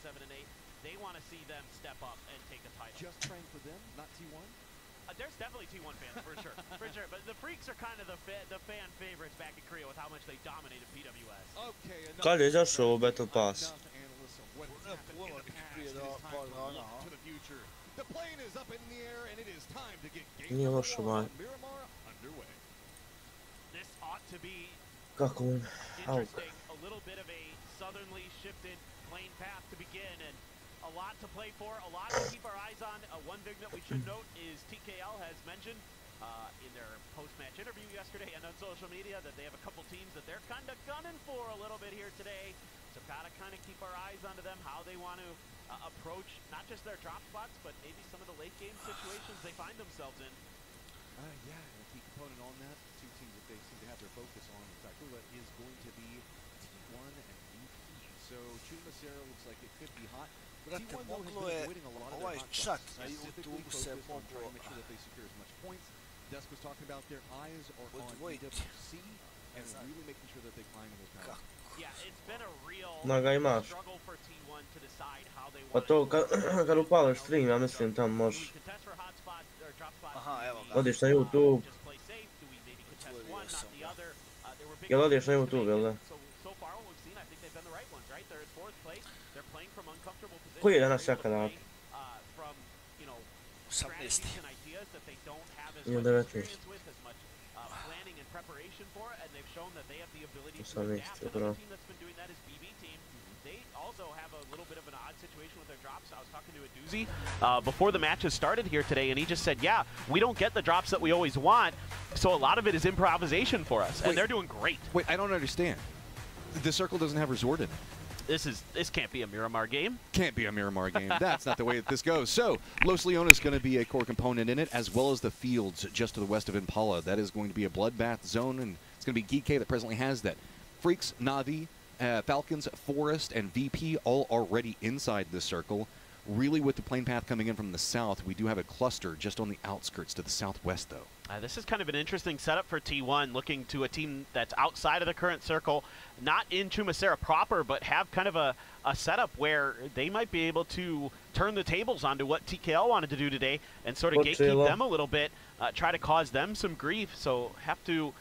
7 and 8. They want to see them step up and take the title. Just praying for them, not T1? There's definitely T1 fans, for sure. For sure. But the Freaks are kind of the fan favorites back in Korea with how much they dominated PWS. Okay, Kad je izašao u Battle Pass? Nije lošo, man. This ought to be Kako on? interesting. A little bit of a southernly shifted plane path to begin, and a lot to play for, a lot to keep our eyes on. One thing that we should note is TKL has mentioned in their post-match interview yesterday and on social media that they have a couple teams that they're kind of gunning for a little bit here today. So gotta kind of keep our eyes onto them, how they want to approach not just their drop spots, but maybe some of the late game situations they find themselves in. Yeah, and a key component on that, two teams that they seem to have their focus on, in fact, is going to be T1 and VP. So Chumacera looks like it could be hot. Brate, moglo je ovaj čak na YouTube se moglo odvojiti. Ne znam kako. Ma ga imaš. Pa to kad upališ stream, ja mislim tam možeš. Aha, evo ga. Odiš na YouTube. Otvorio sam ga. Jel odiš na YouTube, jel da? Koji je danas Jaka dat? 18. Nije 19. 18, bro. Before the matches started here today, and he just said, yeah, we don't get the drops that we always want, so a lot of it is improvisation for us, and they're doing great. Wait, I don't understand. The circle doesn't have resort in it. This can't be a Miramar game. Can't be a Miramar game. That's not the way that this goes. So, Los Leones is going to be a core component in it, as well as the fields just to the west of Impala. That is going to be a bloodbath zone, and it's going to be GK that presently has that. Freaks, Na'Vi, Falcons, Forest, and VP all already inside this circle. Really, with the plane path coming in from the south, we do have a cluster just on the outskirts to the southwest, though. This is kind of an interesting setup for T1, looking to a team that's outside of the current circle, not in Chumacera proper, but have kind of a setup where they might be able to turn the tables onto what TKL wanted to do today and sort of gatekeep them a little bit, try to cause them some grief. So have to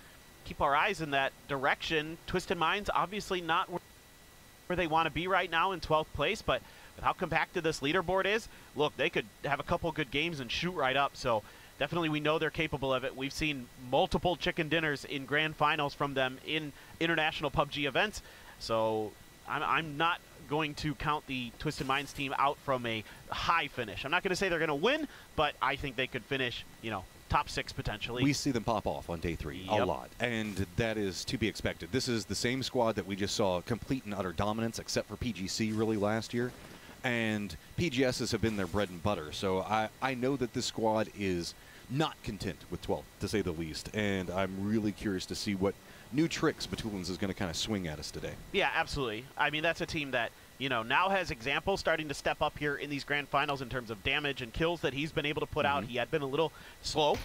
keep our eyes in that direction. Twisted Minds, obviously not where they want to be right now in 12th place, but with how compacted this leaderboard is, look, they could have a couple good games and shoot right up. So definitely we know they're capable of it. We've seen multiple chicken dinners in grand finals from them in international PUBG events. So I'm not going to count the Twisted Minds team out from a high finish. I'm not going to say they're going to win, but I think they could finish, you know, top 6 potentially. We see them pop off on day 3 a lot, and that is to be expected. This is the same squad that we just saw complete and utter dominance, except for PGC really last year. And PGSs have been their bread and butter, so I know that this squad is not content with 12th, to say the least, and I'm really curious to see what new tricks Batulins is going to kind of swing at us today. Yeah, absolutely. I mean, that's a team that, you know, now has examples starting to step up here in these grand finals in terms of damage and kills that he's been able to put out. He had been a little slow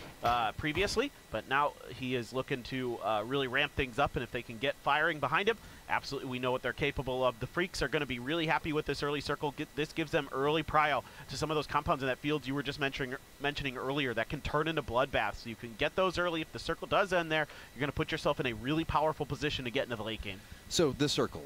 previously, but now he is looking to really ramp things up, and if they can get firing behind him, absolutely, we know what they're capable of. The Freaks are going to be really happy with this early circle. This gives them early prio to some of those compounds in that field you were just mentioning earlier that can turn into bloodbaths. So you can get those early. If the circle does end there, you're going to put yourself in a really powerful position to get into the late game. So this circle,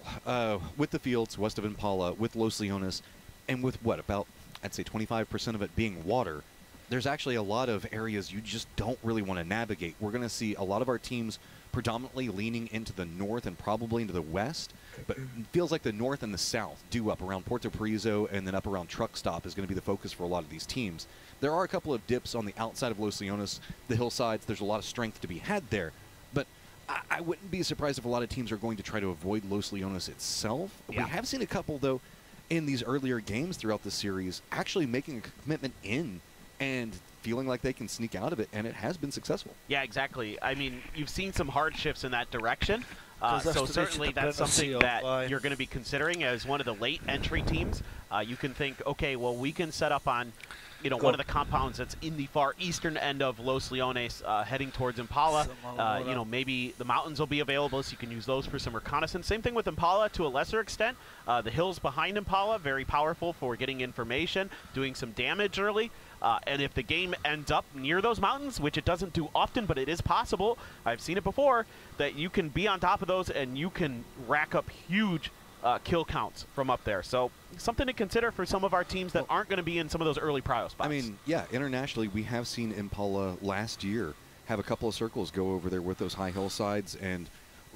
with the fields west of Impala, with Los Leones, and with what, about, I'd say 25% of it being water, there's actually a lot of areas you just don't really want to navigate. We're going to see a lot of our teams predominantly leaning into the north and probably into the west, but it feels like the north and the south, due up around Puerto Paraiso and then up around Truck Stop, is going to be the focus for a lot of these teams. There are a couple of dips on the outside of Los Leones, the hillsides. There's a lot of strength to be had there, but I wouldn't be surprised if a lot of teams are going to try to avoid Los Leones itself. Yeah. We have seen a couple, though, in these earlier games throughout the series actually making a commitment in and feeling like they can sneak out of it, and it has been successful. Yeah, exactly. I mean, you've seen some hardships in that direction, so certainly that's something that you're going to be considering as one of the late entry teams. You can think, okay, well, we can set up on you know, one of the compounds that's in the far eastern end of Los Leones, heading towards Impala. You know, maybe the mountains will be available, so you can use those for some reconnaissance. Same thing with Impala to a lesser extent. The hills behind Impala, very powerful for getting information, doing some damage early. And if the game ends up near those mountains, which it doesn't do often, but it is possible, I've seen it before, that you can be on top of those and you can rack up huge kill counts from up there. So something to consider for some of our teams that aren't going to be in some of those early prio spots. I mean, yeah, internationally, we have seen Impala last year have a couple of circles go over there with those high hillsides and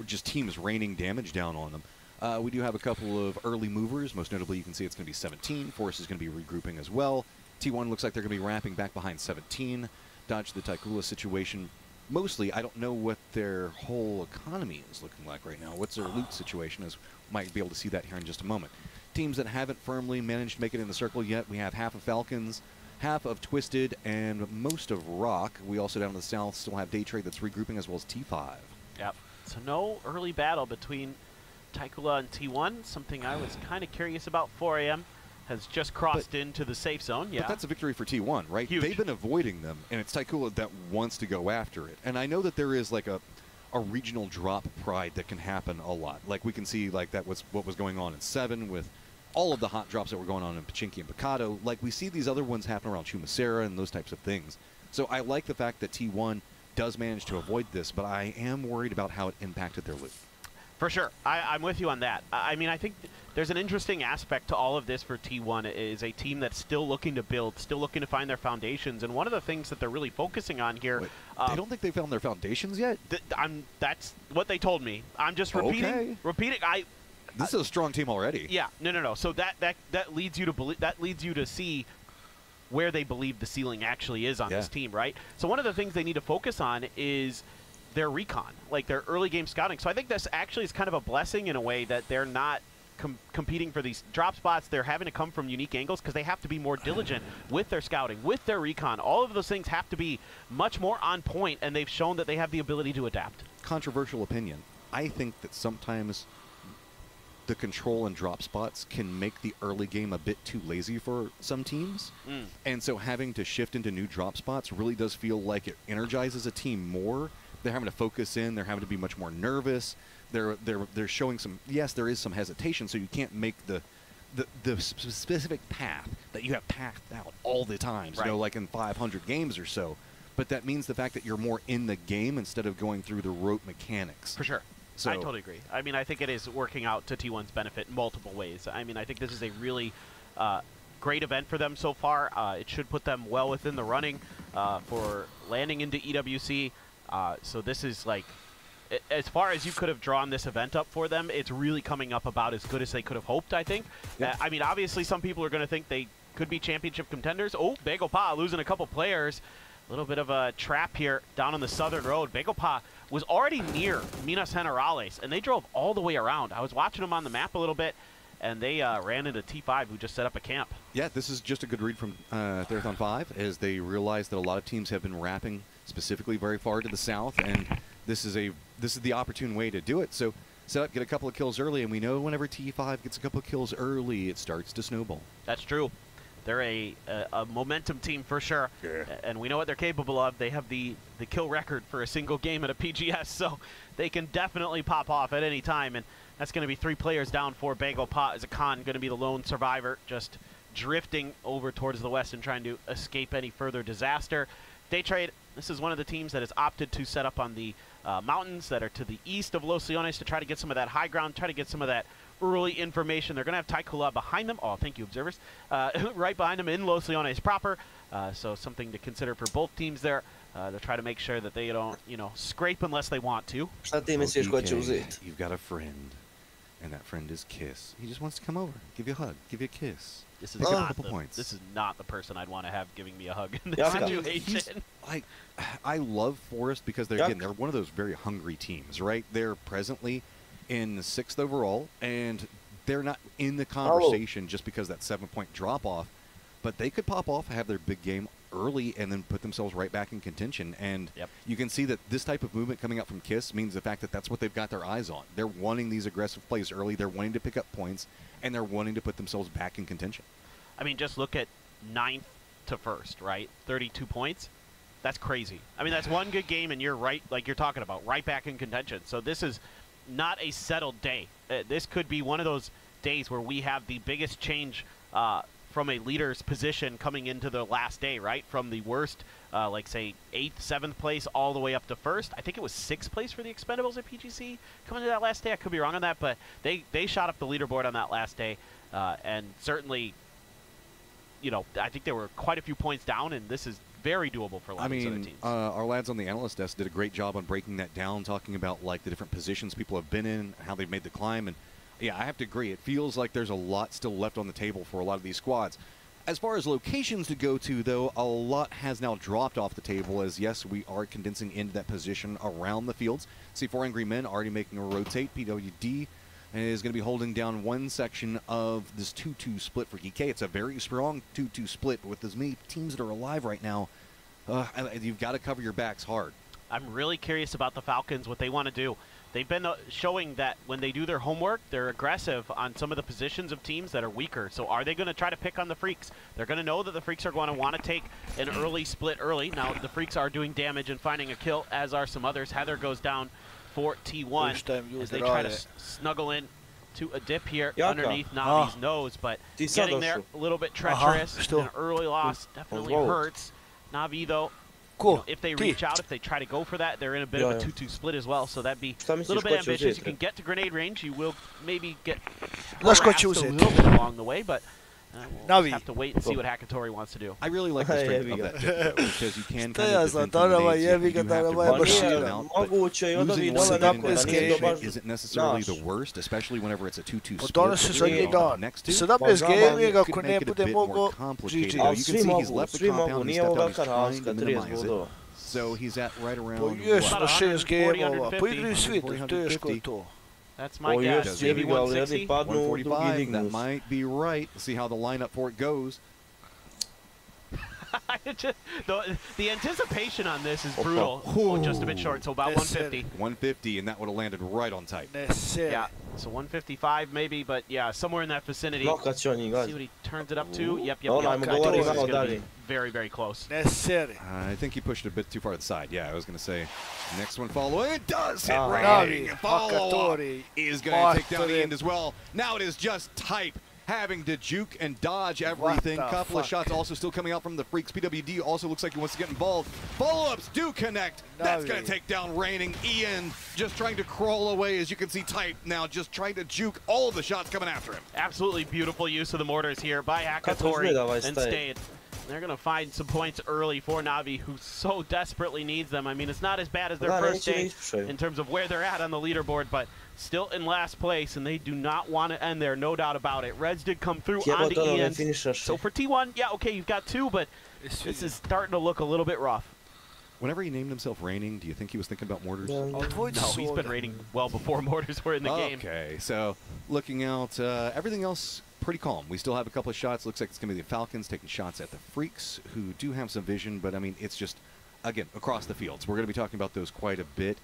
just teams raining damage down on them. We do have a couple of early movers. Most notably, you can see it's going to be 17. Force is going to be regrouping as well. T1 looks like they're going to be wrapping back behind 17. Dodge the Taikula situation. Mostly, I don't know what their whole economy is looking like right now. What's their loot situation is. Might be able to see that here in just a moment. Teams that haven't firmly managed to make it in the circle yet, we have half of Falcons, half of Twisted, and most of Rock. We also down in the south still have Day Trade that's regrouping as well as T5. Yep. So no early battle between Taikula and T1. Something I was kind of curious about. 4 a.m. has just crossed into the safe zone. Yeah. But that's a victory for T1, right? Huge. They've been avoiding them, and it's Taikula that wants to go after it. And I know that there is like a regional drop pride that can happen a lot. Like we can see like that was what was going on in 7 with all of the hot drops that were going on in Pachinki and Picado. Like we see these other ones happen around Chumacera and those types of things. So I like the fact that T1 does manage to avoid this, but I am worried about how it impacted their loot. For sure. I'm with you on that. I mean, I think there's an interesting aspect to all of this for T1. It is a team that's still looking to build, still looking to find their foundations. And one of the things that they're really focusing on here... Wait, they don't think they found their foundations yet? That's what they told me. I'm just repeating. Okay. Repeating. This is a strong team already. Yeah. No. So that leads you to believe. That leads you to see where they believe the ceiling actually is on this team, right? So one of the things they need to focus on is their recon, like their early game scouting. So I think this actually is kind of a blessing in a way that they're not competing for these drop spots. They're having to come from unique angles because they have to be more diligent with their scouting, with their recon. All of those things have to be much more on point, and they've shown that they have the ability to adapt. Controversial opinion. I think that sometimes the control and drop spots can make the early game a bit too lazy for some teams. And so having to shift into new drop spots really does feel like it energizes a team more. They're having to focus in. They're having to be much more nervous. They're showing some, yes, there is some hesitation, so you can't make the specific path that you have pathed out all the time, right. You know, like in 500 games or so. But that means the fact that you're more in the game instead of going through the rote mechanics. For sure. So, I totally agree. I mean, I think it is working out to T1's benefit in multiple ways. I mean, I think this is a really great event for them so far. It should put them well within the running for landing into EWC. So this is like, as far as you could have drawn this event up for them, it's really coming up about as good as they could have hoped, I think. Yeah. I mean, obviously some people are going to think they could be championship contenders. Oh, Bagel Pa losing a couple players. A little bit of a trap here down on the southern road. Bagel Pa was already near Minas Generales, and they drove all the way around. I was watching them on the map a little bit, and they ran into T5, who just set up a camp. Yeah, this is just a good read from Therathon 5, as they realize that a lot of teams have been wrapping specifically very far to the south, and this is the opportune way to do it. So set up, get a couple of kills early, and we know whenever T5 gets a couple of kills early, it starts to snowball. That's true. They're a momentum team for sure, and we know what they're capable of. They have the kill record for a single game at a PGS, so they can definitely pop off at any time, and that's going to be 3 players down for Bagel Pa. As a con, going to be the lone survivor, just drifting over towards the west and trying to escape any further disaster. Day Trade, this is one of the teams that has opted to set up on the mountains that are to the east of Los Leones to try to get some of that high ground, try to get some of that early information. They're going to have Taikula behind them. Oh, thank you, observers. Right behind them in Los Leones proper. So something to consider for both teams there. They'll try to make sure that they don't, scrape unless they want to. You've got a friend, and that friend is Kiss. He just wants to come over, give you a hug, give you a kiss. This is this is not the person I'd want to have giving me a hug in this situation. I love Forest because they're one of those very hungry teams, right? They're presently in 6th overall, and they're not in the conversation just because that 7-point drop-off, but they could pop off, have their big game early, and then put themselves right back in contention. And you can see that this type of movement coming out from Kiss means the fact that that's what they've got their eyes on. They're wanting these aggressive plays early, they're wanting to pick up points, and they're wanting to put themselves back in contention. I mean, just look at 9th to first, right? 32 points. That's crazy. I mean, that's one good game, and you're right, like you're talking about, right back in contention. So this is not a settled day. This could be one of those days where we have the biggest change from a leader's position coming into the last day, right? From the worst, like say 8th, 7th place all the way up to first. I think it was 6th place for the Expendables at PGC coming to that last day. I could be wrong on that, but they shot up the leaderboard on that last day, and certainly, you know, I think there were quite a few points down, and this is very doable for a lot of other teams. Our lads on the analyst desk did a great job on breaking that down, talking about like the different positions people have been in, how they've made the climb, and yeah, I have to agree. It feels like there's a lot still left on the table for a lot of these squads. As far as locations to go to, though, a lot has now dropped off the table as, yes, we are condensing into that position around the fields. See, 4 Angry Men already making a rotate. PWD is going to be holding down one section of this 2-2 split for GK. It's a very strong 2-2 split, but with as many teams that are alive right now, you've got to cover your backs hard. I'm really curious about the Falcons, what they want to do. They've been showing that when they do their homework, they're aggressive on some of the positions of teams that are weaker. So are they going to try to pick on the Freaks? They're going to know that the Freaks are going to want to take an early split early. Now, the Freaks are doing damage and finding a kill, as are some others. Heather goes down for T1 as they try to snuggle in to a dip here underneath Navi's nose. But getting there a little bit treacherous. An early loss definitely hurts. Navi, though, you know, if they reach out, if they try to go for that, they're in a bit of a 2-2 split as well, so that'd be a little bit ambitious. You can get to grenade range. You will maybe get harassed a little bit along the way, but we'll just have to wait and see what Hakatori wants to do. I really like the strength of that tip, because you can kind of defend from the nades, you do have to run out, but losing one second isn't necessarily the worst, especially whenever it's a 2-2 split. Next to could make it a bit more complicated. You can see he's left the compound and stepped out, he's trying to minimize it. So he's at right around what? 450. That's my guess. Maybe 160. 145. That might be right. See how the lineup for it goes. The anticipation on this is brutal. Oh, just a bit short, so about 150. 150, and that would have landed right on tight. Yeah, so 155 maybe, but yeah, somewhere in that vicinity. See what he turns it up to. Yep. Very, very close. I think he pushed it a bit too far to the side. Yeah, I was going to say, next one follow. It does hit rating. Follow is going to take down the end as well. Now it is just type having to juke and dodge everything. Couple of shots also still coming out from the Freaks. PWD also looks like he wants to get involved. Follow-ups do connect. That's going to take down Raining. Ian just trying to crawl away, as you can see. Type now just trying to juke all of the shots coming after him. Absolutely beautiful use of the mortars here by Hakatori and Stade. They're going to find some points early for Navi, who so desperately needs them. I mean, it's not as bad as their first day in terms of where they're at on the leaderboard, but still in last place, and they do not want to end there, no doubt about it. Reds did come through on the Ian. So for T1, yeah, okay, you've got 2, but this is starting to look a little bit rough. Whenever he named himself Raining, do you think he was thinking about mortars? No, he's been raining well before mortars were in the game. Okay, so looking out, everything else pretty calm. We still have a couple of shots. Looks like it's going to be the Falcons taking shots at the Freaks, who do have some vision, but I mean, it's just, again, across the fields. We're going to be talking about those quite a bit.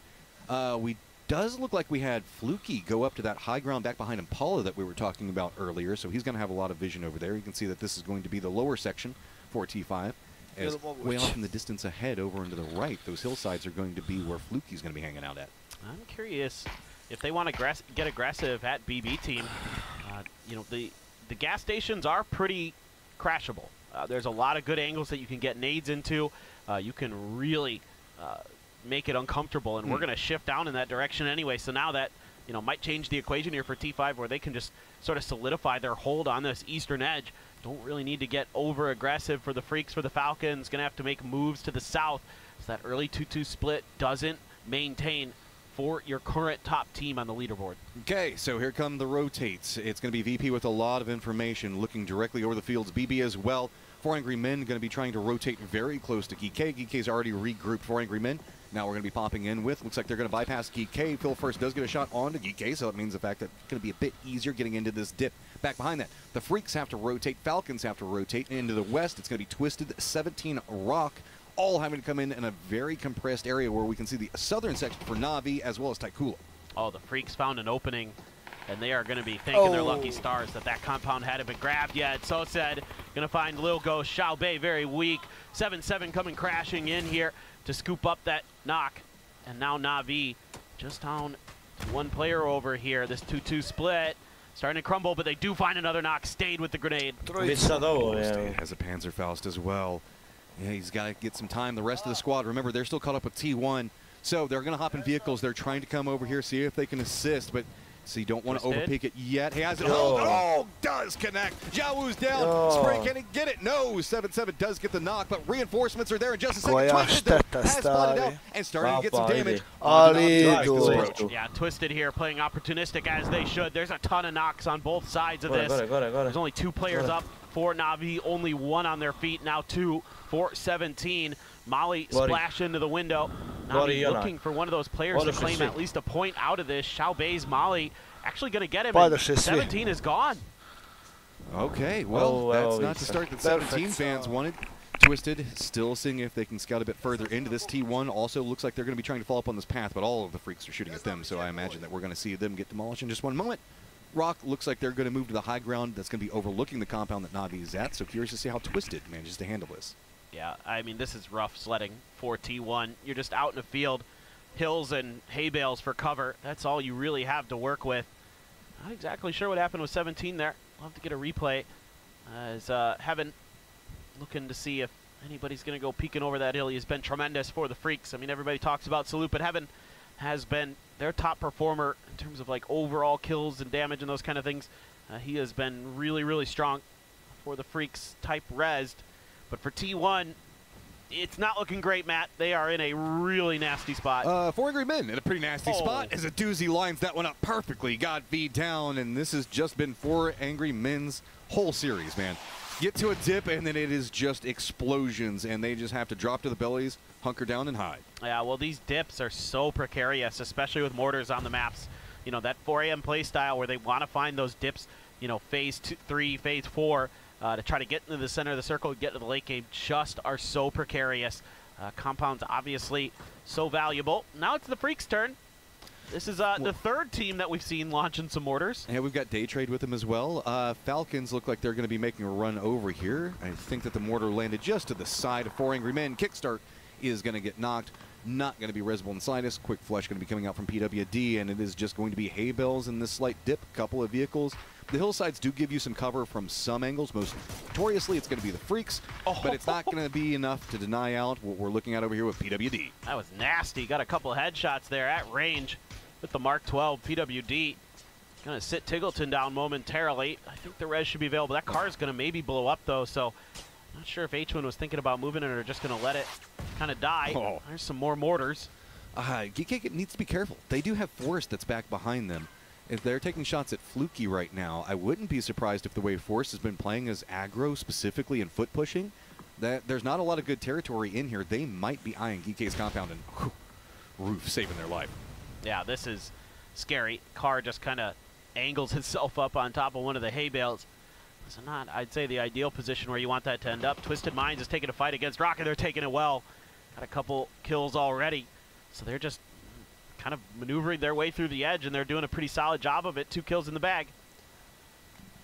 Does look like we had Fluky go up to that high ground back behind Impala that we were talking about earlier, so he's going to have a lot of vision over there. You can see that this is going to be the lower section for T5. As way off in the distance ahead over into the right, those hillsides are going to be where Fluky's going to be hanging out at. I'm curious if they want to get aggressive at BB team. You know, the gas stations are pretty crashable. There's a lot of good angles that you can get nades into. You can really make it uncomfortable, and we're going to shift down in that direction anyway. So now that, you know, might change the equation here for T5, where they can just sort of solidify their hold on this eastern edge. Don't really need to get over aggressive for the Freaks. For the Falcons, going to have to make moves to the south, so that early 2-2 split doesn't maintain for your current top team on the leaderboard. Okay, so here come the rotates. It's going to be VP with a lot of information, looking directly over the fields. BB as well. 4 Angry Men going to be trying to rotate very close to Geek. Geek's already regrouped 4 Angry Men. Now we're going to be popping in with, looks like they're going to bypass Geek. Phil first does get a shot onto Geek, so it means the fact that it's going to be a bit easier getting into this dip. Back behind that, the Freaks have to rotate, Falcons have to rotate. Into the west, it's going to be Twisted, 17 Rock, all having to come in a very compressed area where we can see the southern section for Navi as well as Taikula. Oh, the Freaks found an opening And they are going to be thanking their lucky stars that that compound hadn't been grabbed yet. So said, going to find Lil Ghost. Jaka-BiH very weak. 7-7 coming crashing in here to scoop up that knock. And now Na'Vi just down to one player over here. This 2-2 split starting to crumble, but they do find another knock. Stayed with the grenade. Yeah. Has a Panzerfaust as well. Yeah, he's got to get some time. The rest of the squad, remember, they're still caught up with T1. So they're going to hop in vehicles. They're trying to come over here, see if they can assist, but so you don't want to overpeak it yet. He has it. Oh, does connect. Jawu's down. Spray, can he get it? No. 7-7 does get the knock, but reinforcements are there in just a second. Twisted has spotted out and starting to get some damage. Yeah, Twisted here playing opportunistic as they should. There's a ton of knocks on both sides of this. There's only 2 players up for Na'Vi, only 1 on their feet. Now 2 for 17. Molly splash into the window. Na'Vi looking for one of those players to claim at least a point out of this. Jaka-BiH's Molly actually going to get him, and 17 is gone. Okay, well, that's not the start that 17 fans wanted. Twisted still seeing if they can scout a bit further into this. T1 also looks like they're going to be trying to follow up on this path, but all of the freaks are shooting at them, so I imagine that we're going to see them get demolished in just one moment. Rock looks like they're going to move to the high ground that's going to be overlooking the compound that Na'Vi is at, so curious to see how Twisted manages to handle this. Yeah, I mean, this is rough sledding for T1. You're just out in the field, hills and hay bales for cover. That's all you really have to work with. Not exactly sure what happened with 17 there. We'll have to get a replay. As Heaven looking to see if anybody's going to go peeking over that hill. He's been tremendous for the Freaks. I mean, everybody talks about Salute, but Heaven has been their top performer in terms of like overall kills and damage and those kind of things. He has been really, really strong for the Freaks type rezzed. But for T1, it's not looking great, Matt. They are in a really nasty spot. 4 Angry Men in a pretty nasty spot as a doozy lines that one up perfectly. Got V down, and this has just been 4 Angry Men's whole series, man. Get to a dip, and then it is just explosions, and they just have to drop to the bellies, hunker down, and hide. Yeah, well, these dips are so precarious, especially with mortars on the maps. You know, that 4 AM play style where they want to find those dips, you know, phase 3, phase 4, to try to get into the center of the circle, get to the late game, just are so precarious. Compound's obviously so valuable. Now it's the Freaks' turn. This is the 3rd team that we've seen launching some mortars. Yeah, we've got Day Trade with them as well. Falcons look like they're going to be making a run over here. I think that the mortar landed just to the side of 4 Angry Men. Kickstart is going to get knocked. Not going to be resible in the slightest. Quick Flush going to be coming out from PWD, and it is just going to be hay bales in this slight dip. Couple of vehicles. The hillsides do give you some cover from some angles. Most notoriously, it's going to be the Freaks, but it's not going to be enough to deny out what we're looking at over here with PWD. That was nasty. Got a couple headshots there at range with the Mark 12. PWD going to sit Tiggleton down momentarily. I think the res should be available. That car is going to maybe blow up, though, so not sure if H1 was thinking about moving it or just going to let it kind of die. There's some more mortars. Geek needs to be careful. They do have Forest that's back behind them. If they're taking shots at Fluky right now, I wouldn't be surprised if the way Force has been playing as aggro, specifically in foot pushing, that there's not a lot of good territory in here. They might be eyeing GK's compound and roof saving their life. Yeah, this is scary. Car just kind of angles itself up on top of one of the hay bales. So not, I'd say, the ideal position where you want that to end up. Twisted Minds is taking a fight against Rocket. They're taking it well. Got a couple kills already. So they're just kind of maneuvering their way through the edge, and they're doing a pretty solid job of it. 2 kills in the bag.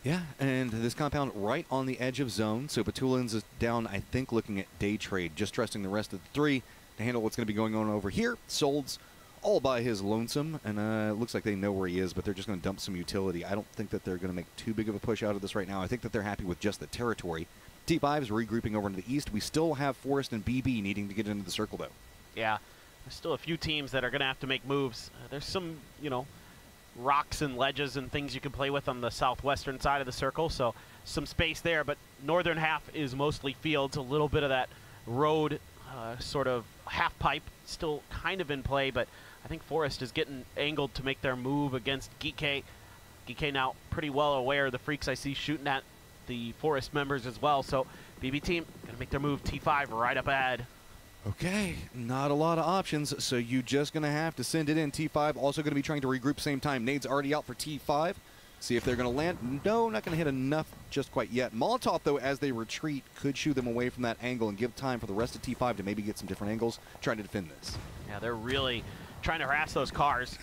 Yeah, and this compound right on the edge of zone. So Batulins is down, I think, looking at Day Trade, just trusting the rest of the 3 to handle what's going to be going on over here. Sold's all by his lonesome, and it looks like they know where he is, but they're just going to dump some utility. I don't think that they're going to make too big of a push out of this right now. I think that they're happy with just the territory. T5 is regrouping over into the east. We still have Forest and BB needing to get into the circle, though. Yeah. There's still a few teams that are going to have to make moves. There's some, you know, rocks and ledges and things you can play with on the southwestern side of the circle, so some space there, but northern half is mostly fields. A little bit of that road sort of half pipe still kind of in play, but I think Forest is getting angled to make their move against Geek. Geek now pretty well aware of the Freaks I see shooting at the Forest members as well, so BB team going to make their move. T5 right up ahead. Okay, not a lot of options, so you're just going to have to send it in. T5 also going to be trying to regroup same time. Nade's already out for T5. See if they're going to land. No, not going to hit enough just quite yet. Molotov, though, as they retreat, could shoo them away from that angle and give time for the rest of T5 to maybe get some different angles, trying to defend this. Yeah, they're really trying to harass those cars.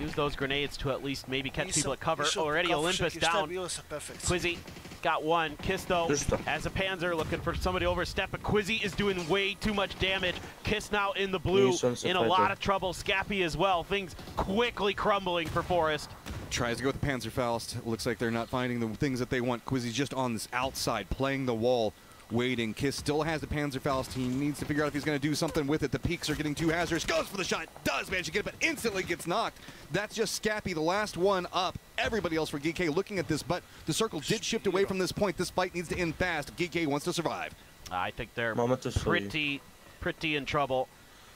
use those grenades to at least maybe catch people at cover. Nisam Already pokazao Olympus však, down. šta bilo sa perfekcijom. Quizzy got one. Kiss, though, Just as a Panzer, looking for somebody to overstep, but Quizzy is doing way too much damage. Kiss now in the blue, in a lot of trouble. Scappy as well. Things quickly crumbling for Forest. Tries to go with the Panzerfaust. Looks like they're not finding the things that they want. Quizzy's just on this outside, playing the wall, waiting. Kiss still has the Panzerfaust. He needs to figure out if he's going to do something with it. The peaks are getting too hazardous. Goes for the shot. Does manage to get it, but instantly gets knocked. That's just Scappy, the last one up. Everybody else for GK looking at this, but the circle did shift away from this point. This fight needs to end fast. GK wants to survive. I think they're Moment to pretty in trouble.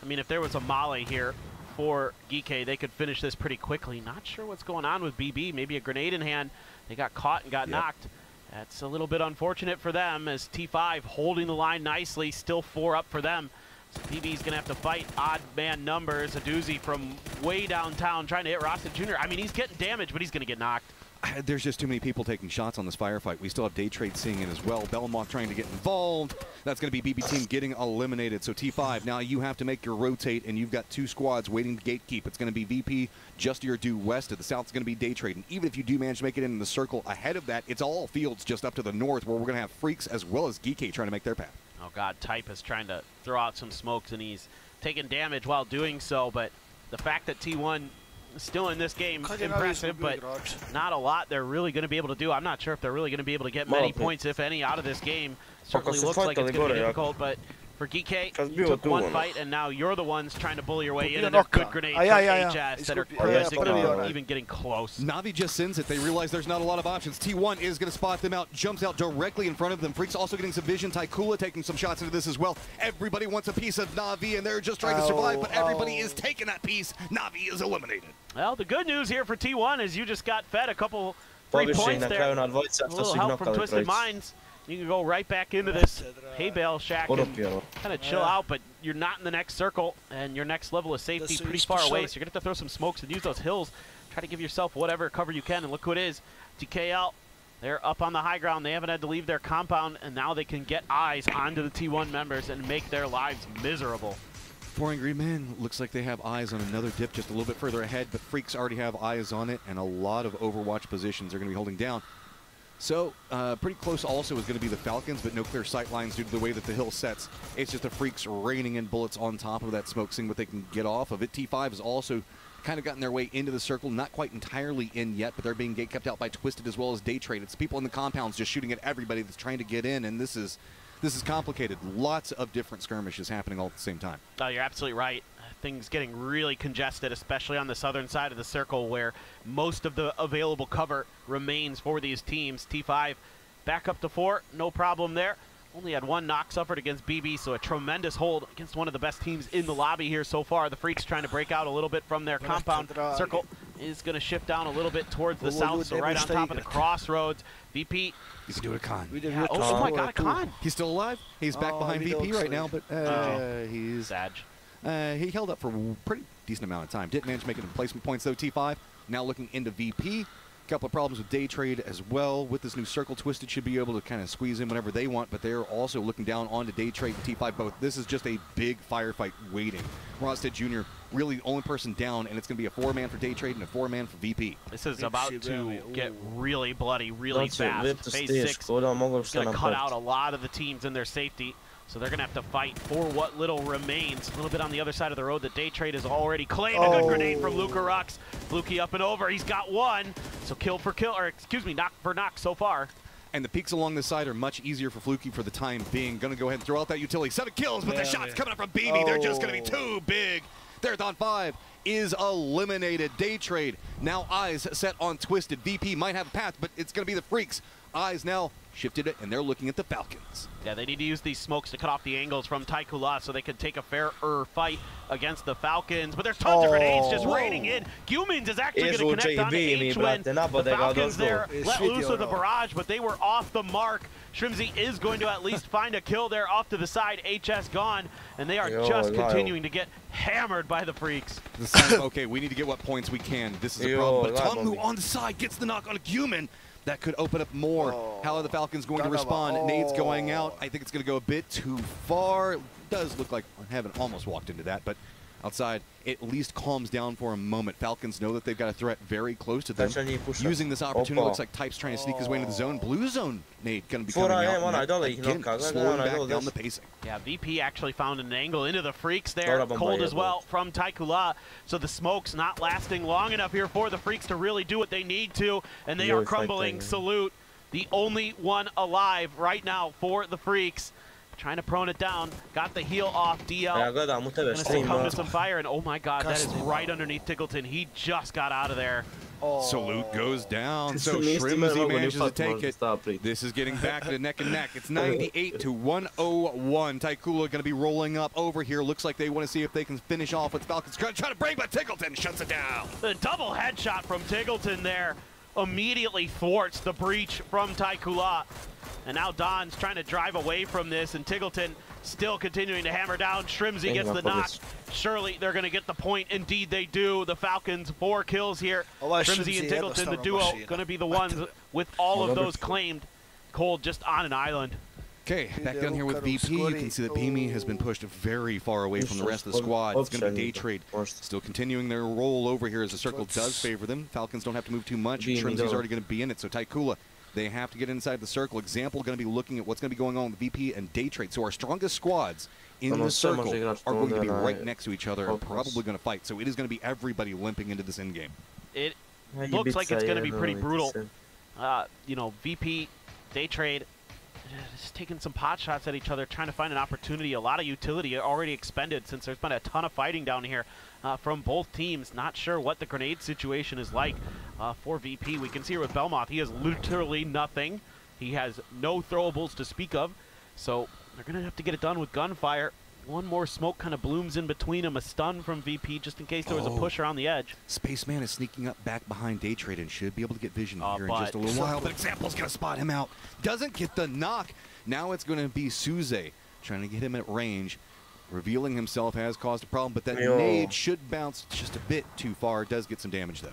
I mean, if there was a Molly here for GK, they could finish this pretty quickly. Not sure what's going on with BB. Maybe a grenade in hand. They got caught and got knocked. That's a little bit unfortunate for them, as T5 holding the line nicely, still 4 up for them. So BB's going to have to fight odd man numbers. A doozy from way downtown trying to hit Rosset Jr. I mean, he's getting damage, but he's going to get knocked. There's just too many people taking shots on this firefight. We still have Day Trade seeing it as well. Belmont trying to get involved. That's going to be BB team getting eliminated. So T5, now you have to make your rotate, and you've got 2 squads waiting to gatekeep. It's going to be VP just to your due west. To the south, it's going to be Day Trade. And even if you do manage to make it in the circle ahead of that, it's all fields just up to the north, where we're going to have Freaks as well as GK trying to make their path. Oh, God, Type is trying to throw out some smokes, and he's taking damage while doing so. But the fact that T1 still in this game, impressive, but not a lot they're really going to be able to do. I'm not sure if they're really going to be able to get many points, if any, out of this game. Certainly looks like it's going to be difficult, but for GK, you took one fight, and now you're the ones trying to bully your way in, and they're good grenades from HS that are preventing them even getting close. Navi just sends it. They realize there's not a lot of options. T1 is going to spot them out, jumps out directly in front of them. Freaks also getting some vision. Taikula taking some shots into this as well. Everybody wants a piece of Navi, and they're just trying to survive, but everybody is taking that piece. Navi is eliminated. Well, the good news here for T1 is you just got fed a couple 3 points there. A little help from Twisted Minds. You can go right back into this hay bale shack and kind of chill out, but you're not in the next circle, and your next level of safety pretty far away, so you're going to have to throw some smokes and use those hills. Try to give yourself whatever cover you can, and look who it is. TKL, they're up on the high ground. They haven't had to leave their compound, and now they can get eyes onto the T1 members and make their lives miserable. 4 Angry Men looks like they have eyes on another dip just a little bit further ahead, but Freaks already have eyes on it, and a lot of Overwatch positions they're going to be holding down. So, pretty close also is going to be the Falcons, but no clear sight lines due to the way that the hill sets. It's just the Freaks raining in bullets on top of that smoke, seeing what they can get off of it. T5 has also kind of gotten their way into the circle, not quite entirely in yet, but they're being gate kept out by Twisted as well as Day Trade. It's people in the compounds just shooting at everybody that's trying to get in, and this is complicated. Lots of different skirmishes happening all at the same time. Oh, you're absolutely right. Things getting really congested, especially on the southern side of the circle where most of the available cover remains for these teams. T5 back up to 4, no problem there. Only had 1 knock suffered against BB, so a tremendous hold against one of the best teams in the lobby here so far. The Freaks trying to break out a little bit from their compound. Circle is going to shift down a little bit towards the south, so right on top of the crossroads. VP. You can do it, Khan. Yeah, oh my God, a Khan. He's still alive. He's back behind VP right now, but he's... Sag. He held up for a pretty decent amount of time. Didn't manage to make it in placement points, though, T5. Now looking into VP. A couple of problems with Day Trade as well. With this new circle, Twisted should be able to kind of squeeze in whenever they want, but they're also looking down onto Day Trade and T5 both. This is just a big firefight waiting. Rosted Jr. really the only person down, and it's going to be a 4-man for Day Trade and a 4-man for VP. This is about to get really bloody, really fast. Phase 6 going to cut out a lot of the teams in their safety. So they're going to have to fight for what little remains. A little bit on the other side of the road that Day Trade has already claimed. A good grenade from Luca Rux. Fluky up and over. He's got 1. So kill for kill, or excuse me, knock for knock so far. And the peaks along this side are much easier for Fluky for the time being. Going to go ahead and throw out that utility. 7 kills, but the shots coming up from BB. They're just going to be too big. Therathon 5 is eliminated. Day Trade now eyes set on Twisted. VP might have a path, but it's going to be the Freaks. Eyes now shifted it, and they're looking at the Falcons. Yeah, they need to use these smokes to cut off the angles from Taikula so they can take a fairer fight against the Falcons. But there's tons of grenades just raining in. Gumins is actually going to connect on to H-Win. The Falcons there let loose with a barrage, but they were off the mark. Shrimzy is going to at least find a kill there off to the side. HS gone, and they are just continuing to get hammered by the Freaks. Okay, we need to get what points we can. This is a problem. But Tomlu on the side gets the knock on a Gumin. That could open up more. How are the Falcons going to respond? Nades going out. I think it's going to go a bit too far. It does look like I haven't almost walked into that, but outside, it at least calms down for a moment. Falcons know that they've got a threat very close to them. Using this opportunity, looks like Type's trying to sneak his way into the zone. Blue zone nade going to be coming out. Again, slowing back down the pacing. Yeah, VP actually found an angle into the Freaks there. Cold as well from Taikula. So the smoke's not lasting long enough here for the Freaks to really do what they need to, and they are crumbling. Salute, the only one alive right now for the Freaks. Trying to prone it down, got the heal off. DL gonna succumb to some fire, and oh my god, that is right underneath Tickleton. He just got out of there. Salute goes down, so Shrimzy manages to take it. This is getting back to neck and neck. It's 98 to 101. Taikula going to be rolling up over here. Looks like they want to see if they can finish off with Falcons. Trying to break, but Tickleton shuts it down. The double headshot from Tickleton there immediately thwarts the breach from Taikula. And now Don's trying to drive away from this, and Tickleton still continuing to hammer down. Shrimzy gets the knock. Surely they're going to get the point. Indeed they do. The Falcons 4 kills here. Shrimzy and Tickleton, the duo, going to be the ones with all of those claimed. Cold just on an island. Okay, back down here with VP, you can see that Beamy has been pushed very far away from the rest of the squad. It's going to be Day Trade still continuing their roll over here as the circle does favor them. Falcons don't have to move too much. Shrimzy's already going to be in it, so Taikula, they have to get inside the circle. Example going to be looking at what's going to be going on with VP and Day Trade. So our strongest squads in the circle are going to be right next to each other and probably going to fight. So it is going to be everybody limping into this endgame. It looks like it's going to be pretty brutal. You know, VP, Day Trade, just taking some pot shots at each other, trying to find an opportunity. A lot of utility already expended since there's been a ton of fighting down here from both teams. Not sure what the grenade situation is like for VP. We can see here with Belmoth, he has literally nothing. He has no throwables to speak of. So they're going to have to get it done with gunfire. One more smoke kind of blooms in between him. A stun from VP just in case there was a push around the edge. Spaceman is sneaking up back behind Day Trade and should be able to get vision here in just a little while. But Example's going to spot him out. Doesn't get the knock. Now it's going to be Suze trying to get him at range. Revealing himself has caused a problem, but that nade should bounce just a bit too far. Does get some damage, though.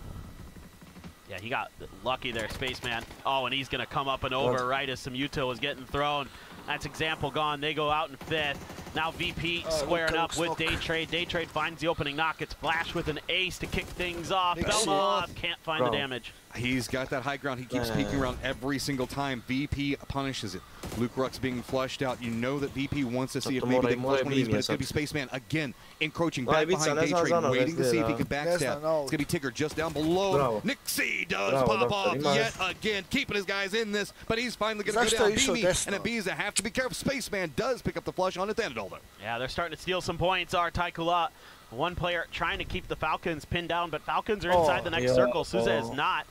Yeah, he got lucky there, Spaceman. Oh, and he's going to come up and over right as some util is getting thrown. That's Example gone. They go out in 5th. Now VP squaring up with Day Trade. Day Trade finds the opening knock. It's Flash with an ace to kick things off. Belmoth can't find the damage. He's got that high ground. He keeps peeking around every single time. VP punishes it. Luke Ruck's being flushed out. You know that VP wants to see if maybe they can flush one of these, but it's going to be Spaceman again, encroaching back behind Day Trade, waiting to see if he can backstab. It's going to be Tigger just down below. Nixie does pop off yet again, keeping his guys in this, but he's finally going to go down. Beamy and Ibiza have to be careful. Spaceman does pick up the flush on Athanadol, though. Yeah, they're starting to steal some points. Taikula, one player trying to keep the Falcons pinned down, but Falcons are inside the next circle. Souza is not.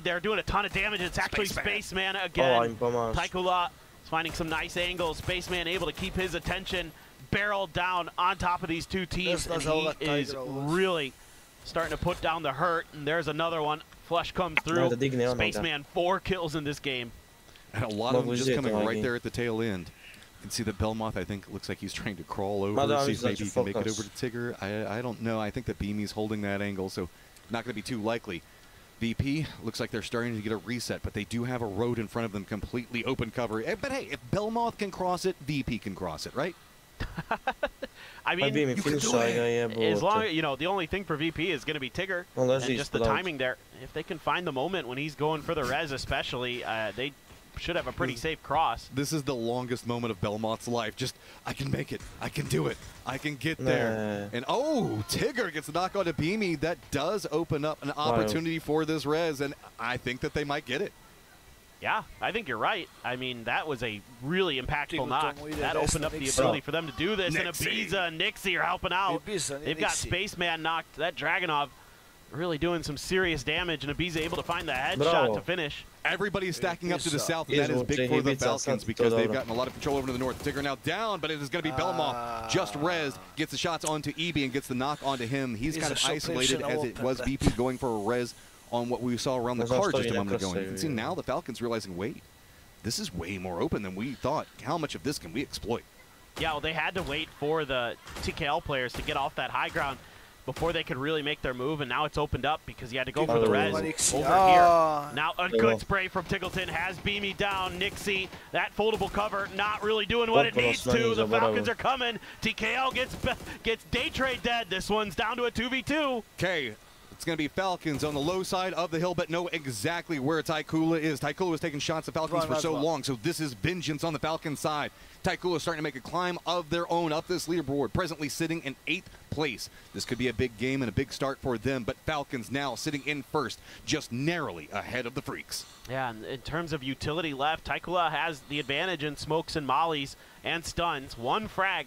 They're doing a ton of damage. It's actually Spaceman again. Taikula is finding some nice angles. Spaceman able to keep his attention barreled down on top of these two teams, and he is really starting to put down the hurt. And there's another one. Flush comes through. Spaceman 4 kills in this game. And a lot of them just coming right there at the tail end. You can see that Belmoth, I think, looks like he's trying to crawl over, see if maybe he can make it over to Tigger. I don't know. I think that Beamy's holding that angle, so not going to be too likely. VP looks like they're starting to get a reset, but they do have a road in front of them, completely open cover. But hey, if Belmoth can cross it, VP can cross it, right? I mean, you can do it. As long, you know, the only thing for VP is going to be Tigger, and just the timing there. If they can find the moment when he's going for the res, especially, they should have a pretty safe cross. This is the longest moment of Belmont's life. Just, I can make it. I can do it. I can get there. And oh, Tigger gets the knock on to Beamy. That does open up an opportunity for this res, and I think that they might get it. Yeah, I think you're right. I mean, that was a really impactful knock. That opened up the ability for them to do this. And Ibiza and Nixie are helping out. They've got Spaceman knocked. That Dragunov really doing some serious damage, and Ibiza able to find the headshot to finish. Everybody's stacking up to the south, and that is big for the Falcons because they've gotten a lot of control over to the north. Tigger now down, but it is going to be Belmoth. Just rezzed, gets the shots onto EB and gets the knock onto him. He's kind of isolated as it was VP going for a res on what we saw around the car just a moment ago. And you can see now the Falcons realizing, wait, this is way more open than we thought. How much of this can we exploit? Yeah, well, they had to wait for the TKL players to get off that high ground. before they could really make their move, and now it's opened up because he had to go for Oh, the res Nixie. over here. Now a good spray from Tickleton has Beamy down. Nixie, that foldable cover, not really doing what it needs to. The Falcons are coming. TKL gets day trade dead. This one's down to a 2v2. Okay. It's going to be Falcons on the low side of the hill, but know exactly where Taikula is. Taikula was taking shots at Falcons for so long, so this is vengeance on the Falcons side. Taikula starting to make a climb of their own up this leaderboard, presently sitting in 8th place. This could be a big game and a big start for them, but Falcons now sitting in first, just narrowly ahead of the Freaks. Yeah, and in terms of utility left, Taikula has the advantage in smokes and mollies and stuns. One frag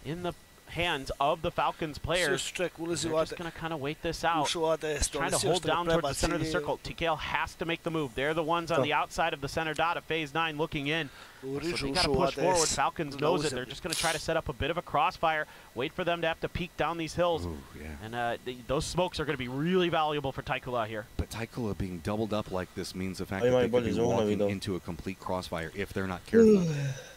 in the hands of the Falcons players. They're just going to kind of wait this out. Trying to hold down towards the center of the circle. TKL has to make the move. They're the ones on the outside of the center dot of phase 9 looking in. So they got to push forward. Falcons knows it. They're just going to try to set up a bit of a crossfire, wait for them to have to peek down these hills. Ooh, yeah. And those smokes are going to be really valuable for Taikula here. But Taikula being doubled up like this means the fact that they could be walking into a complete crossfire if they're not careful.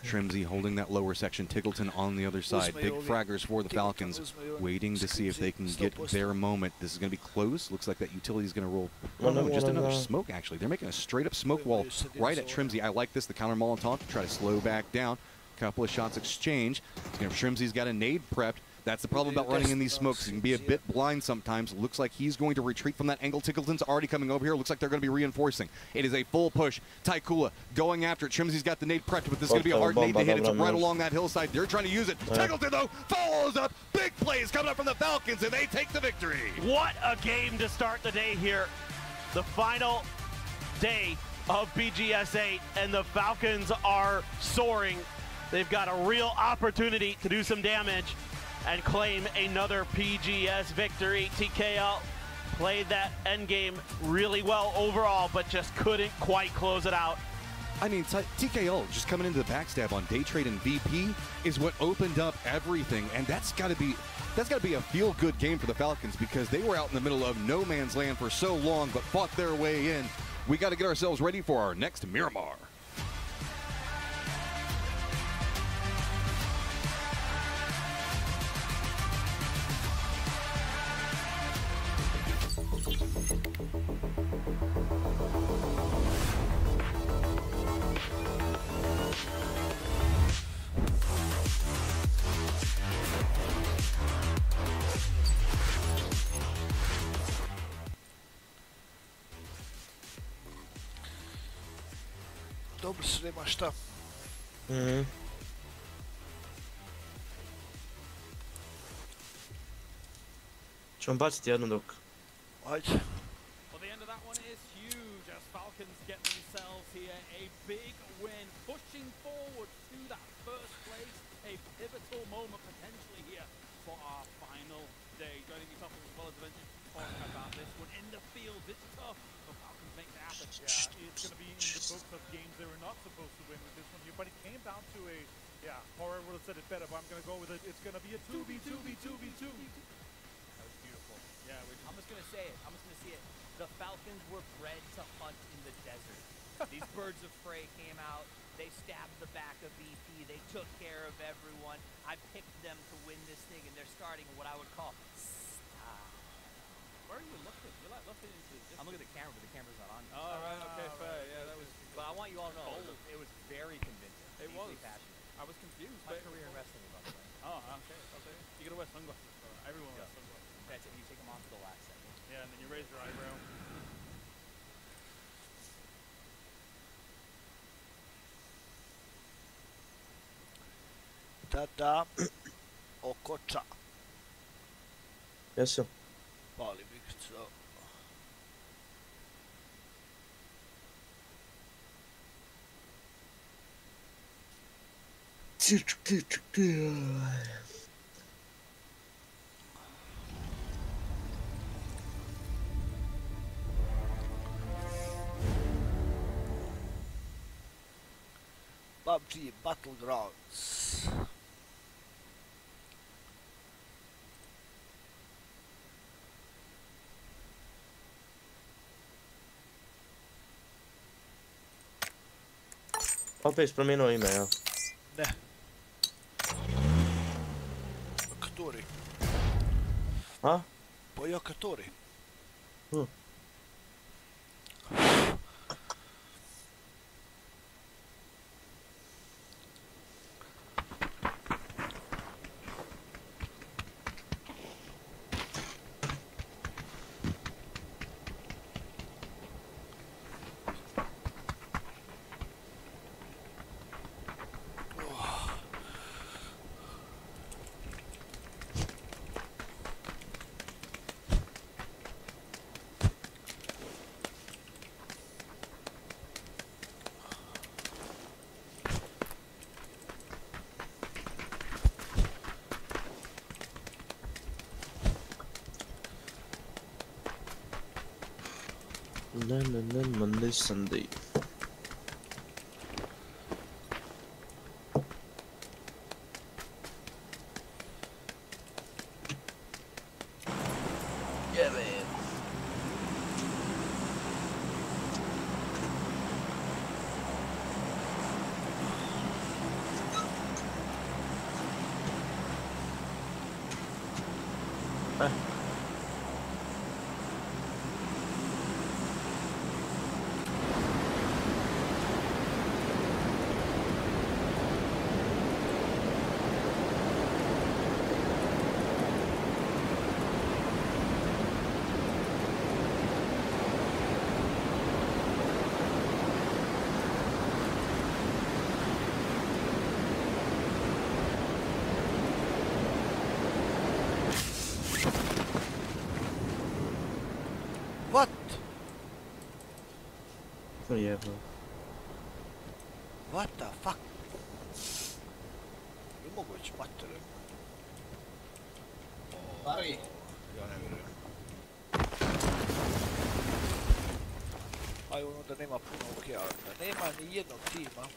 Trimsy holding that lower section. Tickleton on the other side. Big fraggers for the Falcons, waiting to see if they can get their moment. This is going to be close. Looks like that utility is going to roll. Oh, no, just another smoke, actually. They're making a straight-up smoke wall right at Trimsy. I like this. The counter Molotov to try to slow back down. Couple of shots exchanged. Trimsy's got a nade prepped. That's the problem about running in these smokes. You can be a bit blind sometimes. Looks like he's going to retreat from that angle. Tickleton's already coming over here. Looks like they're going to be reinforcing. It is a full push. Taikula going after it. Trimsy's got the nade prepped, but this is going to be a hard nade to hit. It's right along that hillside. They're trying to use it. Tickleton, though, follows up. Big plays coming up from the Falcons, and they take the victory. What a game to start the day here. The final day of BGS 8, and the Falcons are soaring. They've got a real opportunity to do some damage and claim another PGS victory. TKL played that endgame really well overall, but just couldn't quite close it out. I mean, TKL just coming into the backstab on day trade and VP is what opened up everything, and that's got to be a feel-good game for the Falcons because they were out in the middle of no man's land for so long, but fought their way in. We got to get ourselves ready for our next Miramar. Dobro se nema šta. Ćemo baciti jednu dok. Ajde. Well, the end of that one is huge as Falcons get themselves here a big win, pushing forward to that first place, a pivotal moment potentially here for our final day. Joining me top as well as eventually talking about this one in the field. It's tough, but Falcons make it happen. Yeah, it's going to be in the books of games they were not supposed to win with this one here, but it came down to a, yeah, Horror would have said it better, but I'm going to go with it. It's going to be a 2v2v2v2. That was beautiful. Yeah, I'm just going to say it. I'm just going to see it. The Falcons were bred to hunt in the desert. These birds of prey came out. They stabbed the back of BP. They took care of everyone. I picked them to win this thing, and they're starting what I would call style. Where are you looking? You're like looking into this. I'm looking at the camera, but the camera's not on. All right, okay, fair. Yeah, that was. But I want you all to know it was very convincing. It was. Passionate. I was confused. My career in wrestling, by the way. Oh, okay, okay. You gotta wear sunglasses. Everyone wears sunglasses. That's it. You take them off to the last second. Yeah, and then you raise your eyebrow. Tada. Okoča. Jesu. Pali mikro. PUBG Battlegrounds. Opet promijenio ime, ja. Ne. Katuri. A? po' giocatori. Monday, Sunday. Yeah, man. What? Oh yeah, bro. What the fuck? Nie mogło być materem. Pari. Ja ne vjerujem. Aj ono da nema puno okej, da nema ni jednog tima.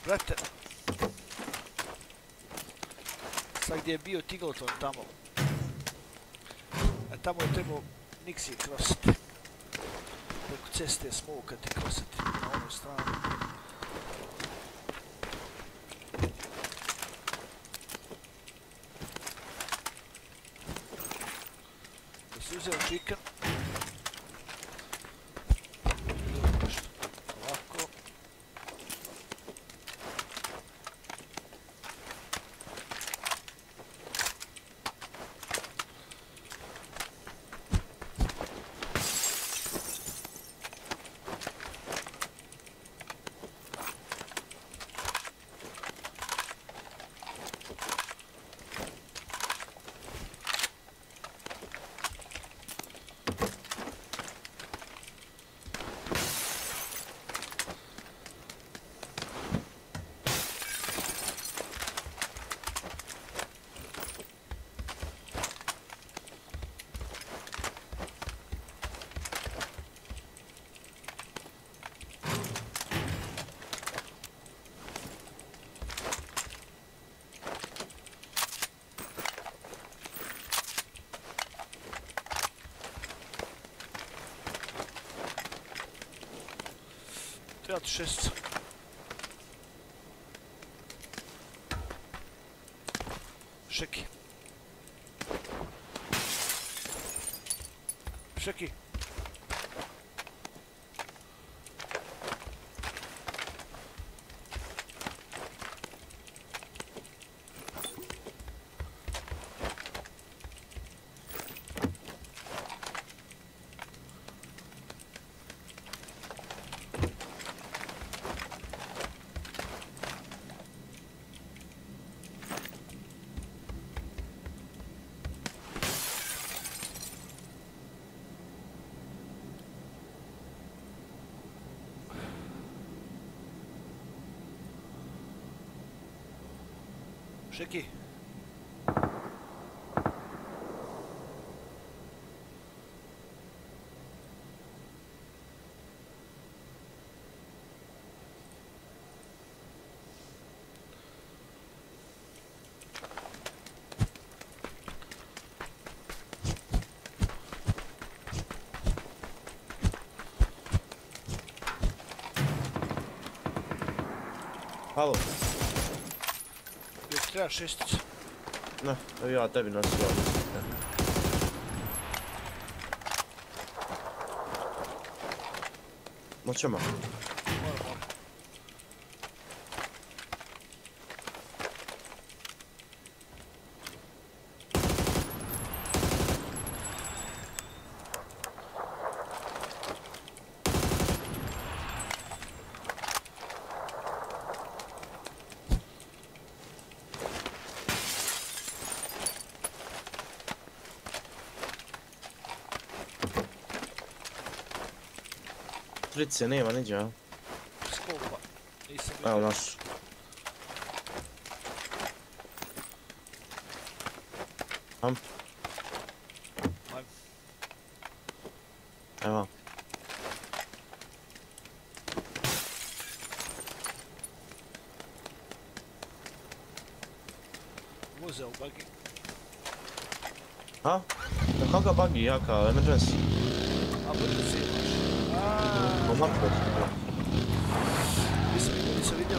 Brate, sad gdje je bio Tigleton tamo, a tamo je trebao Nixie krositi, preko ceste smokati krositi na onu stranu. Da si uzeo chicken, ovako. Treba ti 6. Šeki. Šeki. Šeki. Halo, Jel ti treba šestić? ne, evo ja tebi nosim ovo mislim. Moćemo. Moramo. Trice nema niđe, a? Skopa. Nisam Evo vidio. naš. Am, Ajme. evo. Voze u bagi. A? Na koga buggy, ja kao emergency? A bolje se imaš. Po mapu. Nisam vidio.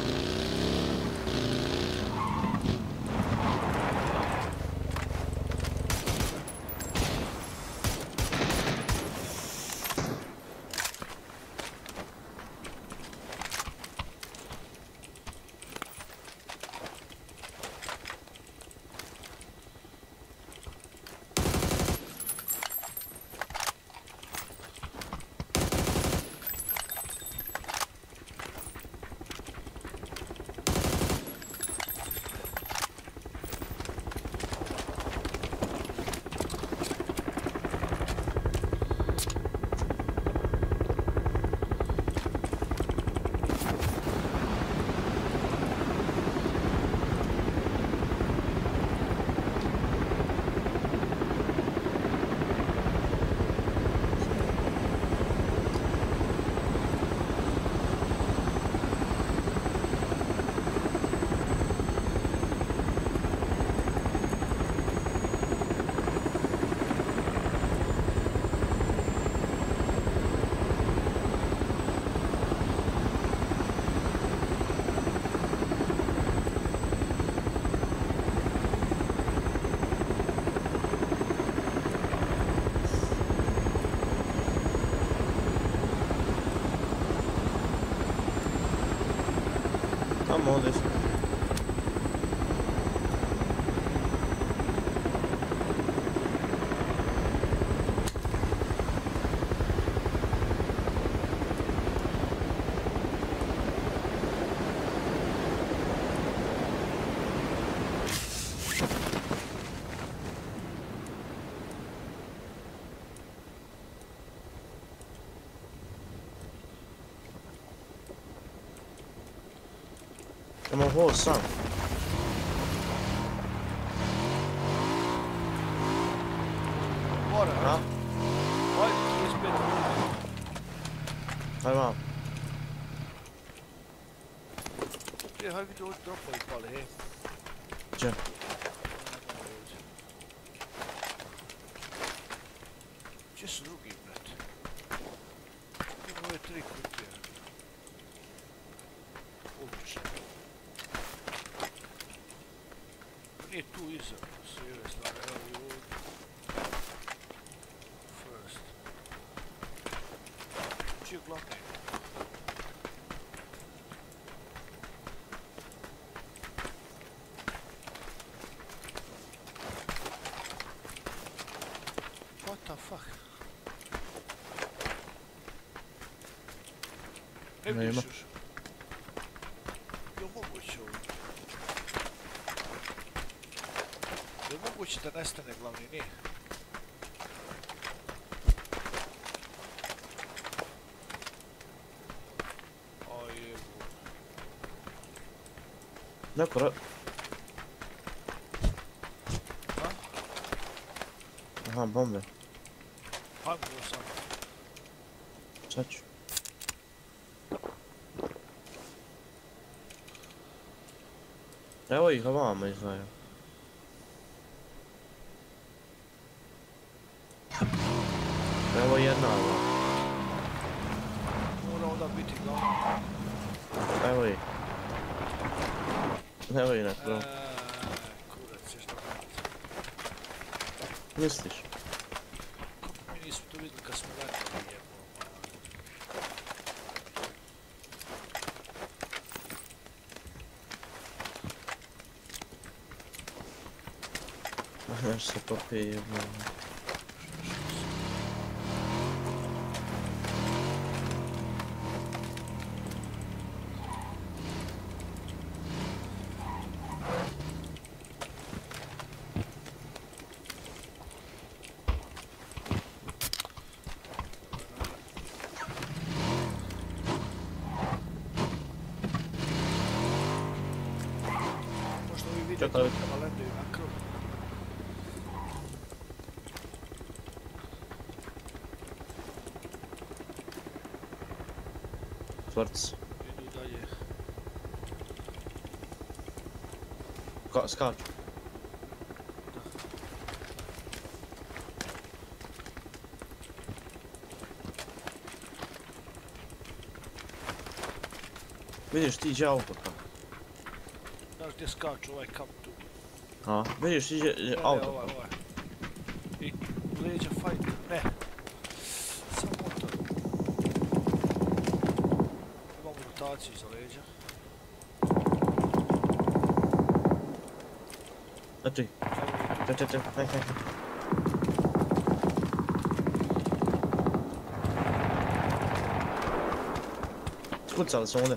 Tamo ovdje. Tamo ovo sam. Mora, A? ajde, 35 minuta. Aj vam. Hajde vidi ovdje dropovi pali, hej. Gdje? Gdje su drugi, brate? Imamo ove 3 kutije. Odlično. Nije tu iza, s lijeve strane, evo i ovdje. First. Čiji je glavni? What the fuck? Ne Nema. vidiš još? Je li moguće ovo? Je li moguće da nestane glavni? Nije. O jebu. Neko Ha? Aha, bombe. Hajmo ovo sam. Sad ću. Evo ih ovamo izgleda. Evo jedna ovo. Mora onda biti glavni. Evo ih. Evo i na krov. Kurac, ćeš dobiti. Misliš? Mi nismo to vidjeli kad smo letali, jebo. Još se popije jebo. Možda ovi vidjeti Čekaj. da lendaju na krv. Tvrc. Idu dalje. Skaču. Vidiš ti iđe auto kako? Znaš gdje skaču ovaj kamp tu? A, vidiš iđe Ne, auto ovaj, kako? ovaj. I leđa fight. Ne. Samo motor. Imamo rotaciju za leđa. Znači, hej. Skucali su ovdje.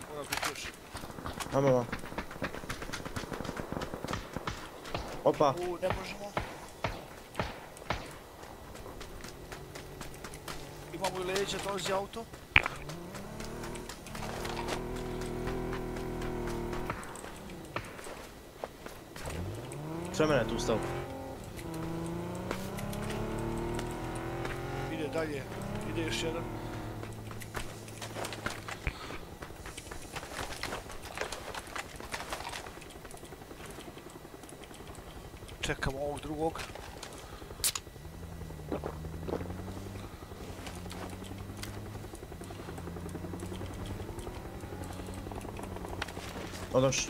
Mora biti još. Ajmo vam. Opa, Ne možemo. Imamo i leđa, dolazi auto. sve mene tu stavu. Ide dalje, ide još jedan. Čekamo ovog drugog. Odoš.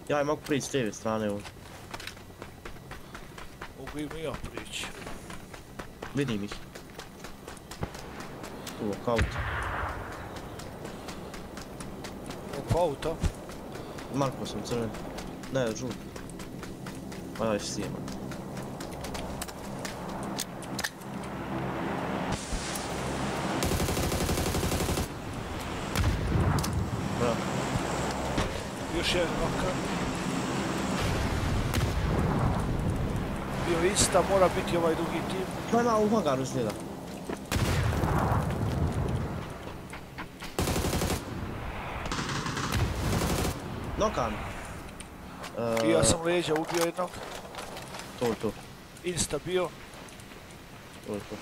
Ja mogu prići s lijeve strane ovdje. Mogu i ja prići. Vidim ih. U okautu. Oko auta. Marko sam crven. Ne, žut. Pa ja još sijema. Bravo. Još jedan noka. Bio ista, mora biti ovaj drugi tim. Ima ima u hangaru slijeda. Nokan. I ja sam leđa ubio jednog. To je to. Insta bio. To je to.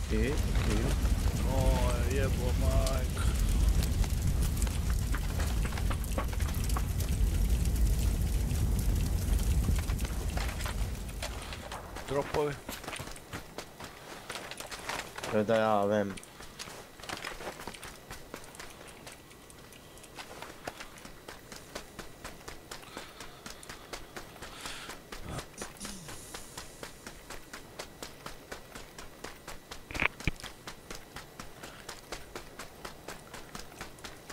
Okej. O, jebo majka. Dropovi. Da ja vem.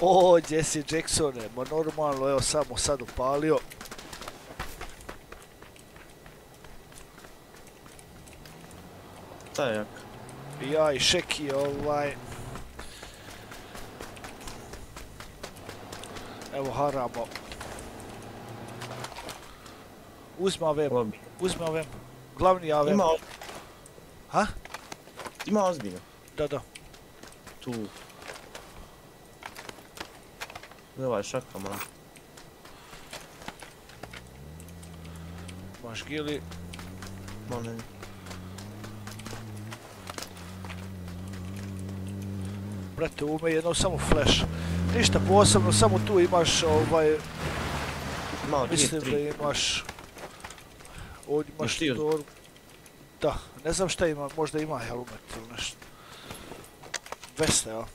O, Jesse Jacksone, ma normalno, evo samo sad upalio. Šta je jak? I ja i Šeki, Evo haramo. Uzmi AVM, uzmi AVM. Glavni AVM. Ima, Ha? ima ozbiljno. Da, da. Tu. Gdje ovaj šaka, mora. Imaš gili. Molim. Brate, u me jedno samo flash. Ništa posebno, samo tu imaš Malo, mislim da 2-3. imaš... Ovdje imaš shield. torbu. Da, ne znam šta ima, možda ima helmet ili nešto. Veste, ja.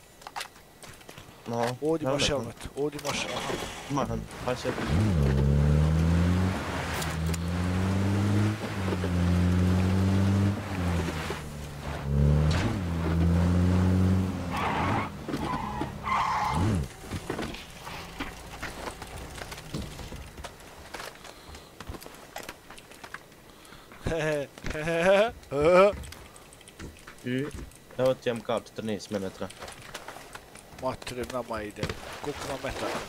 No, Ovdje imaš helmet, ovdje imaš... Aha. Ima, hajde sjeti. I evo ti MK 14 metra. Mater, nama ide. Koliko ima metara?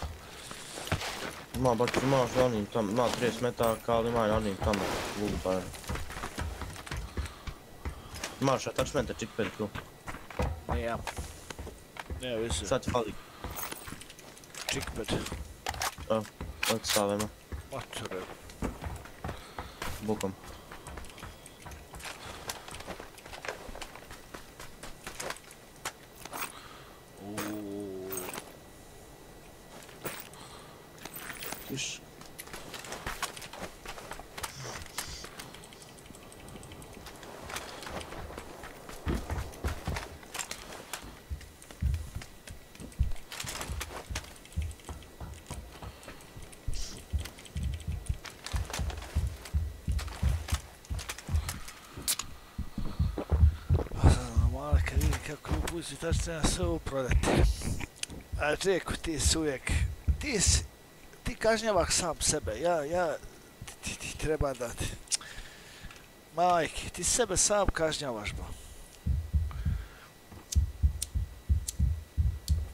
Imaš onim tam, ima 30 metaka, ali ima i onim tamo. Lupa. Imaš attachmente chickpad tu. Nijem. Nije veze. Sad ti fali. Chickpad. Evo, ovdje stavimo. Mater. Bukom. Kiš. Mala kad vidim kako upuzi, tad će nas sve uprodati. A Džeko, ti si uvijek... Ti kažnjavak sam sebe, ti treba dati. Majke, ti sebe sam kažnjavaš, ba.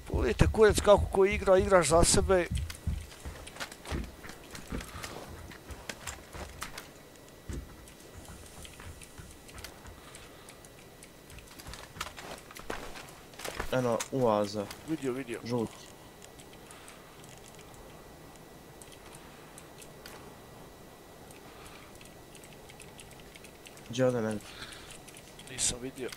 Pogledajte kurec kako ko igra, igraš za sebe. Eno, uaza. Vidio. Žuti. Gdje ode meni? Nisam vidio.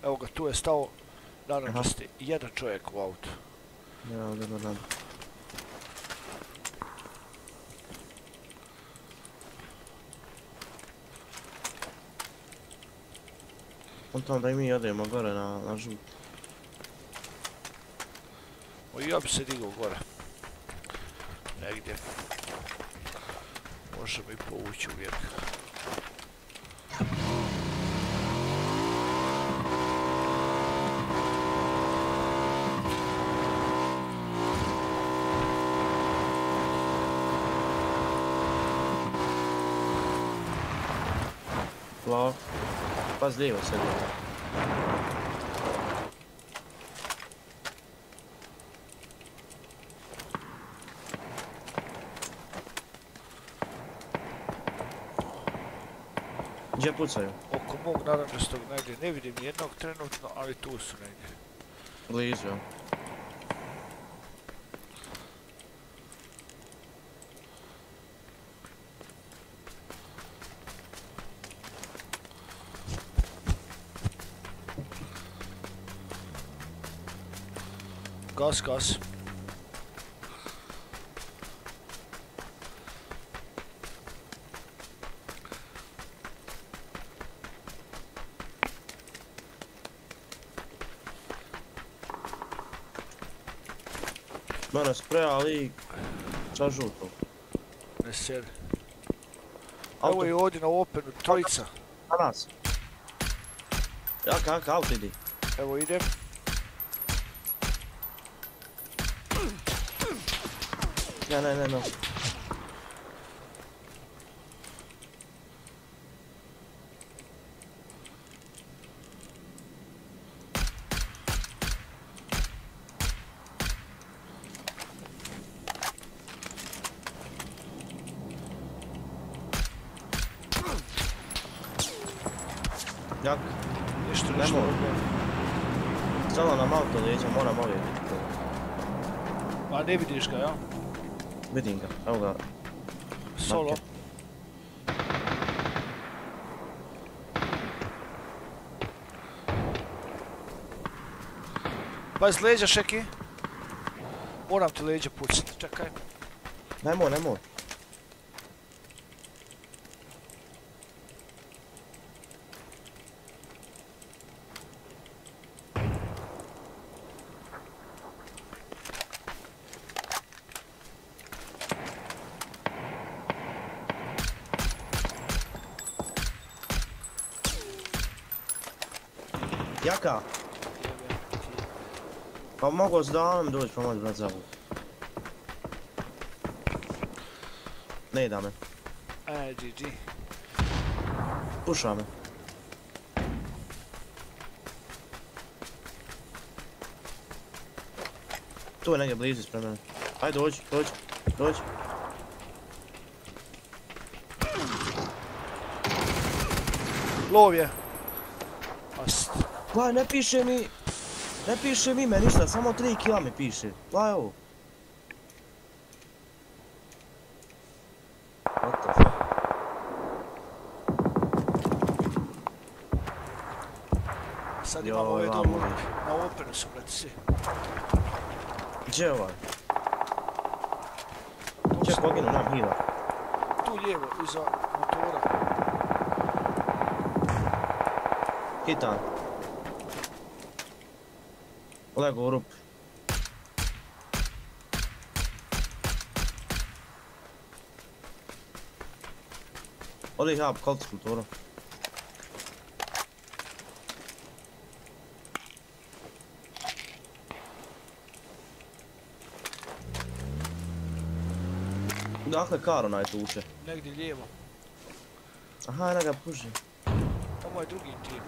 Evo ga, tu je stao narančasti jedan čovjek u autu. Ja, dobro. On tamo da i mi odemo gore na žut. O, ja bi se digao gore. Negdje. Može mi povući uvijek. Lav. Pas lijevo se gleda. Gdje pucaju? Oko mog narančastog negdje. Ne vidim jednog trenutno, ali tu su negdje. Blizu, ja. Gas. Mene spreja lik sa žutom. Ne sjedi. Auto. Evo je ovdje na openu, trojica. Na nas. Jaka, auto idi. Evo idem. Ne. Jak? Nešto Ne mogu. Samo nam auto lijeđa, moram ovdje biti. A ne vidiš ga, ja? Vidim ga, evo ga. Solo. Marke. Pazi leđa, Šeki. Moram ti leđa pucati, čekaj. Nemoj, nemoj. Jaka? Pa mogu s danom doći pomoć, brat, za ovo. Ne da me. GG. Puša me. Tu je negdje blizu ispred mene. Ajde, dođi. Lov je. Ast. Gledaj, ne piše mi ime ništa, samo 3 kila mi piše. Gledaj ovo. What the fuck? Sad Jo, imamo ove vamo dolu. ih. Na openu su, brate, svi. Gdje je ovaj? Tu Gdje je su- poginu, nam hila. Tu lijevo, iza motora. Hitan. Lego u rup. Odi hab, koliko s motorom. Dakle, kar onaj tuče. Negdje lijevo. Aha, ena ga puži. Ovo je drugi tim.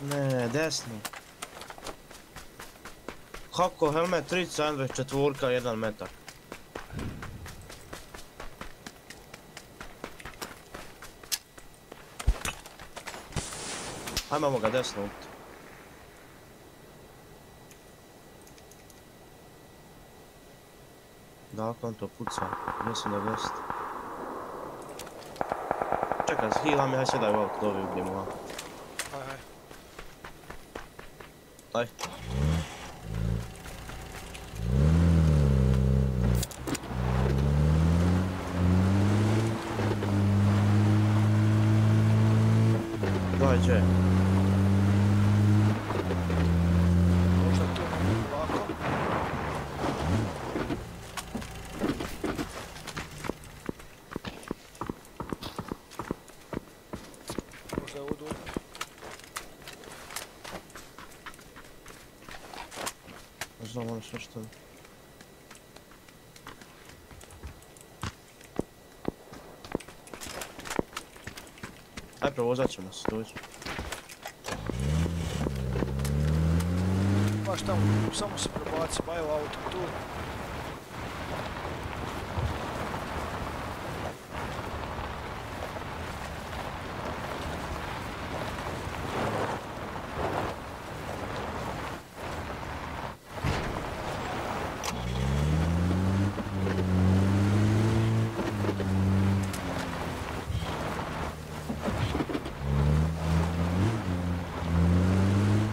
Ne, desno. Kako, helmet 3 sandwich, 4, 1 metar. Ajmo ga desno ubiti. Dakle on to puca, mislim da je vest. Čekaj, healam, haj sjedaj u auto, da ovi ubijemo ovako. Aj. Aj. Daj, gdje je? Možda tu ovako. Možda je ovo dobro. Ne znam, ono sve što je. Aj, provozat ćemo se, dođi. Baš tamo, samo se prebaci, pa evo auto tu.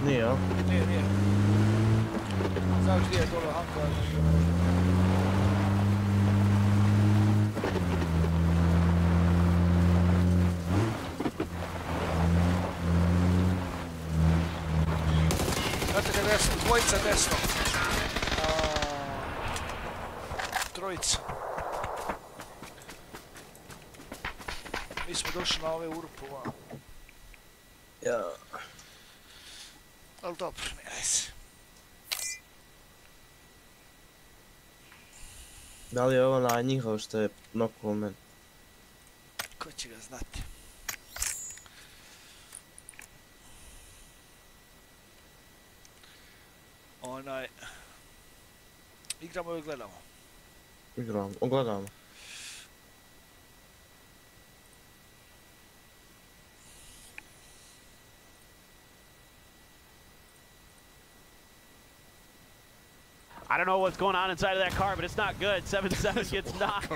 Nije, jel? Nije. Znaš gdje je dole hangar? Znate ga desno, dvojica desno. Trojica. Mi smo došli na ove urupova. Ja. Ali dobro, ne se. Da li je ovo onaj njihov što je noknuo meni? Ko će ga znati? Igramo ili gledamo? Igramo, ogledamo. I don't know what's going on inside of that car, but it's not good. 7-7 gets knocked.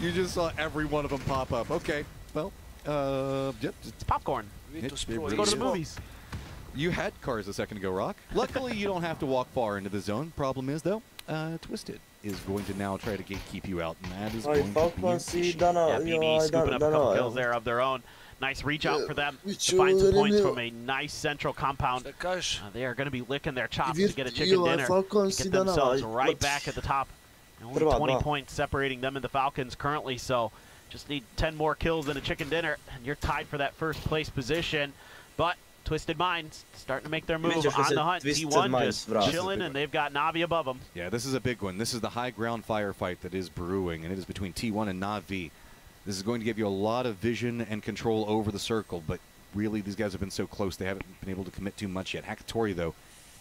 You just saw every one of them pop up. Okay, well, yep. It's popcorn. Let's Let's go to the movies. You had cars a second ago, Rock. Luckily, you don't have to walk far into the zone. Problem is, though, Twisted is going to now try to gatekeep you out, and that is going to be an issue. Yeah, BB scooping up a couple kills there of their own. Nice reach out for them to find some points from a nice central compound. They are going to be licking their chops to get a chicken dinner, get themselves right back at the top. And only 20 points separating them and the Falcons currently, so just need 10 more kills and a chicken dinner, and you're tied for that first place position. But Twisted Minds starting to make their move on the hunt. T1 just chilling, and they've got Na'Vi above them. Yeah, this is a big one. This is the high ground firefight that is brewing, and it is between T1 and Na'Vi. This is going to give you a lot of vision and control over the circle, but really these guys have been so close they haven't been able to commit too much yet. Hakatori, though,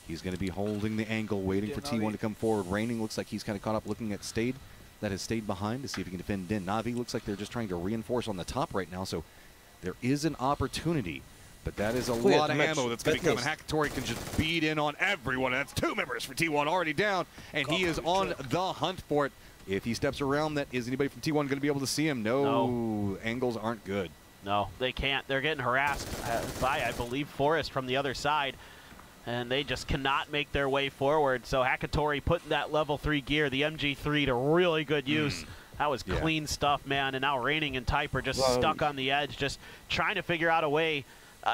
he's going to be holding the angle, waiting for T1 to come forward. Raining looks like he's kind of caught up looking at Stade that has stayed behind to see if he can defend in. Na'Vi looks like they're just trying to reinforce on the top right now, so there is an opportunity. But that is a lot of ammo that's going to be coming. Hakatori can just beat in on everyone. That's 2 members for T1 already down, and he is on the hunt for it. If he steps around, that is anybody from T1 going to be able to see him? No. Angles aren't good. No, they can't. They're getting harassed by, I believe, Forrest from the other side, and they just cannot make their way forward. So Hakatori putting that level 3 gear, the MG3, to really good use. That was clean stuff, man. And now Raining and Type are just stuck on the edge, just trying to figure out a way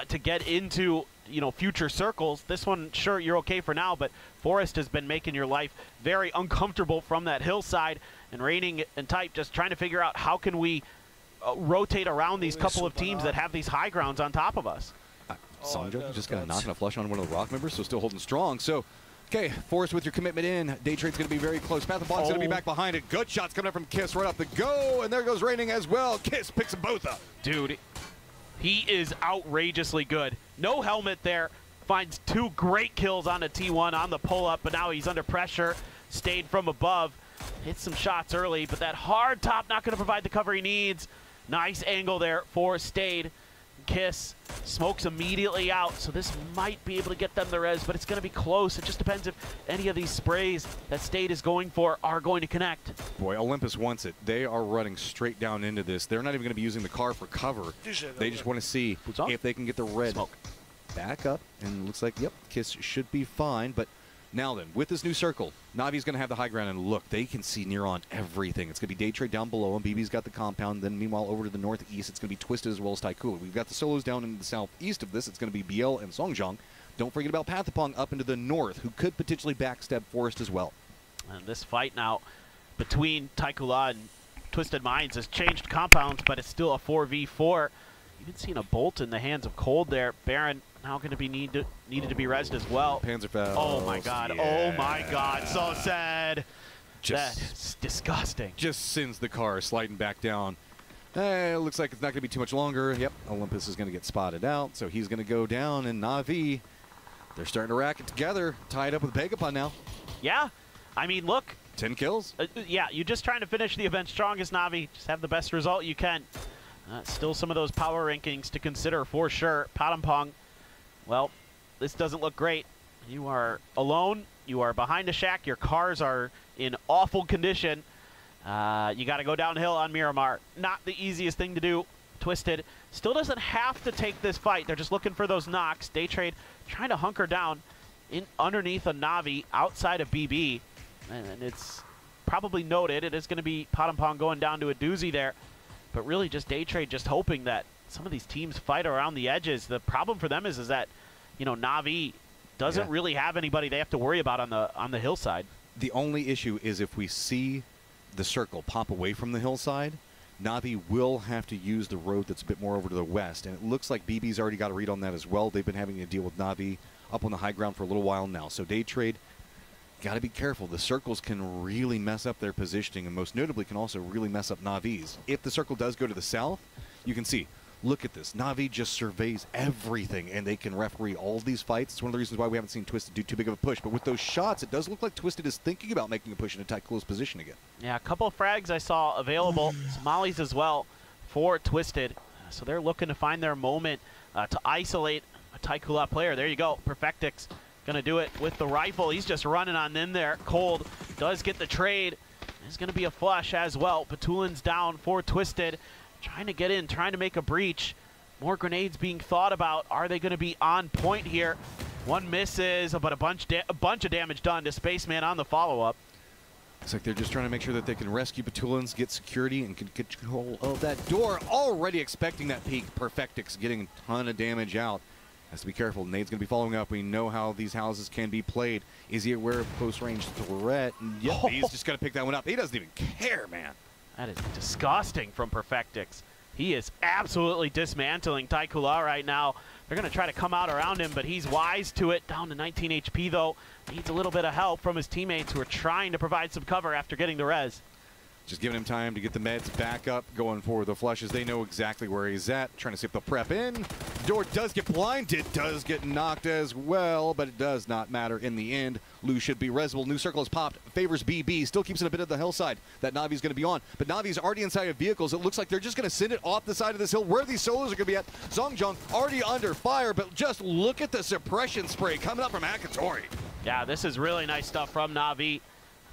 to get into, you know, future circles. This one, sure, you're okay for now, but Forrest has been making your life very uncomfortable from that hillside, and Raining and Type just trying to figure out how can we rotate around these couple of teams that have these high grounds on top of us. Sandra just got a knock and a flush on one of the Rock members, so still holding strong. So, okay, Forrest with your commitment in. Daytrade's going to be very close. Pathapong's going to be back behind it. Good shots coming up from Kiss right off the go, and there goes Raining as well. Kiss picks them both up. Dude, he is outrageously good. No helmet there. Finds 2 great kills on a T1 on the pull-up, but now he's under pressure. Stayed from above. Hits some shots early, but that hard top not going to provide the cover he needs. Nice angle there for Stayed. Kiss smokes immediately out, so this might be able to get them the res, but it's going to be close. It just depends if any of these sprays that Stayed is going for are going to connect. Boy, Olympus wants it. They are running straight down into this. They're not even going to be using the car for cover. They just want to see if they can get the red back up, and looks like, yep, Kiss should be fine. But now then, with this new circle, Navi's going to have the high ground, and look, they can see near on everything. It's going to be Daytrade down below him. BB's got the compound. Then meanwhile, over to the northeast, it's going to be Twisted as well as Taikula. We've got the solos down in the southeast of this. It's going to be Biel and Songjong. Don't forget about Pathapong up into the north, who could potentially backstab Forrest as well. And this fight now between Taikula and Twisted Minds has changed compounds, but it's still a 4v4. Even seeing a bolt in the hands of Cold there. Baron now going to be needed to be rezzed as well. Panzerfaust. Oh my god. Yeah. Oh my god. So sad. That's disgusting. Just sends the car sliding back down. It looks like it's not going to be too much longer. Yep, Olympus is going to get spotted out, so he's going to go down, and Na'Vi, they're starting to rack it together, tied up with Vegapon now. Yeah. I mean, look. 10 kills. Yeah, you're just trying to finish the event strongest, Na'Vi. Just have the best result you can. Still some of those power rankings to consider for sure. Pathapong, well, this doesn't look great. You are alone. You are behind a shack. Your cars are in awful condition. You got to go downhill on Miramar. Not the easiest thing to do. Twisted still doesn't have to take this fight. They're just looking for those knocks. Daytrade trying to hunker down in underneath a Na'Vi outside of BB. And it's probably noted. It is going to be Pathapong going down to a doozy there. But really just Daytrade just hoping that some of these teams fight around the edges. The problem for them is that, you know, Na'Vi doesn't really have anybody they have to worry about on the hillside. The only issue is if we see the circle pop away from the hillside, Na'Vi will have to use the road that's a bit more over to the west. And it looks like BB's already got a read on that as well. They've been having to deal with Na'Vi up on the high ground for a little while now. So Daytrade, got to be careful. The circles can really mess up their positioning, and most notably can also really mess up Na'Vi's. If the circle does go to the south, you can see, look at this. Na'Vi just surveys everything, and they can referee all of these fights. It's one of the reasons why we haven't seen Twisted do too big of a push. But with those shots, it does look like Twisted is thinking about making a push in a tight, close position again. Yeah, a couple of frags I saw available. Some mollies as well for Twisted. So they're looking to find their moment to isolate a Taikula player. There you go. Perfectix Gonna do it with the rifle. He's just running on in there. Cold does get the trade. There's gonna be a flush as well. Batulin's down for Twisted. Trying to get in, trying to make a breach. More grenades being thought about. Are they gonna be on point here? One misses, but a bunch of damage done to Spaceman on the follow-up. Looks like they're just trying to make sure that they can rescue Batulins, get security, and can get control of that door. Already expecting that peak. Perfectix getting a ton of damage out. Has to be careful. Nade's going to be following up. We know how these houses can be played. Is he aware of close-range threat? Yep, he's just going to pick that one up. He doesn't even care, man. That is disgusting from Perfectix. He is absolutely dismantling Taikula right now. They're going to try to come out around him, but he's wise to it. Down to 19 HP, though. Needs a little bit of help from his teammates who are trying to provide some cover after getting the res. Just giving him time to get the meds back up, going for the flushes. They know exactly where he's at, trying to see if they'll prep in. Door does get blinded, does get knocked as well, but it does not matter in the end. Lou should be resable. New circle is popped, favors BB, still keeps it a bit of the hillside that Navi's going to be on. But Navi's already inside of vehicles. It looks like they're just going to send it off the side of this hill where these solos are going to be at. Zongjong already under fire, but just look at the suppression spray coming up from Hakatori. Yeah, this is really nice stuff from Navi.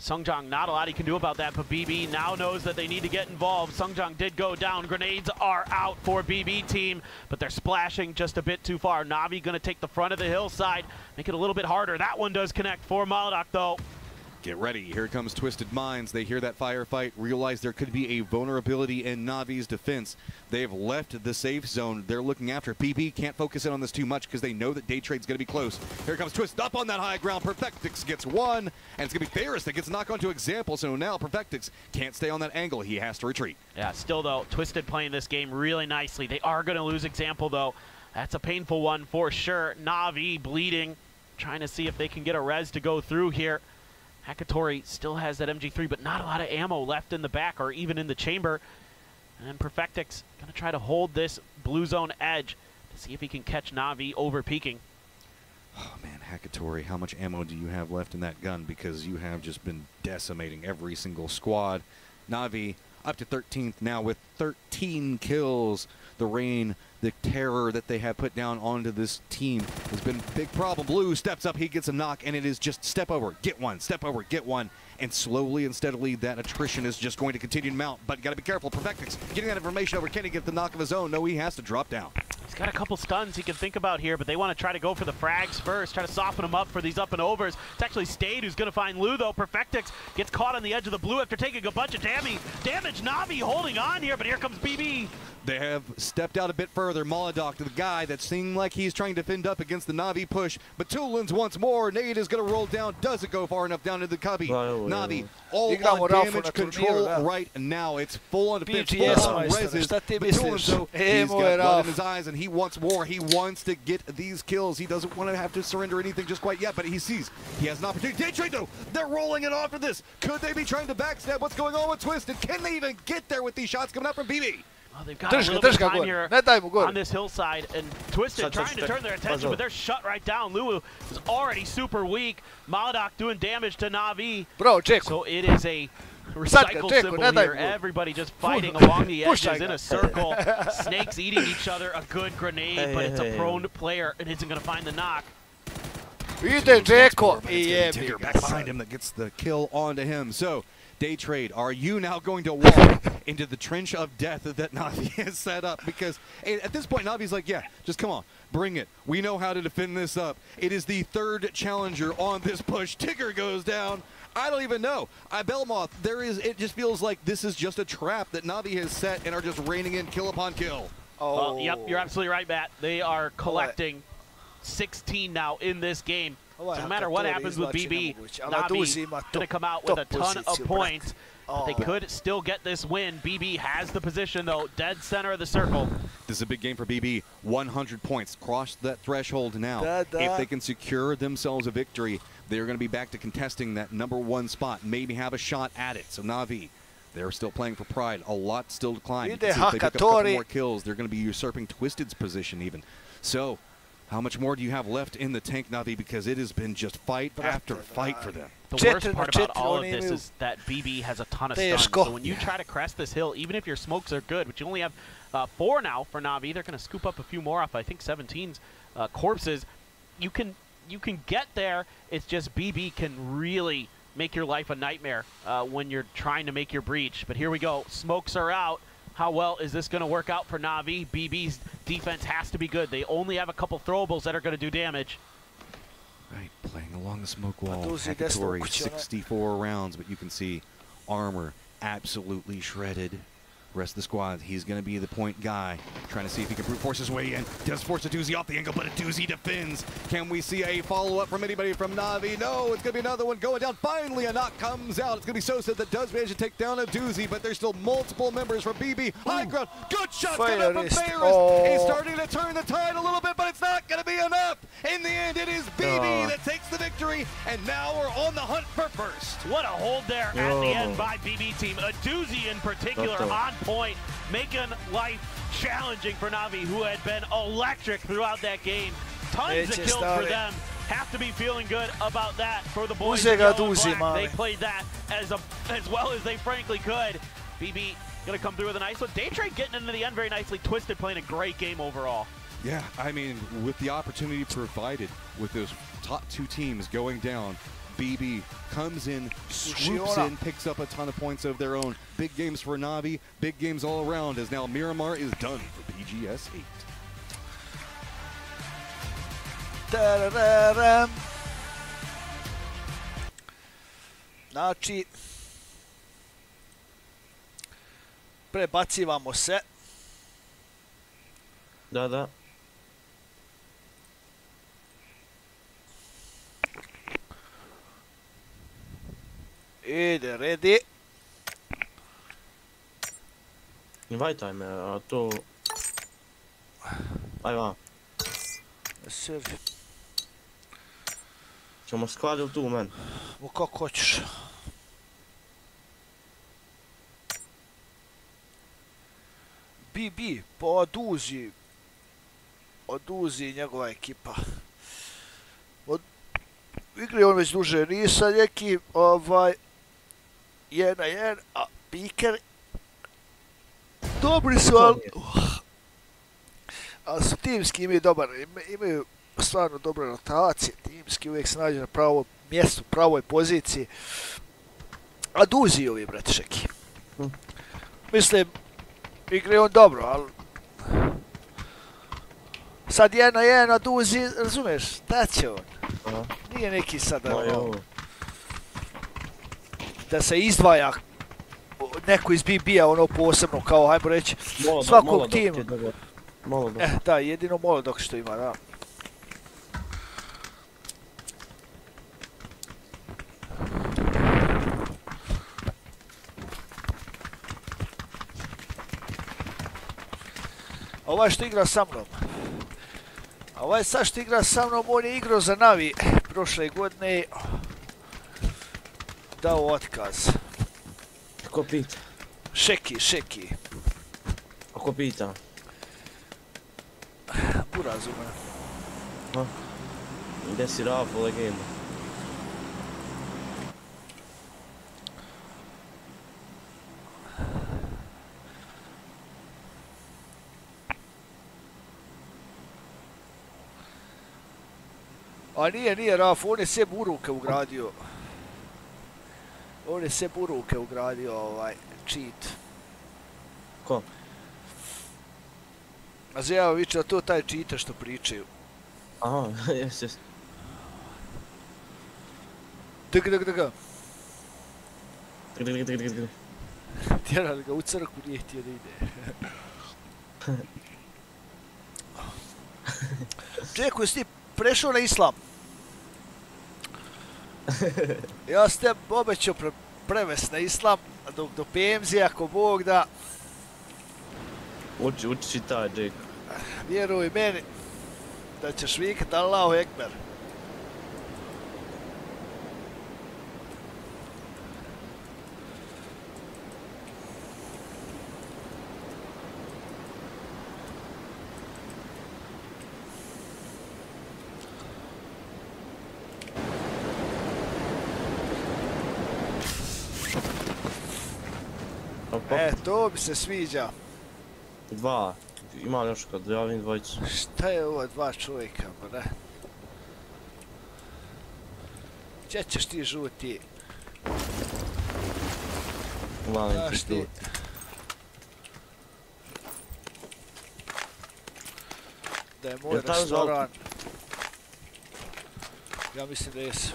Sungjong, not a lot he can do about that, but BB now knows that they need to get involved. Sungjong did go down. Grenades are out for BB team, but they're splashing just a bit too far. Navi going to take the front of the hillside, make it a little bit harder. That one does connect for Maladak, though. Get ready. Here comes Twisted Minds. They hear that firefight, realize there could be a vulnerability in Navi's defense. They've left the safe zone. They're looking after BB. Can't focus in on this too much because they know that Day Trade's going to be close. Here comes Twist up on that high ground. Perfectix gets one, and it's going to be Ferris that gets knocked onto Example. So now Perfectix can't stay on that angle. He has to retreat. Yeah, still, though, Twisted playing this game really nicely. They are going to lose Example, though. That's a painful one for sure. Navi bleeding, trying to see if they can get a res to go through here. Hakatori still has that MG3, but not a lot of ammo left in the back or even in the chamber. And Perfectix going to try to hold this blue zone edge to see if he can catch Navi over peaking. Oh, man, Hakatori, how much ammo do you have left in that gun? Because you have just been decimating every single squad. Navi up to 13th now with 13 kills. The rain, the terror that they have put down onto this team has been a big problem. Blue steps up, he gets a knock, and it is just step over, get one, step over, get one. And slowly and steadily, that attrition is just going to continue to mount. But you got to be careful. Perfectix getting that information over. Can he get the knock of his own? No, he has to drop down. He's got a couple stuns he can think about here, but they want to try to go for the frags first, try to soften him up for these up and overs. It's actually Stade who's going to find Lou, though. Perfectix gets caught on the edge of the blue after taking a bunch of damage. Navi holding on here, but here comes BB. They have stepped out a bit further. Molodok, the guy that seemed like he's trying to fend up against the Navi push. But Tulins once more. Nade is going to roll down. Doesn't go far enough down to the cubby. Navi all on damage control right now. It's full on defense, full on reses. But Tulins, though, he's got blood in his eyes and he wants more. He wants to get these kills. He doesn't want to have to surrender anything just quite yet, but he sees he has an opportunity. Day Trade, though, they're rolling it off of this. Could they be trying to backstab what's going on with Twisted? Can they even get there with these shots coming up from BB? Well, they've got a little bit of time here on this hillside, and Twisted trying to turn their attention, but they're shut right down. Lulu is already super weak. Maladak doing damage to Navi. So it is a recycle symbol here. Everybody just fighting along the edges in a circle. Snakes eating each other. A good grenade, but it's a prone player and isn't going to find the knock. Tigger back behind him that gets the kill onto him. So, Day Trade, are you now going to walk into the trench of death that Navi has set up? Because at this point, Navi's like, yeah, just come on, bring it. We know how to defend this up. It is the third challenger on this push. Tigger goes down. I don't even know. Belmoth, it just feels like this is just a trap that Navi has set and are just raining in kill upon kill. Oh. Well, yep, you're absolutely right, Matt. They are collecting 16 now in this game. So no matter what happens with BB, Navi's going to come out with a ton of points. They could still get this win. BB has the position, though, dead center of the circle. This is a big game for BB. 100 points. Cross that threshold now. If they can secure themselves a victory, they're going to be back to contesting that #1 spot, maybe have a shot at it. So Navi, they're still playing for pride. A lot still to climb. If they pick up a couple more kills, they're going to be usurping Twisted's position even. So how much more do you have left in the tank, Navi? Because it has been just fight after fight for them. The worst part about all of this is that BB has a ton of stuns. So when you try to crest this hill, even if your smokes are good, which you only have 4 now for Navi, they're going to scoop up a few more off, I think, 17's corpses. You can you can get there. It's just BB can really make your life a nightmare when you're trying to make your breach. But here we go. Smokes are out. How well is this going to work out for Na'Vi? BB's defense has to be good. They only have a couple throwables that are going to do damage. Right, playing along the smoke wall. Dozy Hekatory, desno 64 rounds, but you can see armor absolutely shredded. Rest of the squad, he's going to be the point guy, trying to see if he can brute force his way in. Does force a doozy off the angle, but a doozy defends. Can we see a follow-up from anybody from Na'Vi? No, it's going to be another one going down. Finally, a knock comes out. It's going to be Sosa that does manage to take down a doozy, but there's still multiple members from BB. High ground, good shot coming up from Ferris. He's starting to turn the tide a little bit, but it's not going to be enough. In the end, it is BB that takes the victory, and now we're on the hunt for first. What a hold there at the end by BB team. A doozy in particular on point, making life challenging for Na'Vi, who had been electric throughout that game. Tons of kills for them. Have to be feeling good about that for the boys. They played that as well as they frankly could. BB gonna come through with a nice one. Daytrade getting into the end very nicely. Twisted playing a great game overall. Yeah, I mean, with the opportunity provided with those top two teams going down, BB comes in, swoops in, picks up a ton of points of their own. Big games for Na'Vi, big games all around, as now Miramar is done for PGS 8. Znači, prebacivamo se. Da. Ide, ready. Invitaj me, a to... Aj vam. Servi. Ćemo skvad ili tu u meni? Kako hoćeš. BB, pa oduzi njegova ekipa. Igri on već duže nisam neki, 1-1, a Piker dobri su, ali su timski, imaju stvarno dobre rotacije, timski uvijek se nađe na pravom mjestu, pravoj poziciji, a duzi ovi, brate, šeki. Mislim, igri on dobro, ali sad 1-1, a duzi, razumiješ, šta će on? Nije neki sada da se izdvaja neko iz BB-a ono posebno, kao hajmo reći svakog tima. Da, jedino Molodok što ima, da. Ovaj što igra sa mnom. A ovaj sad što igra sa mnom, on je igrao za Na'Vi prošle godine. Dao otkaz. Ko pita? Šeki. A ko pita? Buraz u mene. Gdje si Rafa, legenda? A nije Raf, on je sve buruke ugradio. Cheat. Ko? A Zjava viče, a to taj cheater što pričaju. Aha, jes. Dg. Dg. Tjerali ga u crku, nije htio da ide. Čekaj, jesi ti prešao na islam? Ja sam te obećao prevest na islam, dok do pemzije, ako Bog da... Uči čitaj, Jake. Vjeruj meni da ćeš vikat Allahu Ekber. To mi se sviđa. 2. Imam još kad javim dvojicu. Šta je ovo 2 čovjeka, ba ne? Gdje ćeš ti žuti? Volim Znaš ti ti. žuti. Da je moj Jel taj restoran. Ja mislim da jesu.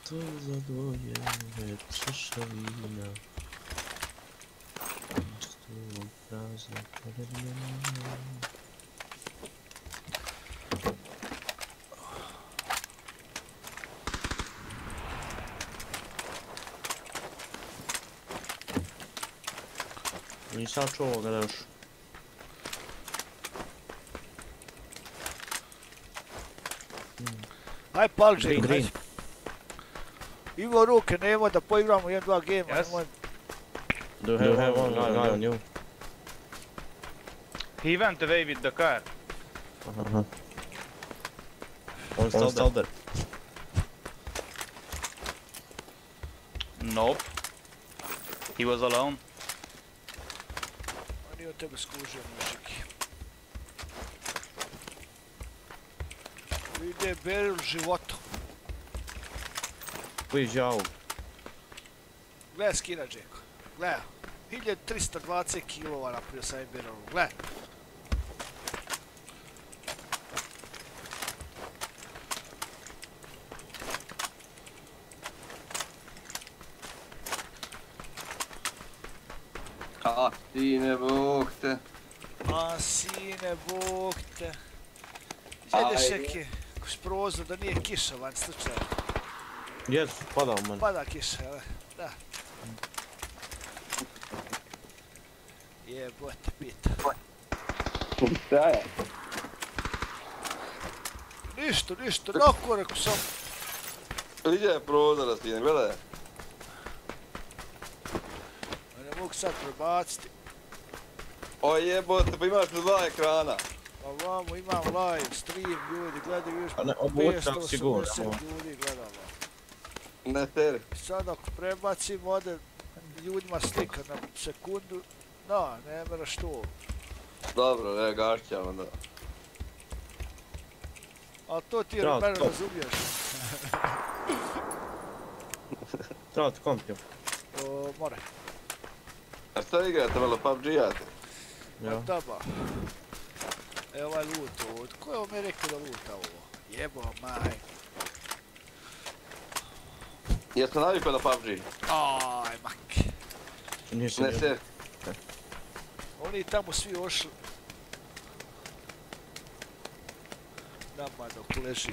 To zadoje šešavina. Stulom prazno pored mene. Nisam čuo ga još. Aj pali Green, Jake, green. hajde. Imao ruke, nemoj da poigramo 1-2 gema. Yes. Nemoj. Do you have one guy on you? He went away with the car. Uh-huh. One still there. Nope. He was alone. On nije od tebe skužio, mužiki. Ide beril životu. Please, Jao. Gledaj skina, Jeko. Gledaj. 1320 kilova napravio sa Emberom. Gledaj. A, sine, Bog te. A sine, Bog te. Jedeš neki kroz prozor da nije kiša van slučajno. Yes, padao man. Pada kiša, jel? Da. Jebote pita. Šta je? Ništa, nako rekao sam. Gdje je prozora, sine, gledaj. Ne mogu sad prebaciti. O jebote, pa imaš dva ekrana. Pa vamo imam live stream, ljudi gledaju još A ne, obučam sigurno. 580 ljudi gledalo. Ne teri. Sad ako prebacim ode ljudima slika na sekundu, da, ne meraš to. Dobro, ne, gašća onda. Ali to ti Treba, mene to. razumiješ. Treba ti kompio. More. A šta igrate, malo PUBG-jate? Ja. Ja. Daba. Evo ovaj loot ovo. Ko je ovo mi rekao da loota ovo? Jebo maj. Jeste navikao na PUBG? Aj, mak. Nisam Ne bio. teri. Oni tamo svi ošli. Nama dok leži.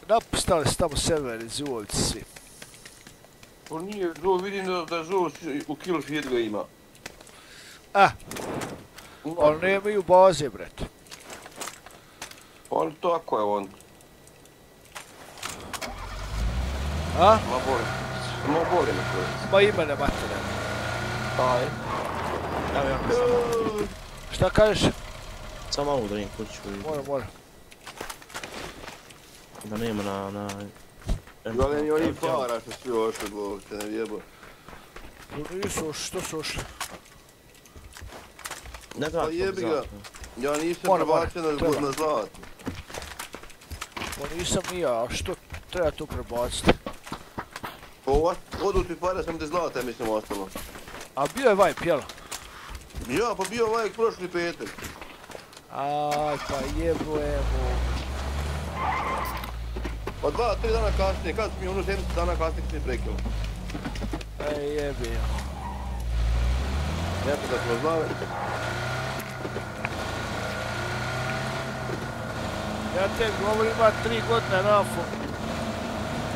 Napustali su tamo sever iz Zuvovci svi. Pa nije, vidim da Zul u kill feed ga ima. Ali nemaju baze, bret. On tako je on. A? Ma boli me to. Ma imene materijalne. Aj. Evo ja sam. Šta kažeš? Samo ovu da vidim kuću i Mora. da nema na... Ali ni oni para što svi ošli, Bog te ne vjebo. Nisu ošli, što su ošli? Ne treba Pa jebi ga. Ja nisam Mora, prebačen treba. na zlat. Pa nisam ni ja, a što treba tu prebaciti? Odu ti pare, sam te zlata, mislim, ostalo. A bio je vibe, jel? Ja, pa bio ovaj prošli petak. Aj, pa jebujemo. Pa 2-3 dana kasnije, kad mi 70 dana kasnije kad mi prekilo. Ej, jebi ja. Lijepo da smo znali. Ja te govorim, ima 3 godine rafu.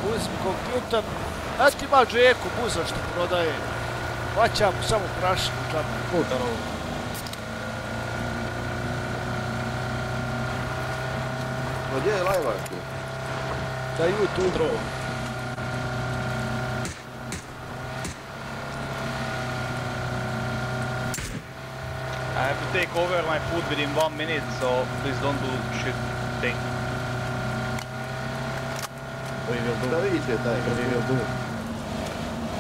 Uzmi kompjuter. Ja ti ima Jaku buza što prodaje. Plaća mu samo prašinu u džabu. Puta novu. Pa gdje je live ti? Da YouTube. Drogo. have to take over my food within 1 minute, so please don't do shit thing. We will Šta do. viče taj? We will do.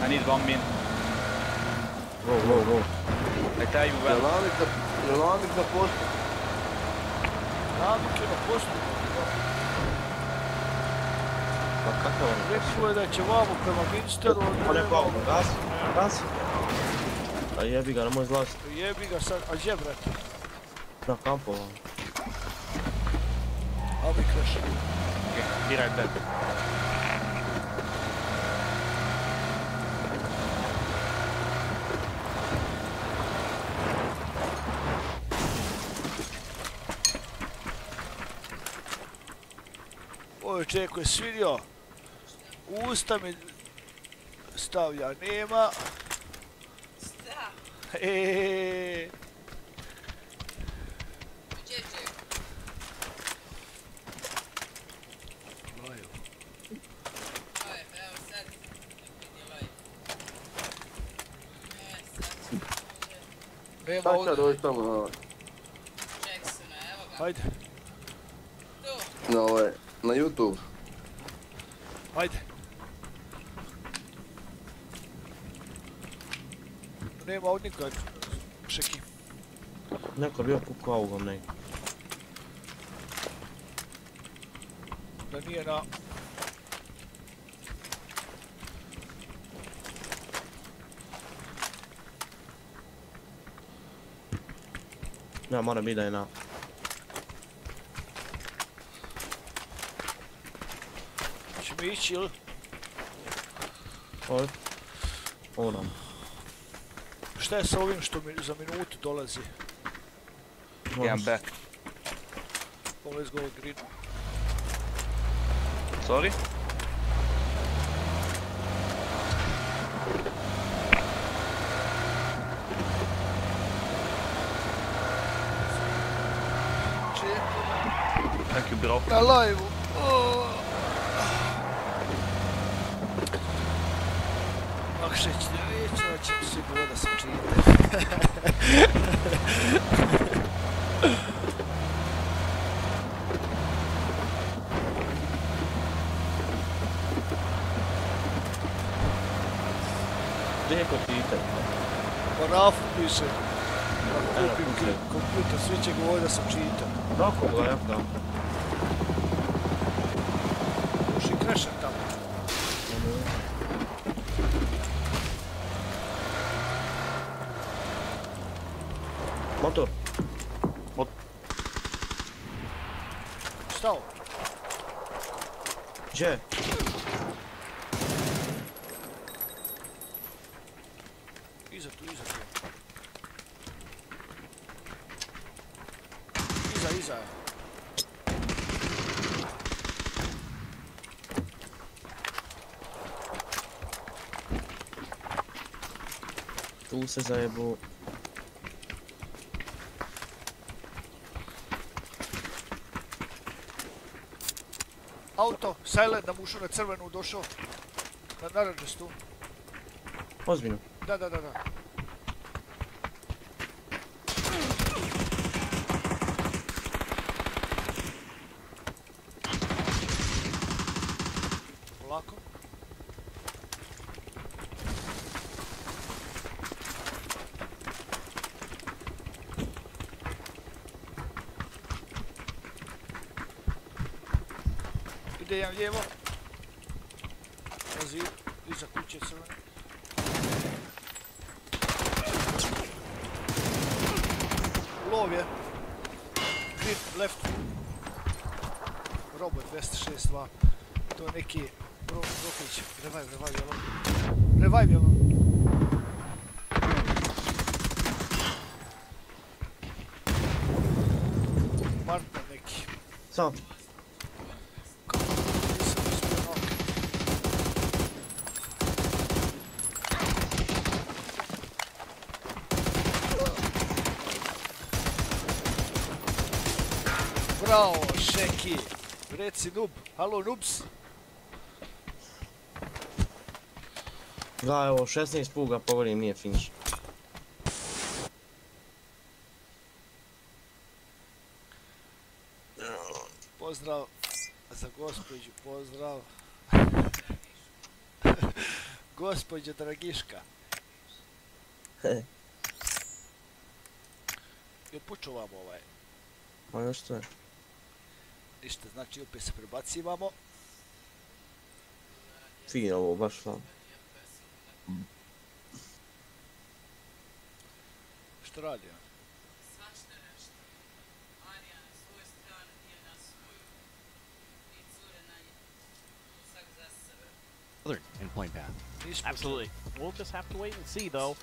I need 1 minute. Go. I tell you when. Jelamik za postup. Namik ima postup. Pa kakav on? Rekao je da će vamo prema Minsteru, On je kao, gas. A jebi ga, nemoj izlaziti. Jebi ga sad, a gdje brate? Na kampu. A mi kreš. Okay, be right back. Ovo čeko je svidio. Usta mi stavlja, nema. Šta? Eee. Gdje će? Evo sad. Vidjelaj. Sad ćemo ovdje. Nema Šta sad ovdje. dođi tamo na Jacksona, evo ga. Hajde, Tu. na YouTube? hajde. Nema ovdje nikad. Šeki. Neko je bio pukao augom negdje. Da nije na... Ja, mora biti da je na... Će mi ići ili? Ovo nam. Šta je sa ovim što mi za minutu dolazi? Yeah, I'm back. Oh, let's go green. Sorry? Thank you, bro. Na live-u. Lakše će reći, da će se bilo da sam čita. Gdje je kompjuter? Pa Rafu piše. Kupim kompjuter, svi će govoriti da sam čita. Kako ga, jak da? Još i krešem tamo. Motor. Šta ovo? Gdje? Iza tu. Iza. Tu se zajebu. Auto, silent, da mu ušao na crvenu, došao. Na naranđastu. Ozbiljno. Da. Polako. Ide jedan lijevo. Na zid, iza kuće crvene. Lov je. Green, left. Robot 262. To je neki Brokić. Revive, jelo. Revive, jelo. Partner neki. Samo. Nisam uspio nok. Bravo, Šeki. Reci noob. Halo, noobs. Da, evo, 16 puga pogodim, nije finish. pozdrav za gospođu, pozdrav. Gospođa Dragiška. Jel počuvamo ovaj? Ma još to je. Ništa, znači opet se prebacivamo. Fino ovo, baš fino. Što radi on? Svašta nešto. Arija na svoju stranu, nije na svoju. I cure na nje. Svak za sebe. Other in plane path. Absolutely. We'll just have to wait and see, though.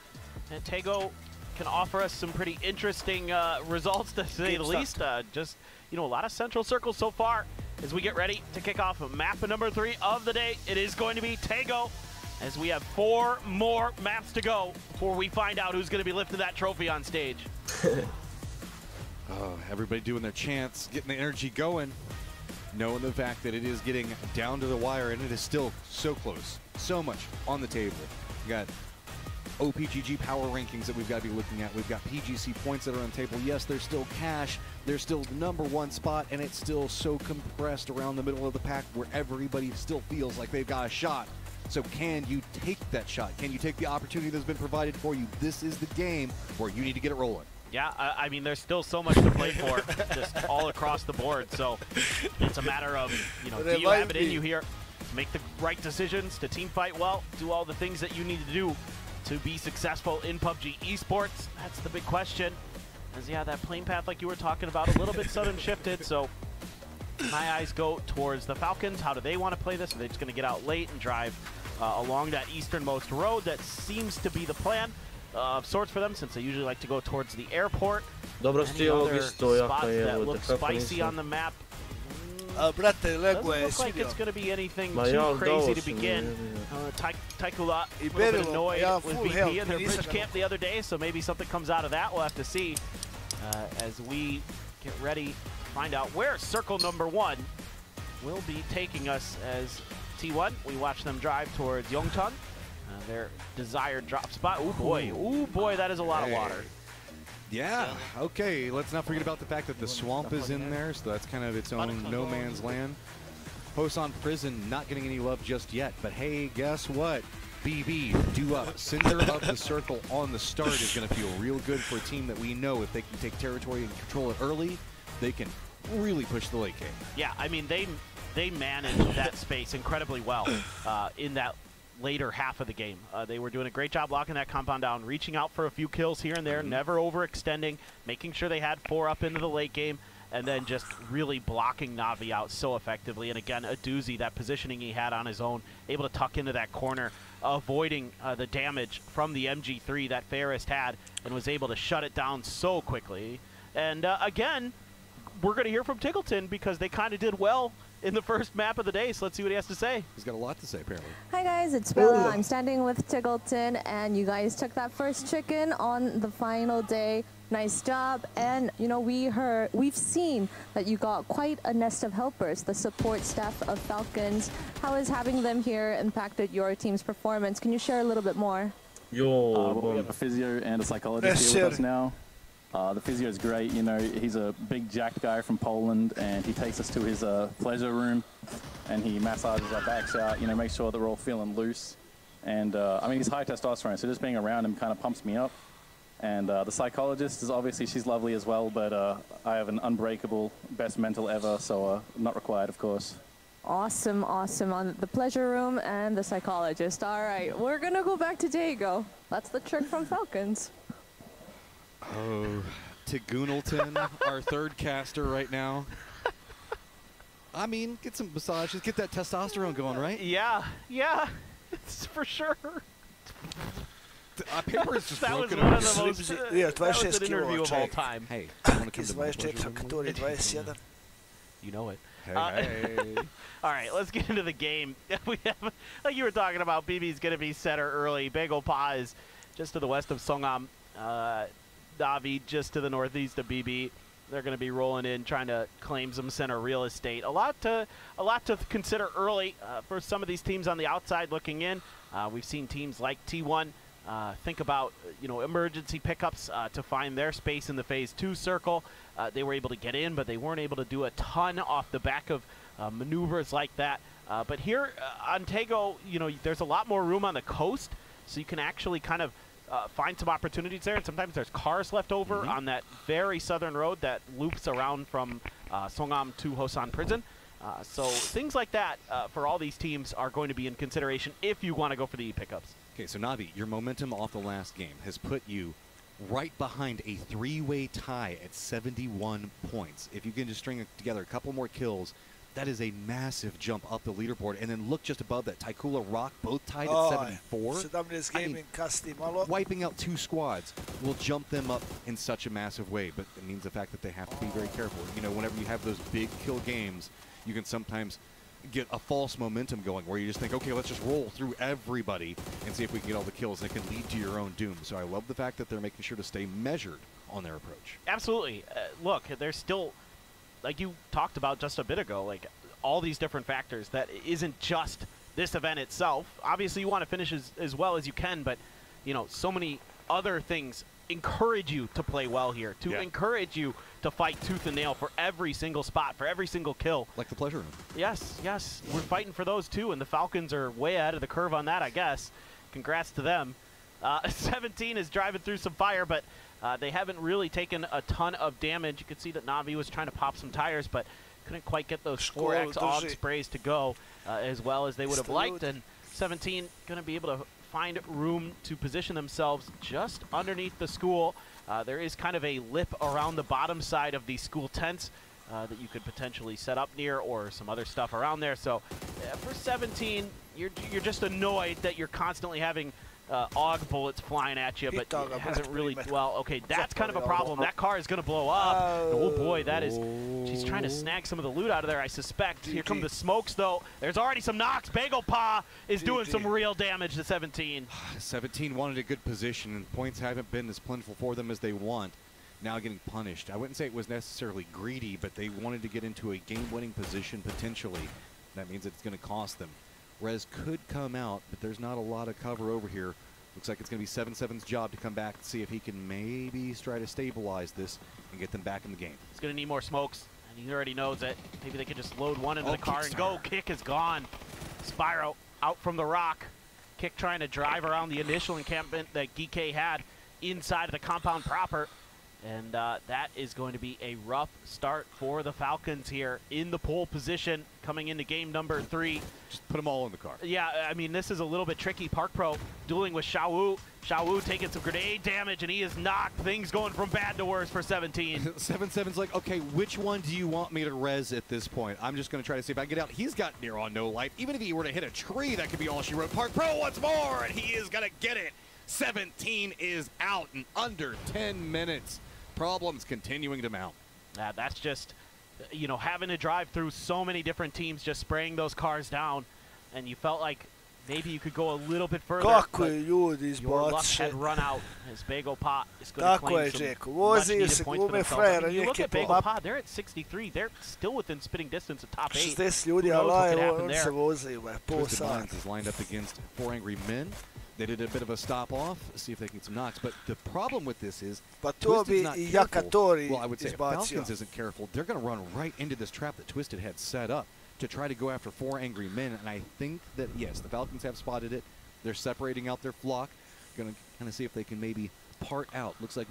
And Tego can offer us some pretty interesting results, to say the least. Just, you know, a lot of central circles so far as we get ready to kick off map number 3 of the day. It is going to be Tego, as we have 4 more maps to go before we find out who's going to be lifting that trophy on stage. Oh, everybody doing their chants, getting the energy going, knowing the fact that it is getting down to the wire, and it is still so close, so much on the table. We got OPGG power rankings that we've got to be looking at. We've got PGC points that are on the table. Yes, there's still cash. There's still the #1 spot, and it's still so compressed around the middle of the pack where everybody still feels like they've got a shot. So can you take that shot? Can you take the opportunity that's been provided for you? This is the game where you need to get it rolling. Yeah, I mean, there's still so much to play for, just all across the board. So it's a matter of, you know, do you have it in you here? Make the right decisions to team fight well, do all the things that you need to do to be successful in PUBG esports. That's the big question. As, yeah, that plane path, like you were talking about, a little bit sudden shifted. So my eyes go towards the Falcons. How do they want to play this? Are they just going to get out late and drive along that easternmost road? That seems to be the plan of sorts for them, since they usually like to go towards the airport. Dobro Any stoji ovog other isto, jako spots je, that evo look te kako spicy nisam. on the map? Brate, Lego Doesn't je look like svidio. it's going to be anything Ma too ja, crazy dao to sam, begin. Taikula, a little bit Berilo, annoyed ja, with full BP health, in their nisam bridge ga camp the other day, so maybe something comes out of that. We'll have to see as we get ready to find out where circle number 1 will be taking us as T1. We watch them drive towards Yongchun, their desired drop spot. Ooh boy, that is a lot of water. Yeah, okay, let's not forget about the fact that the swamp is in there, so that's kind of its own no man's land. Hosan Prison not getting any love just yet, but hey, guess what? BB, due up, center of the circle on the start is going to feel real good for a team that we know if they can take territory and control it early, they can really push the late game. Yeah, I mean, they managed that space incredibly well in that later half of the game. They were doing a great job locking that compound down, reaching out for a few kills here and there, never overextending, making sure they had 4 up into the late game, and then just really blocking Navi out so effectively. And again, a doozy, that positioning he had on his own, able to tuck into that corner, avoiding the damage from the MG3 that Fairest had, and was able to shut it down so quickly. And again, we're going to hear from Tiggleton because they kind of did well in the first map of the day, so let's see what he has to say. He's got a lot to say, apparently. Hi guys, it's Bella. I'm standing with Tiggleton, and you guys took that first chicken on the final day. Nice job. And you know, we've seen that you got quite a nest of helpers, the support staff of Falcons. How has having them here impacted your team's performance? Can you share a little bit more? We have a physio and a psychologist here with us now. The physio is great. You know, he's a big jacked guy from Poland, and he takes us to his pleasure room, and he massages our backs out. You know, make sure that we're all feeling loose. And I mean, he's high testosterone, so just being around him kind of pumps me up. And the psychologist is obviously, she's lovely as well, but I have an unbreakable best mental ever, so not required, of course. Awesome, awesome. On the pleasure room and the psychologist. All right, we're gonna go back to Diego. That's the trick from Falcons. Oh, Tigunalton, our third caster right now. I mean, get some massages, get that testosterone going, right? Yeah, it's for sure. Paper is just that was broken one up. of the most, that was an interview of all time. Hey, I want to come to my 24, который 21. You know it. Hey. All right, let's get into the game. We have, like you were talking about, BB's going to be center early. Bagel Pa is just to the west of Songam. Navi just to the northeast of BB. They're going to be rolling in, trying to claim some center real estate. A lot to consider early for some of these teams on the outside looking in. We've seen teams like T1 think about emergency pickups to find their space in the phase 2 circle. They were able to get in, but they weren't able to do a ton off the back of maneuvers like that. But here on Tego, there's a lot more room on the coast, so you can actually kind of find some opportunities there. And sometimes there's cars left over on that very southern road that loops around from Songam to Hosan Prison. So things like that for all these teams are going to be in consideration if you want to go for the E-pickups. Okay, so Navi, your momentum off the last game has put you right behind a 3-way tie at 71 points. If you can just string together a couple more kills, that is a massive jump up the leaderboard. And then look just above that, Taikula Rock, both tied at 74. I mean, wiping out 2 squads will jump them up in such a massive way, but it means the fact that they have to be very careful. Whenever you have those big kill games, you can sometimes get a false momentum going where you just think, okay, let's just roll through everybody and see if we can get all the kills. That can lead to your own doom. So I love the fact that they're making sure to stay measured on their approach. Absolutely. Look, there's still, like you talked about just a bit ago, like all these different factors that isn't just this event itself. Obviously, you want to finish as well as you can, but, so many other things encourage you to play well here, to encourage you to fight tooth and nail for every single spot, for every single kill. Like the pleasure room. Yes, yes. We're fighting for those too, and the Falcons are way ahead of the curve on that, I guess. Congrats to them. 17 is driving through some fire, but they haven't really taken a ton of damage. You could see that Navi was trying to pop some tires, but couldn't quite get those 4X AUG sprays to go as well as they would have liked. And 17 going to be able to find room to position themselves just underneath the school. There is kind of a lip around the bottom side of the school tents that you could potentially set up near, or some other stuff around there. So for 17, you're just annoyed that you're constantly having AUG bullets flying at you, but it hasn't really, well, okay, that's kind of a problem. That car is going to blow up. Oh boy, that is, she's trying to snag some of the loot out of there, I suspect. Here come the smokes, though. There's already some knocks. Bagel Pa is doing some real damage to 17. 17 wanted a good position, and points haven't been as plentiful for them as they want. Now getting punished. I wouldn't say it was necessarily greedy, but they wanted to get into a game-winning position potentially. That means it's going to cost them. Rez could come out, but there's not a lot of cover over here. Looks like it's going to be 7-7's job to come back and see if he can maybe try to stabilize this and get them back in the game. He's going to need more smokes, and he already knows it. Maybe they could just load one into the car and go. Kick is gone. Spyro out from the rock. Kick trying to drive around the initial encampment that Geek had inside of the compound proper. And that is going to be a rough start for the Falcons here in the pole position coming into game number 3. Just put them all in the car. Yeah, I mean, this is a little bit tricky. Park Pro dueling with Xiao Wu taking some grenade damage, and he is knocked. Things going from bad to worse for 17. 7-7's like, okay, which one do you want me to res at this point? I'm just going to try to see if I can get out. He's got near on no life. Even if he were to hit a tree, that could be all she wrote. Park Pro once more, and he is going to get it. 17 is out in under 10 minutes. Problems continuing to mount. That's just, having to drive through so many different teams, just spraying those cars down, and you felt like maybe you could go a little bit further. Your luck had run out as Bagel Pa is going to claim some much-needed points for themselves. I mean, you look at Bagel Pa, they're at 63. They're still within spitting distance of top 8. Who knows what could happen there? Twisted Minds is lined up against 4 Angry Men. They did a bit of a stop off, see if they can get some knocks. But the problem with this is, Twisted's not careful. Well, I would say if Falcons isn't careful, they're going to run right into this trap that Twisted had set up to try to go after 4 Angry Men. And I think that, yes, the Falcons have spotted it. They're separating out their flock. Going to kind of see if they can maybe part out. Looks like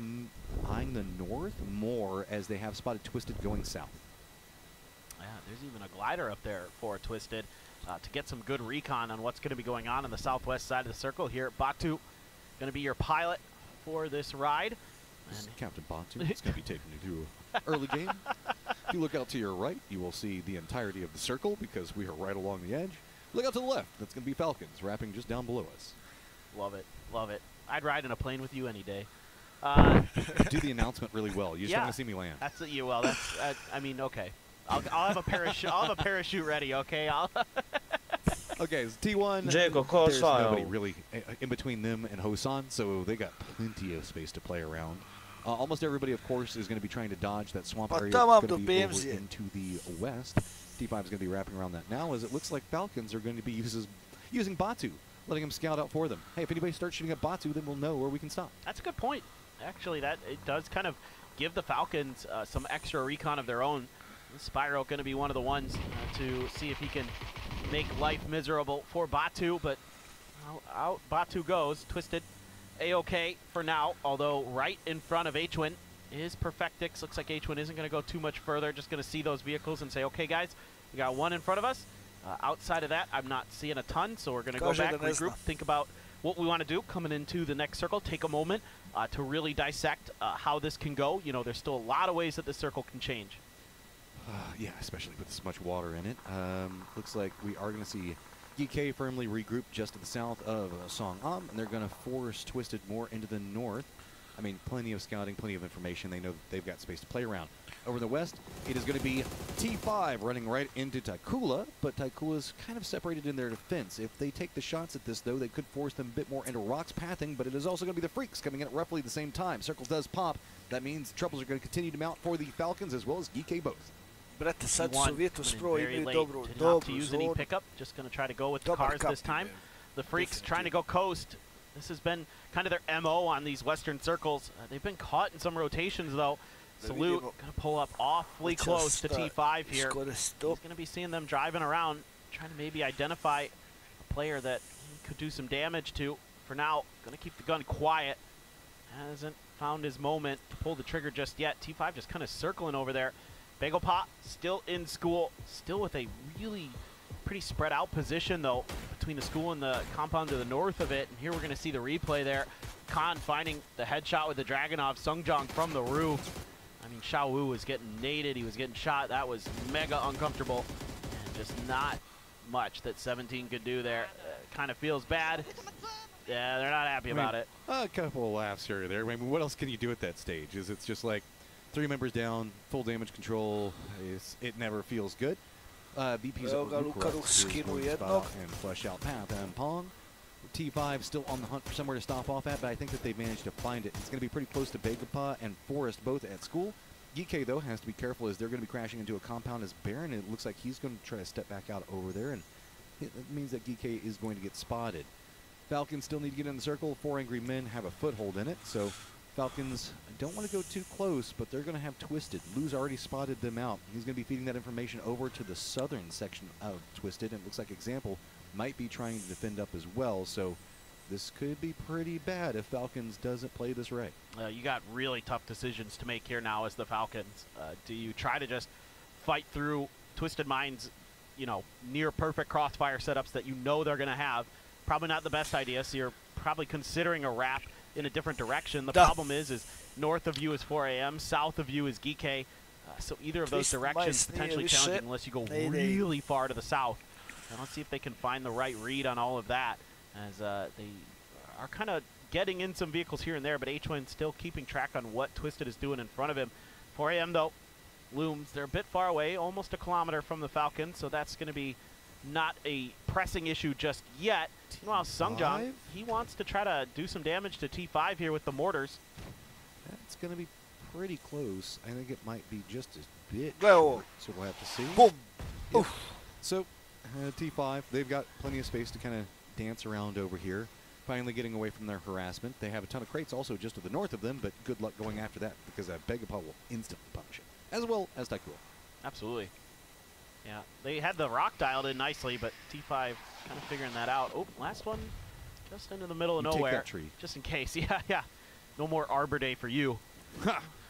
eyeing the north more as they have spotted Twisted going south. Yeah, there's even a glider up there for Twisted. To get some good recon on what's going to be going on the southwest side of the circle here. Batu going to be your pilot for this ride. And Captain Batu is going to be taking you to early game. If you look out to your right, you will see the entirety of the circle because we are right along the edge. Look out to the left. That's going to be Falcons wrapping just down below us. Love it. Love it. I'd ride in a plane with you any day. Do the announcement really well. You just want to see me land. That's it. Well, that's. I mean, okay. I'll have a parachute. I'll have a parachute ready. Okay. Okay, it's T1. There's nobody really in between them and Hosan, so they got plenty of space to play around. Almost everybody, of course, is going to be trying to dodge that swamp area. It's going to be over into the west. T5 is going to be wrapping around that now, as it looks like Falcons are going to be using Batu letting them scout out for them. Hey, if anybody starts shooting at Batu, then we'll know where we can stop. That's a good point. Actually, that it does kind of give the Falcons some extra recon of their own. Spyro going to be one of the ones to see if he can make life miserable for Batu, but out Batu goes. Twisted A-OK for now, although right in front of H-Win is Perfectix. Looks like H-Win isn't going to go too much further, just going to see those vehicles and say, okay, guys, we got one in front of us. Outside of that, I'm not seeing a ton, so we're going to go back, regroup, think about what we want to do coming into the next circle, take a moment to really dissect how this can go. You know, there's still a lot of ways that this circle can change. Yeah, especially with this much water in it. Looks like we are going to see GK firmly regroup just to the south of Song-Am, and they're going to force Twisted more into the north. I mean, plenty of scouting, plenty of information. They know that they've got space to play around. Over in the west, it is going to be T5 running right into Taikula, but Taikula's kind of separated in their defense. If they take the shots at this, though, they could force them a bit more into Rock's pathing, but it is also going to be the Freaks coming in at roughly the same time. Circle does pop. That means troubles are going to continue to mount for the Falcons as well as GK both. Brate, sad su Virtus Pro imaju dobru to use any pickup. Just going to try to go with the cars this time. The Freaks trying to go coast. This has been kind of their MO on these western circles. They've been caught in some rotations, though. Salute going to pull up awfully close to T5 here. He's going to be seeing them driving around, trying to maybe identify a player that he could do some damage to. For now, going to keep the gun quiet. Hasn't found his moment to pull the trigger just yet. T5 just kind of circling over there. Bagel Pot still in school, still with a really pretty spread out position, though, between the school and the compound to the north of it. And here we're going to see the replay there. Khan finding the headshot with the Dragunov. Sungjong from the roof. I mean, Xiao Wu was getting naded. He was getting shot. That was mega uncomfortable. And just not much that 17 could do there. Kind of feels bad. Yeah, they're not happy about it. A couple of laughs here or there. I mean, what else can you do at that stage? It's just like 3 members down, full damage control. It never feels good. VP's and flush out Path and Pong. T5 still on the hunt for somewhere to stop off at, but I think that they've managed to find it. It's going to be pretty close to Begapa and Forest, both at school. GK, though, has to be careful as they're going to be crashing into a compound as Baron, and it looks like he's going to try to step back out over there, and it means that GK is going to get spotted. Falcons still need to get in the circle. 4 angry men have a foothold in it, so Falcons don't want to go too close, but they're going to have Twisted. Lou's already spotted them out. He's going to be feeding that information over to the southern section of Twisted, and it looks like Example might be trying to defend up as well, so this could be pretty bad if Falcons doesn't play this right. You got really tough decisions to make here now as the Falcons. Do you try to just fight through Twisted Minds, you know, near perfect crossfire setups that you know they're going to have? Probably not the best idea, so you're probably considering a wrap in a different direction. The problem is north of you is 4 AM, south of you is GK, so either of those directions potentially challenging unless you go really far to the south. And let's see if they can find the right read on all of that, as they are kind of getting in some vehicles here and there, but H1 still keeping track on what Twisted is doing in front of him. 4 AM, though, looms. They're a bit far away, almost a kilometer from the Falcons, so that's going to be not a pressing issue just yet. Meanwhile, Sungjong, he wants to try to do some damage to T5 here with the mortars. That's going to be pretty close. I think it might be just a bit short, so we'll have to see. Boom. Yep. So T5, they've got plenty of space to kind of dance around over here, finally getting away from their harassment. They have a ton of crates also just to the north of them, but good luck going after that because Begapa will instantly punish it, as well as Taikula. Absolutely. Yeah, they had the rock dialed in nicely, but T5 kind of figuring that out. Oh, last one just into the middle of nowhere. Take that tree. Just in case. Yeah. No more Arbor Day for you.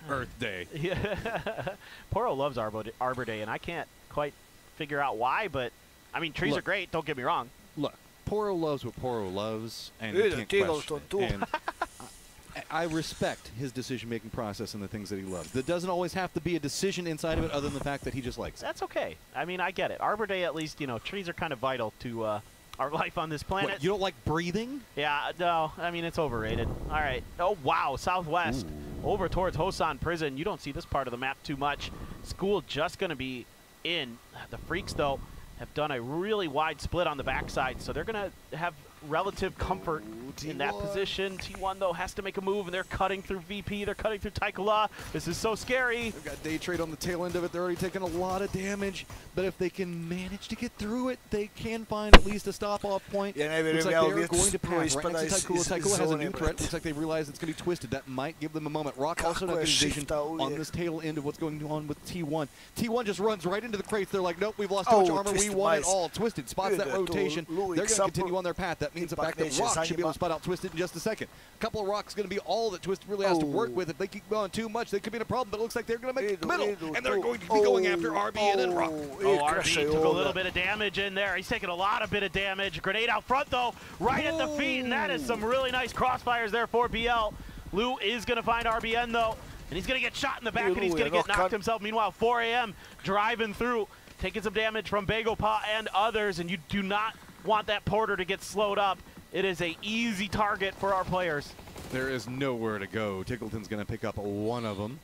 Earth Day. Yeah. Poro loves Arbor Day, and I can't quite figure out why, but, I mean, trees are great, don't get me wrong. Look, Poro loves what Poro loves, and you can't question it. And I respect his decision-making process and the things that he loves. There doesn't always have to be a decision inside of it other than the fact that he just likes it. That's okay. I mean, I get it. Arbor Day, at least, you know, trees are kind of vital to our life on this planet. What, you don't like breathing? Yeah, no. I mean, it's overrated. All right. Oh, wow. Southwest. Ooh. Over towards Hosan Prison. You don't see this part of the map too much. School just going to be in. The Freaks, though, have done a really wide split on the backside, so they're going to have relative comfort in that position. T1, though, has to make a move, and they're cutting through VP. They're cutting through Taikula. This is so scary. They've got Day Trade on the tail end of it. They're already taking a lot of damage, but if they can manage to get through it, they can find at least a stop-off point. Yeah, looks like they're going to pass right next to Taikula. Taikula has a new threat. Looks like they realize it's going to be Twisted. That might give them a moment. Rock also not getting vision on this tail end of what's going on with T1. T1 just runs right into the crates. They're like, nope, we've lost too much armor. We want it all. Twisted spots that rotation. They're going to continue on their path. That means the fact that Rock should be able to spot out Twisted in just a second. A couple of Rocks going to be all that Twisted really has to work with. If they keep going too much, they could be in a problem, but it looks like they're going to make it the middle, and they're going to be going after RB and then Rock. RB took a little bit of damage in there. He's taking a lot of of damage. Grenade out front, though, right at the feet, and that is some really nice crossfires there for BL. Lou is going to find RBN, though, and he's going to get shot in the back, and he's going to get knocked himself. Meanwhile, 4AM driving through, taking some damage from Bagel Paw and others, and you do not want that Porter to get slowed up. It is an easy target for our players. There is nowhere to go. Tickleton's going to pick up one of them.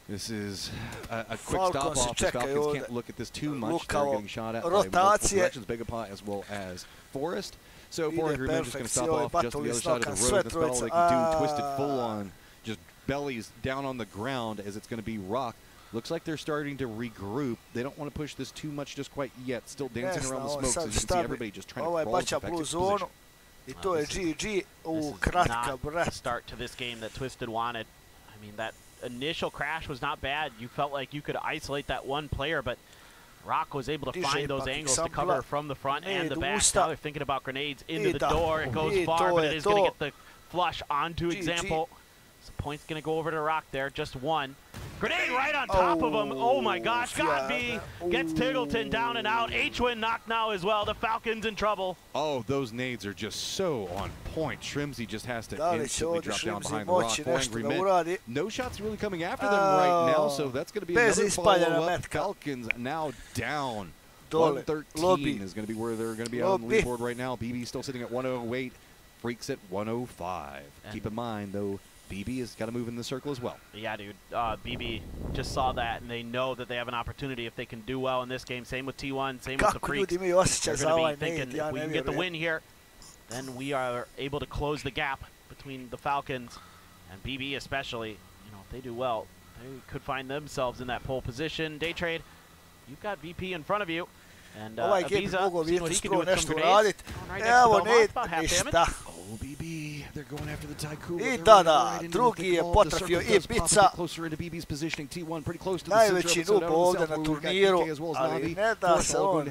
This is a quick stop off. The Falcons can't look at this too much. They're getting shot at by multiple directions, Bagel Paw as well as Forest. So 400 men just going to stop off just to the other side of the road. That's about all they can do. Twisted full on, just bellies down on the ground as it's going to be Rock. Looks like they're starting to regroup. They don't want to push this too much just quite yet. Still dancing around the smoke, so you can see everybody just trying to crawl to effective position. Not start to this game that Twisted wanted. I mean, that initial crash was not bad. You felt like you could isolate that one player, but Rock was able to find those angles to cover from the front and the back. Now they're thinking about grenades into the door. It goes far, but it is going to get the flush onto Example. So point's going to go over to Rock there, just one. Grenade right on top of him. Oh my gosh, Jaka-BiH gets Tiggleton down and out. H-Win knocked now as well. The Falcons in trouble. Oh, those nades are just so on point. Shrimsy just has to instantly drop down behind the rock. 4 angry men. No shots really coming after them right now, so that's going to be another follow-up. Falcons now down. 113 is going to be where they're going to be on the leaderboard right now. BB still sitting at 108. Freaks at 105. Keep in mind, though, BB has got to move in the circle as well. Yeah, dude. BB just saw that, and they know that they have an opportunity if they can do well in this game. Same with T1, same with the Freaks. They're going to be thinking, if we can get the win here, then we are able to close the gap between the Falcons and BB especially. You know, if they do well, they could find themselves in that pole position. Day Trade, you've got VP in front of you. And Abiza, seeing what he can do with some grenades. Oh, BB, they're going after the Tycoon. Drugi je potrafio Ibiza. Closer into BB's positioning. T1 pretty close to the najveći noob ovdje na turniru, ali ne da se on.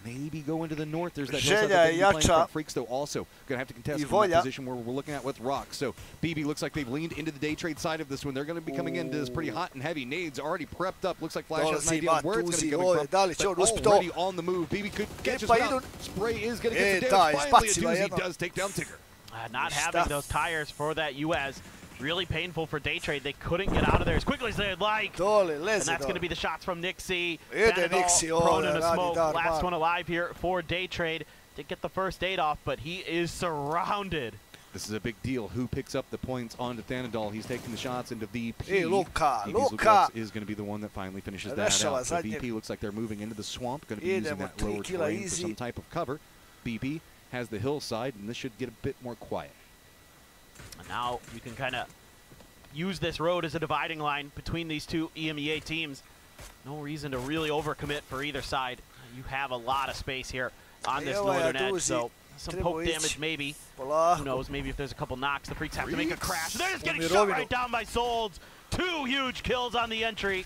Maybe go into the north. There's that želja je jača. Freaks though also going to have to contest from the position where we're looking at with Rock. So BB looks like they've leaned into the Day Trade side of this one. They're going to be coming into this pretty hot and heavy. Nades already prepped up. Looks like Flash has an idea of where it's going to be coming from. But already on the move. BB could catch us out. Spray is going to get the damage. Finally, a doozy does take down Tigger. Not having those tires for that US. Really painful for Day Trade. They couldn't get out of there as quickly as they'd like. And that's going to be the shots from Nixie. Prone in a smoke. Last one alive here for Day Trade. Did get the first aid off, but he is surrounded. This is a big deal. Who picks up the points onto Thanadol? He's taking the shots into VP. Luka is going to be the one that finally finishes that out. So VP looks like they're moving into the swamp. Going to be using that lower terrain for some type of cover. BP has the hillside, and this should get a bit more quiet. And now you can kind of use this road as a dividing line between these two EMEA teams. No reason to really overcommit for either side. You have a lot of space here on this northern edge, so some poke damage maybe. Who knows, maybe if there's a couple knocks, the Freaks have to make a crash. They're just getting shot right down by Solds. 2 huge kills on the entry.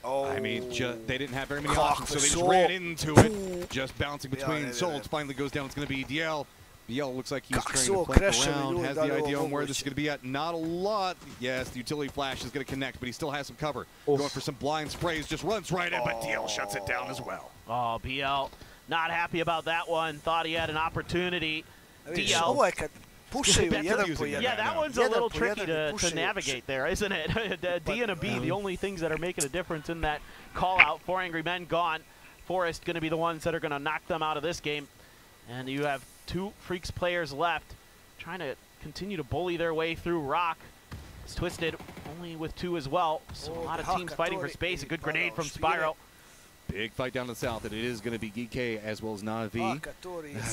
I mean, they didn't have very many options, so they just ran into it. Just bouncing between Solds. Finally goes down. It's going to be DL. BL looks like he's trying to flank around, has the idea on where this is going to be at. Not a lot. Yes, the utility flash is going to connect, but he still has some cover. Going for some blind sprays, just runs right in, but DL shuts it down as well. Oh, BL not happy about that one. Thought he had an opportunity. DL. Yeah, that one's a little tricky to navigate there, isn't it? D and a B, the only things that are making a difference in that call-out. 4 angry men gone. Forest going to be the ones that are going to knock them out of this game. And you have 2 Freaks players left, trying to continue to bully their way through Rock. It's Twisted, only with 2 as well. So a lot of teams fighting for space. A good grenade from Spyro. Big fight down to the south, and it is going to be Geek as well as Na'Vi.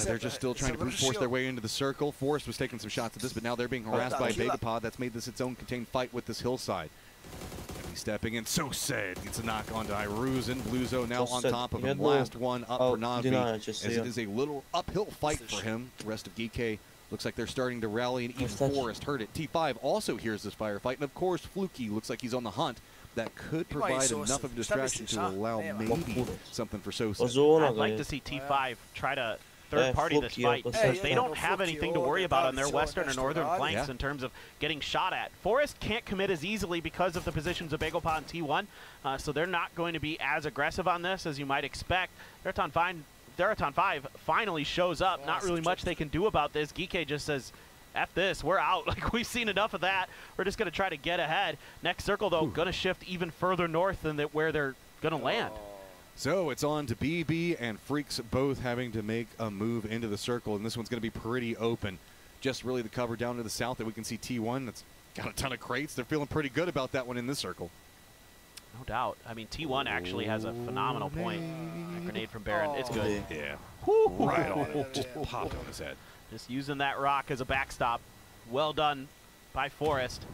They're just still trying to brute force their way into the circle. Forrest was taking some shots at this, but now they're being harassed by Jaka-BiH. That's made this its own contained fight with this hillside. He's stepping in. So sad gets a knock onto Iruzen. Blue Zone now on top of him. Last one up for Na'Vi, as it is a little uphill fight for him. The rest of Geek looks like they're starting to rally, and even Forrest heard it. T5 also hears this firefight, and of course Fluky looks like he's on the hunt. That could provide enough of a distraction to allow maybe something for Sosa. I'd like to see T5 try to third-party this fight, because they don't have anything to worry about on their western or northern flanks in terms of getting shot at. Forrest can't commit as easily because of the positions of Begopa and T1, so they're not going to be as aggressive on this as you might expect. Deraton 5 finally shows up. Not really much they can do about this. Geek just says, F this, we're out. Like, we've seen enough of that. We're just going to try to get ahead. Next circle, though, going to shift even further north than where they're going to land. So it's on to BB and Freaks both having to make a move into the circle, and this one's going to be pretty open. Just really the cover down to the south that we can see T1. That's got a ton of crates. They're feeling pretty good about that one in this circle. No doubt. I mean, T1 actually has a phenomenal point. That grenade from Baron, it's good. Yeah. Woo. Right on it. Just popped on his head. Just using that rock as a backstop. Well done by Forrest.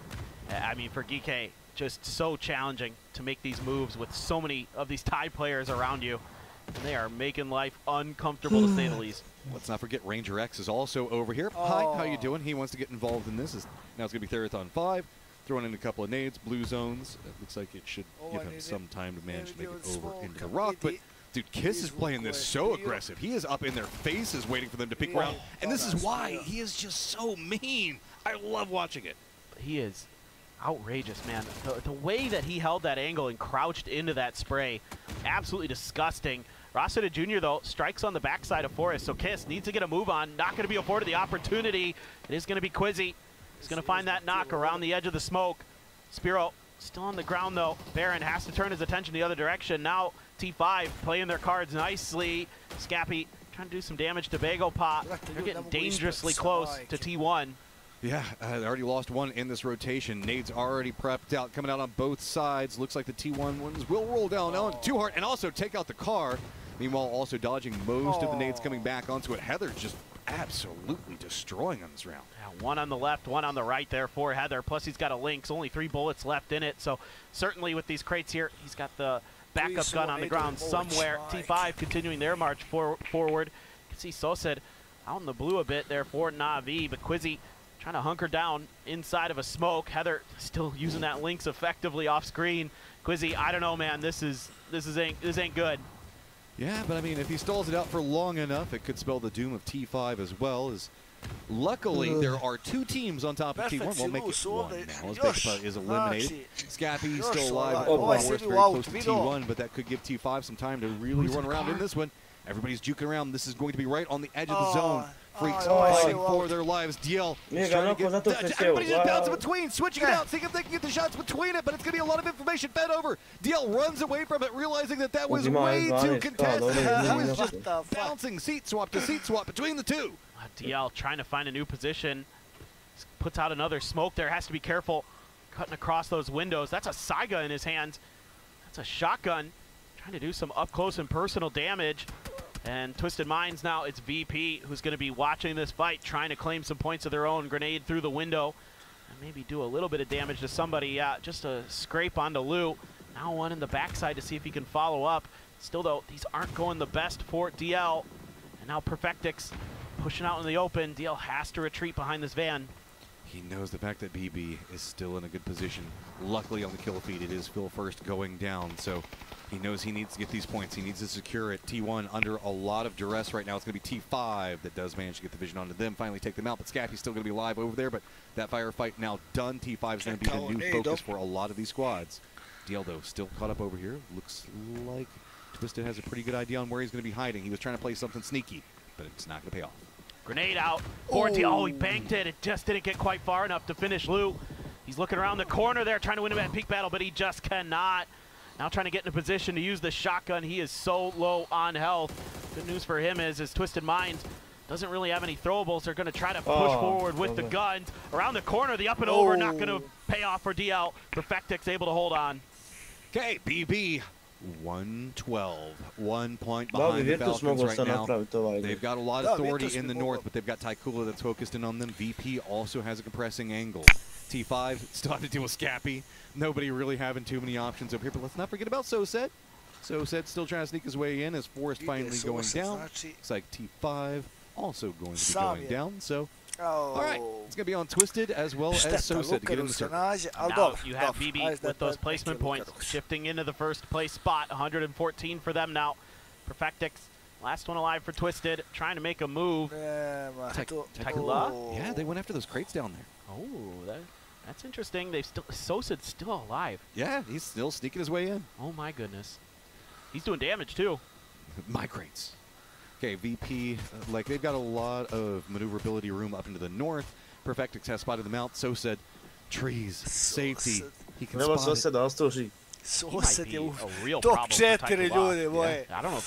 I mean, for Geek, just so challenging to make these moves with so many of these Thai players around you. And they are making life uncomfortable, to say the least. Let's not forget Ranger X is also over here. Hi, how you doing? He wants to get involved in this. Now it's going to be Theraton 5. Throwing in a couple of nades, blue zones. It looks like it should give him some time to manage to make it over into the rock. But, dude, Kiss is playing this so aggressive. He is up in their faces waiting for them to pick around. And this is why he is just so mean. I love watching it. He is outrageous, man. The way that he held that angle and crouched into that spray, absolutely disgusting. Rosita Jr., though, strikes on the backside of Forrest, so Kiss needs to get a move on. Not going to be afforded the opportunity. It is going to be Quizzy. He's going to find that knock around the edge of the smoke. Spiro still on the ground, though. Baron has to turn his attention the other direction. Now T5 playing their cards nicely. Scappy trying to do some damage to Begopa. They're getting dangerously close to T1. Yeah, they already lost one in this rotation. Nade's already prepped out, coming out on both sides. Looks like the T1 ones will roll down onto Two Heart and also take out the car. Meanwhile, also dodging most of the nades coming back onto it. Heather's just absolutely destroying on this round. Yeah, one on the left, one on the right there for Heather. Plus, he's got a Lynx, only 3 bullets left in it. So certainly with these crates here, he's got the backup gun on the ground somewhere. T5 continuing their march forward. You can see Sosed out in the blue a bit there for Na'Vi, but Quizzy trying to hunker down inside of a smoke. Heather still using that Lynx effectively off screen. Quizzy, I don't know, man. This ain't good. Yeah, but I mean, if he stalls it out for long enough, it could spell the doom of T5 as well. As luckily, there are 2 teams on top of T1. We'll make it 1 now, as Begopa is eliminated. Scappy still alive. Forrest very close to T1, but that could give T5 some time to really run around in this one. Everybody's juking around. This is going to be right on the edge of the zone. Freaks fighting for their lives. DL is trying to get everybody just bouncing between, switching it out, seeing if they can get the shots between it, but it's going to be a lot of information fed over. DL runs away from it, realizing that was way too contested. He was just bouncing seat swap to seat swap between the two. DL trying to find a new position. Puts out another smoke there. Has to be careful cutting across those windows. That's a Saiga in his hands. That's a shotgun. Trying to do some up close and personal damage. And Twisted Minds now, it's VP who's going to be watching this fight, trying to claim some points of their own. Grenade through the window. And maybe do a little bit of damage to somebody. Yeah, just a scrape onto Lou. Now one in the backside to see if he can follow up. Still, though, these aren't going the best for DL. And now Perfectix pushing out in the open. DL has to retreat behind this van. He knows the fact that BB is still in a good position. Luckily on the kill feed, it is Phil first going down, so he knows he needs to get these points. He needs to secure it. T1 under a lot of duress right now. It's going to be T5 that does manage to get the vision onto them, finally take them out, but Scappy's still going to be alive over there, but that firefight now done. T5 is going to be the new focus for a lot of these squads. DL, though, still caught up over here. Looks like Twisted has a pretty good idea on where he's going to be hiding. He was trying to play something sneaky, but it's not going to pay off. Grenade out. Oh, he banked it. It just didn't get quite far enough to finish Lou. He's looking around the corner there, trying to win him at peak battle, but he just cannot. Now trying to get in a position to use the shotgun. He is so low on health. Good news for him is his Twisted Minds doesn't really have any throwables. They're going to try to push forward with the guns. Around the corner, the up and over, not going to pay off for DL. Perfectix able to hold on. Okay, BB 112. 1 point Da, behind the Virtus Falcons mogao right sad now. napraviti ovaj. They've got a lot Da, of authority Virtus in the bi north, mogao. but they've got Taikula that's focused in on them. VP also has a compressing angle. T5 still have to deal with Scappy. Nobody really having too many options over here, but let's not forget about Soset. Soset still trying to sneak his way in as Forrest finally going down. Looks like T5 also going to be going down, so... All right, it's going to be on Twisted as well as Soset to get in the circle. Now you have BB with those placement points shifting into the first place spot. 114 for them now. Perfectix, last one alive for Twisted, trying to make a move. Taikula? Yeah, they went after those crates down there. Oh, that's interesting. They've still Soset's still alive. Yeah, he's still sneaking his way in. Oh my goodness. He's doing damage too. My crates. Okay, VP, like they've got a lot of maneuverability room up into the north. Perfectix has spotted them out. So said trees, safety. He can Nema spot it. Soseda, ostao živ. Sused je u A real top problem for 4 ljudi Taikula. moje. I don't know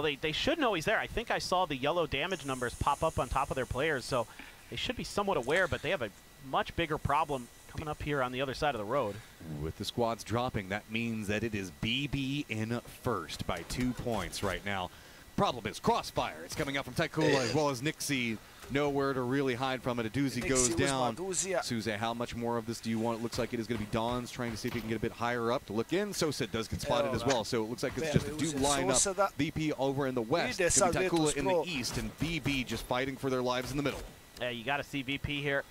if they should know he's there. I think I saw the yellow damage numbers pop up on top of their players, so they should be somewhat aware, but they have a much bigger problem coming up here on the other side of the road. With the squads dropping, that means that it is BB in first by 2 points right now. Problem is Crossfire. It's coming out from Taikula as well as Nixie. Nowhere to really hide from it. A doozy goes down. Suze, how much more of this do you want? It looks like it is going to be Don's trying to see if he can get a bit higher up to look in. Sosa does get spotted as well, so it looks like it's just a dude lined up. VP over in the west, Taikula in the east, and BB just fighting for their lives in the middle. Yeah, you got to see VP here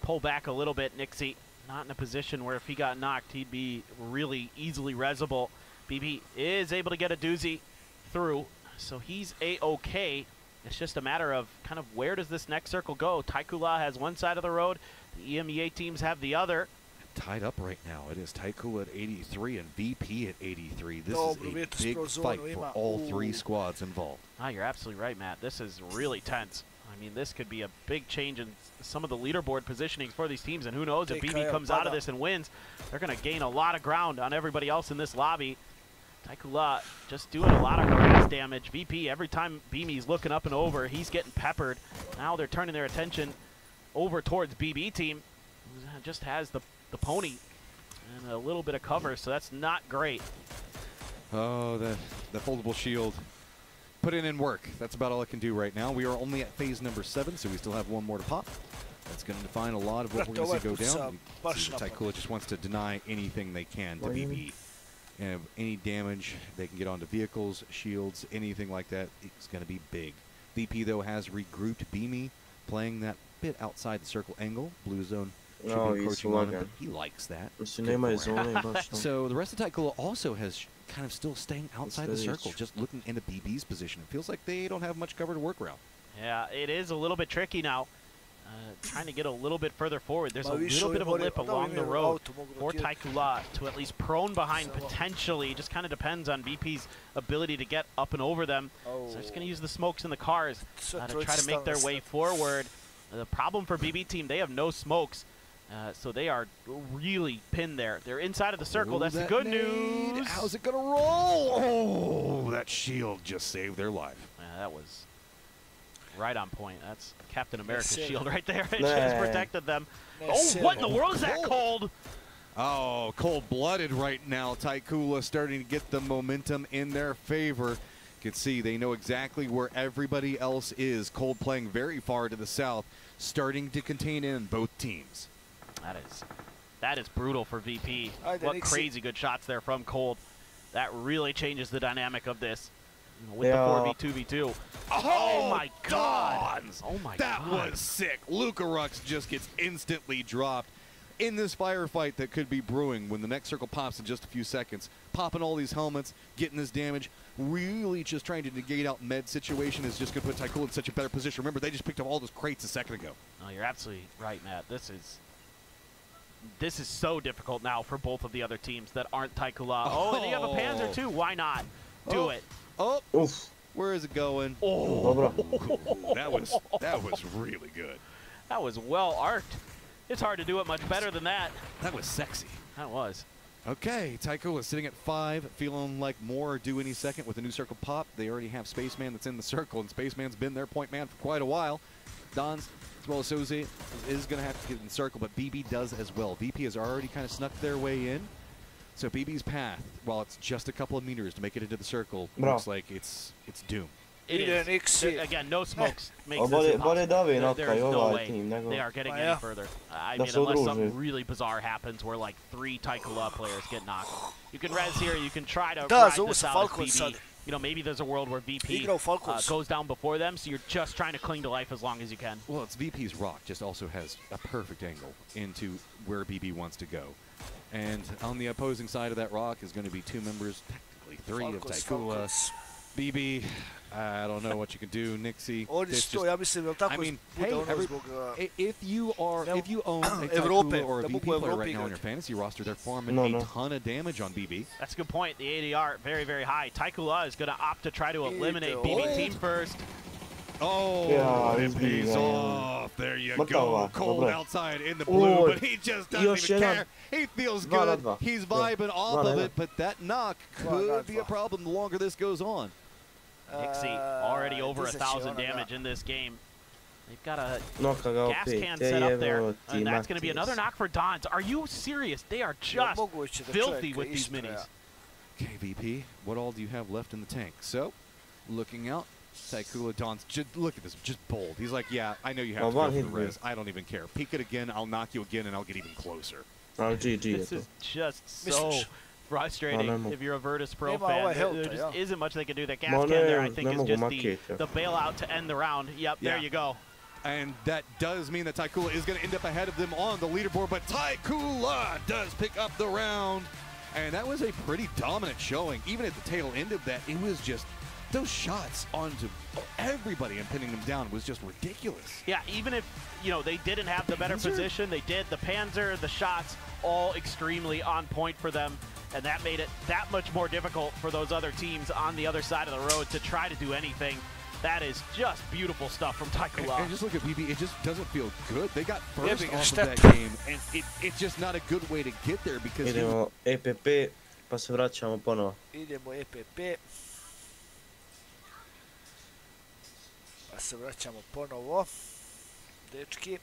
pull back a little bit. Nixie not in a position where if he got knocked, he'd be really easily resable. BB is able to get a doozy through, so he's A-okay. It's just a matter of kind of where does this next circle go. Taikula has one side of the road. The EMEA teams have the other. Tied up right now. It is Taikula at 83 and VP at 83. This is a big fight for all three squads involved. Ah, you're absolutely right, Matt. This is really tense. I mean, this could be a big change in some of the leaderboard positionings for these teams, and who knows if BB comes out of this and wins, they're going to gain a lot of ground on everybody else in this lobby. Taikula just doing a lot of harass damage. VP, every time Beamy's looking up and over, he's getting peppered. Now they're turning their attention over towards BB team, who just has the pony and a little bit of cover, so that's not great. Oh, the foldable shield. Put in work. That's about all it can do right now. We are only at phase number 7, so we still have one more to pop. That's going to define a lot of what we're going to see go down. Taikula just wants to deny anything they can to BB. And any damage they can get onto vehicles, shields, anything like that, it's going to be big. VP, though, has regrouped Beamy, playing that bit outside the circle angle. Blue zone should be encroaching on him, but he likes that. So the rest of Taikula also has kind of still staying outside the circle, just looking into BB's position. It feels like they don't have much cover to work around. Yeah, it is a little bit tricky now. Trying to get a little bit further forward. There's a little bit of a lip along the road for Taikula to at least prone behind potentially. Just kind of depends on VP's ability to get up and over them. So they're just going to use the smokes in the cars to try to make their way forward. The problem for BB team, they have no smokes. So they are really pinned there. They're inside of the circle. That's the good news. How's it going to roll? Oh, that shield just saved their life. That was right on point. That's Captain America's shield right there. It just protected them. Oh, what in the world is that cold? Oh, cold-blooded right now. Taikula starting to get the momentum in their favor. You can see they know exactly where everybody else is. Cold playing very far to the south, starting to contain in both teams. That is brutal for VP. What crazy good shots there from Cold. That really changes the dynamic of this. With the 4v2v2. Oh my God! Oh my God! That was sick. Lucarux just gets instantly dropped in this firefight that could be brewing when the next circle pops in just a few seconds. Popping all these helmets, getting this damage, really just trying to negate out med situation is just going to put Taikula in such a better position. Remember, they just picked up all those crates a second ago. No, you're absolutely right, Matt. This is so difficult now for both of the other teams that aren't Taikula. Oh, and you have a Panzer too. Why not? Do it. Oh, where is it going? Oh, that was really good. That was well arced. It's hard to do it much better than that. That was sexy. That was. Okay, Taikula sitting at 5, feeling like more due any second with a new circle pop. They already have Spaceman that's in the circle, and Spaceman's been their point man for quite a while. Don's, as well as Soze, is going to have to get in the circle, but BB does as well. VP has already kind of snuck their way in. So BB's path, while it's just a couple of meters to make it into the circle, Bra. looks like it's doomed. It Ide is. Nixi. Again, no smokes makes A this bolje impossible. da vi There natkaju is no ovaj way tim nego... they are getting Pa any ja. further. I Da mean, se unless udruže. something really bizarre happens where like 3 Taikula players get knocked. You can res here, you can try to Da, ride zovu this se out Falcon as sad. BB. You know, maybe there's a world where VP Igrao Falcons. goes down before them, so you're just trying to cling to life as long as you can. Well, it's VP's rock just also has a perfect angle into where BB wants to go. And on the opposing side of that rock is going to be 2 members, technically 3 of Taikula. BB, I don't know what you can do. Nixie. Ovdje it's sto, just- ja mislim, jel tako I mean, bude hey, ono zbog... if you own a Evrope, Taikula or a da VP mogu player Evropi right now on igrati. your fantasy roster, they're farming No, a no. ton of damage on BB. That's a good point. The ADR, very, very high. Taikula is going to opt to try to eliminate Oh. BB team first. Oh, Ja, it izbili pays ga, ja. off. There you Mrtava, go. Cold dobro je. outside in the blue, Oj, but he just doesn't još even jedan. care. He feels Dva na good. dva. He's Da. vibing off Dva na of jedan. it, but that knock Dva na could be a dva. problem the longer this goes on. Nixie already over dizat će 1,000 onoga. damage in this game. They've got a Noka ga gas opet, can te set up there, jebo ti and that's going to be Matijas. another knock for Dons. Are you serious? They are Jel just moguće da filthy čovjek with these ispraja? minis. Okay, VP, what all do you have left in the tank? So, looking out, Taikula Don's look at this, just bold. He's like, yeah, I know you have Well, to go one for hit the res. I don't even care. Peek it again, I'll knock you again, and I'll get even closer. Ali GG je This to. is just so Misliš? frustrating ne mogu. if you're a Virtus Pro Nema fan. ovaj There helta, just ja. isn't much they can do. That gas Ma can ne, there, I think, ne is mogu just maketi, ja. the bailout to end the round. Yep, there Yeah. you go. And that does mean that Taikula is going to end up ahead of them on the leaderboard, but Taikula does pick up the round. And that was a pretty dominant showing. Even at the tail end of that, it was just those shots onto everybody and pinning them down was just ridiculous. Yeah, even if, you know, they didn't have the better Panzer? position, they did. The Panzer, the shots, all extremely on point for them. And that made it that much more difficult for those other teams on the other side of the road to try to do anything. That is just beautiful stuff from Taikula. And just look at BB, it just doesn't feel good. They got first Jebi ga, off of šteta. that game, and it's just not a good way to get there because he was Idemo EPP, pa se vraćamo ponovo. Idemo EPP. Pa se vraćamo ponovo. Dečki.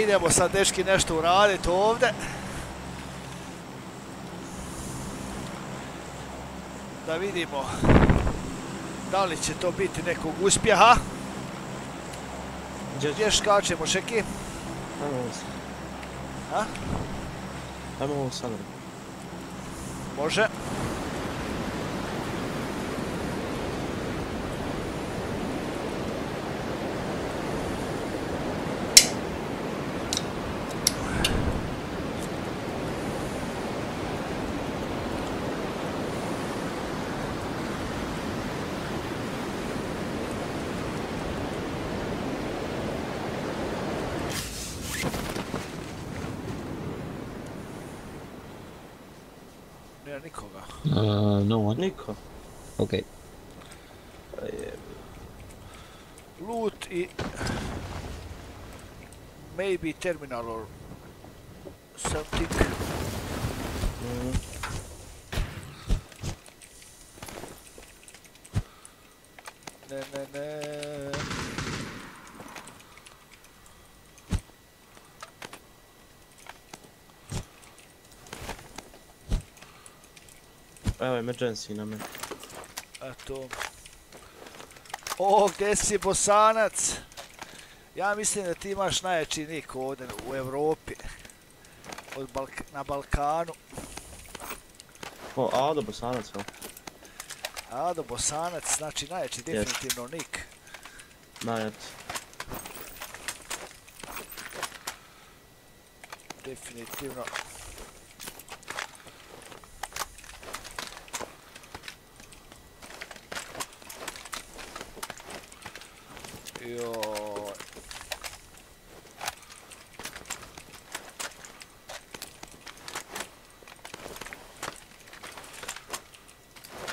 Idemo sad dečki nešto uraditi ovdje. Da vidimo da li će to biti nekog uspjeha. Gdje skačemo, Šeki? Ajmo ovo sad. A? Ajmo ovo sad. Može. Nema nikoga. No one. Niko. Okay. Loot i... Maybe terminal or something. Ne. Evo emergency na me. Eto. O, gdje si Bosanac? Ja mislim da ti imaš najjači nik ovdje u Evropi. Na Balkanu. O, Ado Bosanac, jel? Ado Bosanac, znači najjači definitivno nik. Najjači. Definitivno. Joj.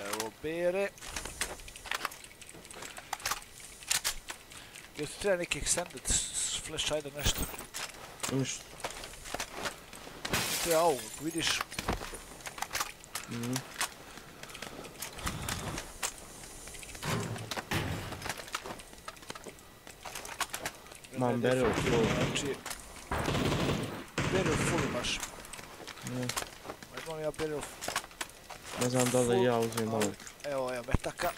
Evo bere. Jel ti treba neki extended flash, ajde nešto? Ništa. Treba ovog, vidiš? Mam barrel full. Znači... Barrel full imaš. Imam ja barrel full. Ne znam da li ja uzmem ovog. Evo ja metaka.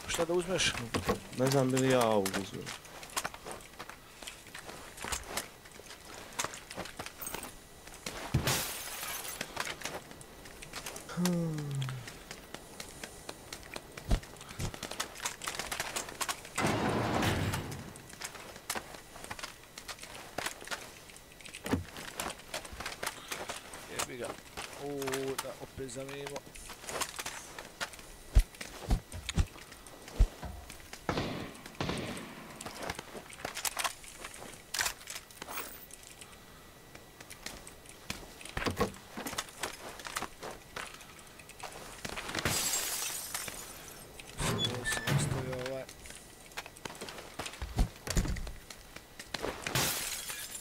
Šta da uzmeš? Ne znam bi li ja ovog uzmem. Jebi ga. Da opet zamijenimo.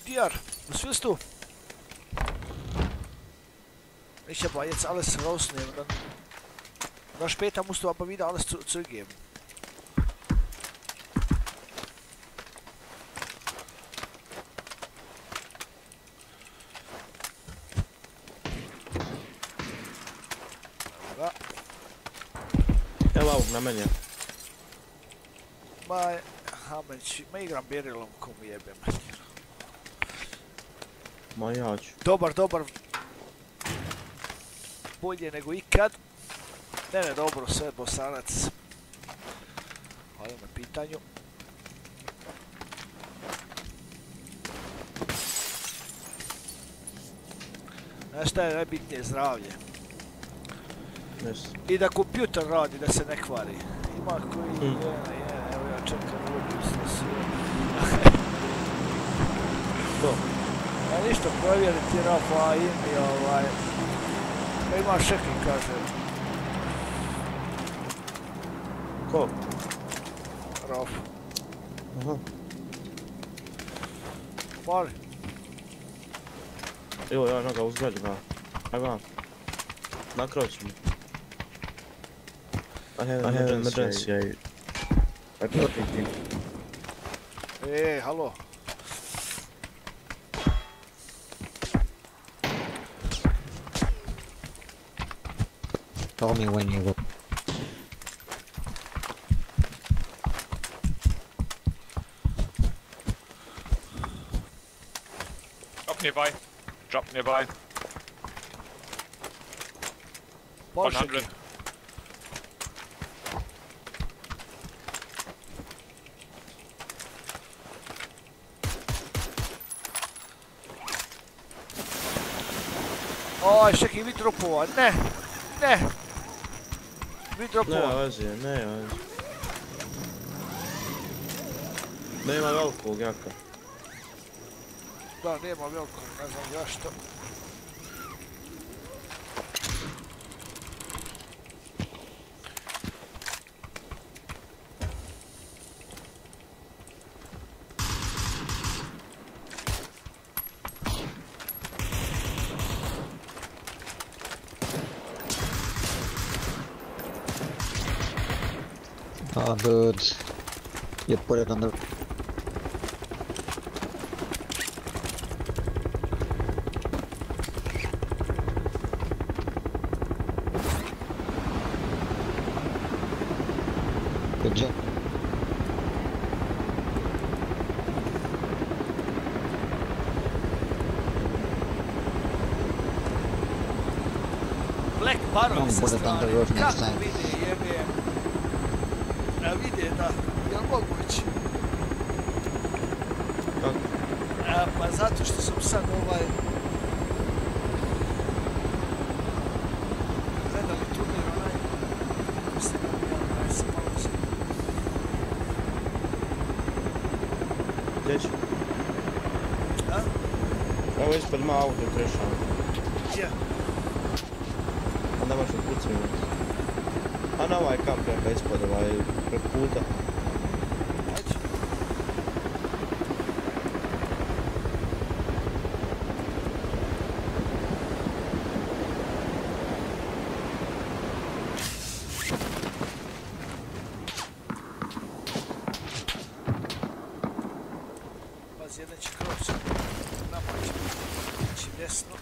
Diar, was willst du? Ich habe jetzt alles rausnehmen, dann später musst du aber wieder alles zurückgeben. Evo ovog na meni. Ma igram berilom ko mi jebem. Ma ja ću. Dobar. Bolje nego ikad. Ne, dobro, sve Bosanac. Hvala na pitanju. Znaš šta je najbitnije? Zdravlje. I da kompjuter radi, da se ne kvari. Ima koji evo ja čekam ovdje se sve. To? Ja ništa provjeriti Rafa imi Pa ima Šeki, kaže. Ko? Raf. Aha. Mali. Evo ja ga uzgledim, Evo. Nakroči mi. I have an emergency. I can't think. Halo. Tell me when you will. Drop nearby. Drop nearby. 100. Oj, čekaj, vi dropova, ne! Ne! Vi dropova. Nema veze, nema veze. Nema velikog jaka. Da, nema velikog, ne znam zašto. Oh, dude. You put it on the... Good job. Black Baron sa Put it on the strane, roof next kako time. vidi, jebe. A vidi, da, jel moguće? Kako? Pa zato što sam sad gledali turnir onaj, mislim da bi onaj se pauze. Gdje će? A? Evo ispred ima auto trešao. Gdje? Onda možeš pucati imati. A na ovaj kamp jaka ispod preko puta. Ajde. Pazi, jedan će kroz. Nama će ići desno.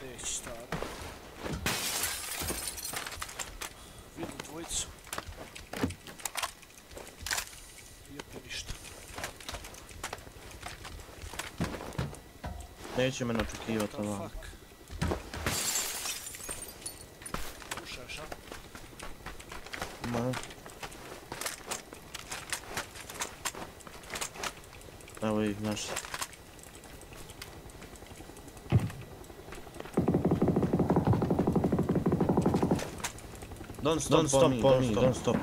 Neći stvarno. Vidim dvojicu. I opet ništa. Neće mene očekivat What the ovo. fuck? Pušaš, a? Ma. Evo ih naši. Don't stop for me, don't stop.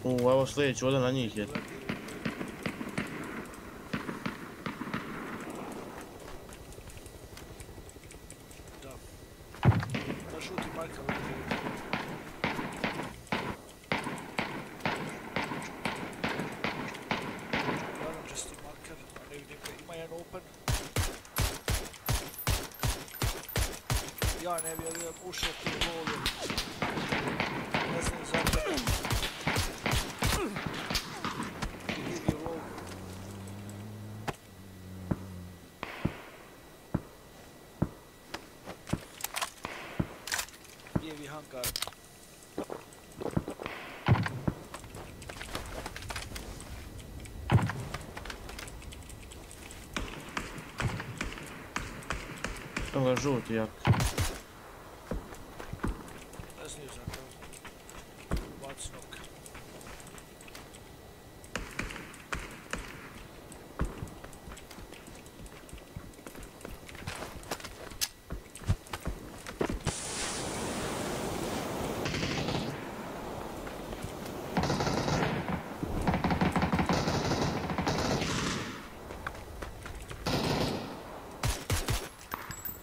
Evo sljedeći, ovdje na njih je. Da žuti marker. Oranžasti marker, a ne vidim ga, ima jedan open. Ja ne vjerujem, ušao ti u volu. Ne znam zato. Give you low. Lijevi hangar. Evo ga žuti jak. Ne znaju zapravo. Baci nok.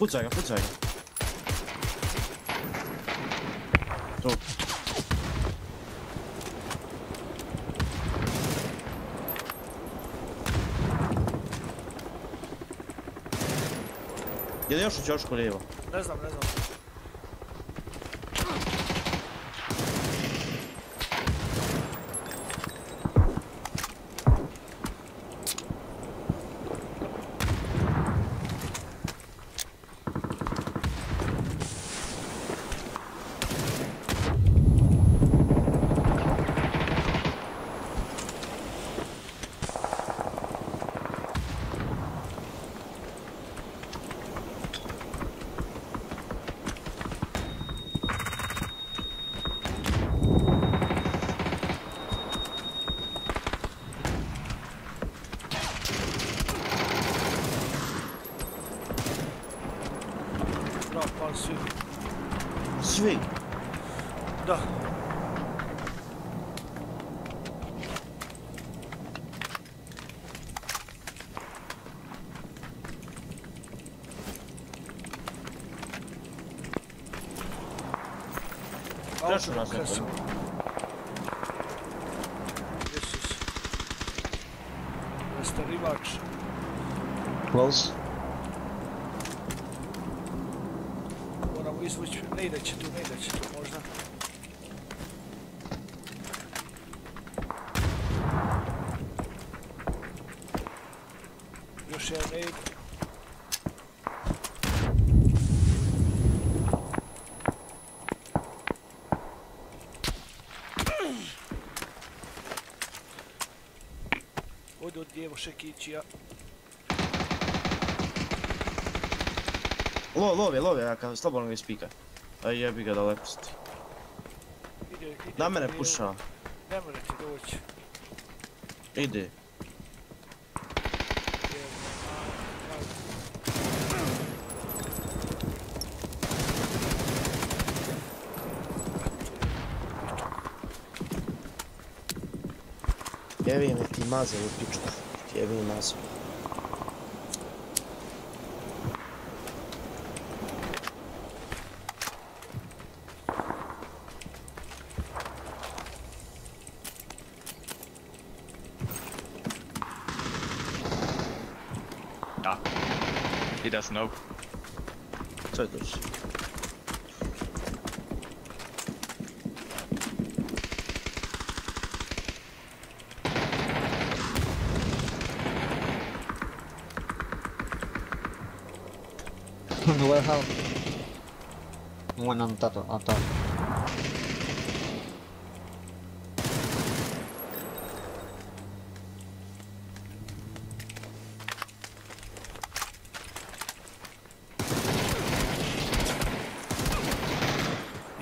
Pucaj ga, pucaj ga. Tu. Je li još u ćošku lijevo? Ne znam, ne znam. Svi? Da. Krešu nas neko. Jesus. Rastarivač. Close. Moramo izvući, ne ide će tu možda. Još jedan ne ide. Ode od lijevo šekićija. Lov je, ja slobodno ga ispika. Aj jebi ga daleko si ti. Ide Na mene lijevo. puša. Ne može ti doći. Ide. Jebi me ti maze u pičku. Jebi me mazu. He doesn't know. Co je to już? Warehouse. One on top, on top.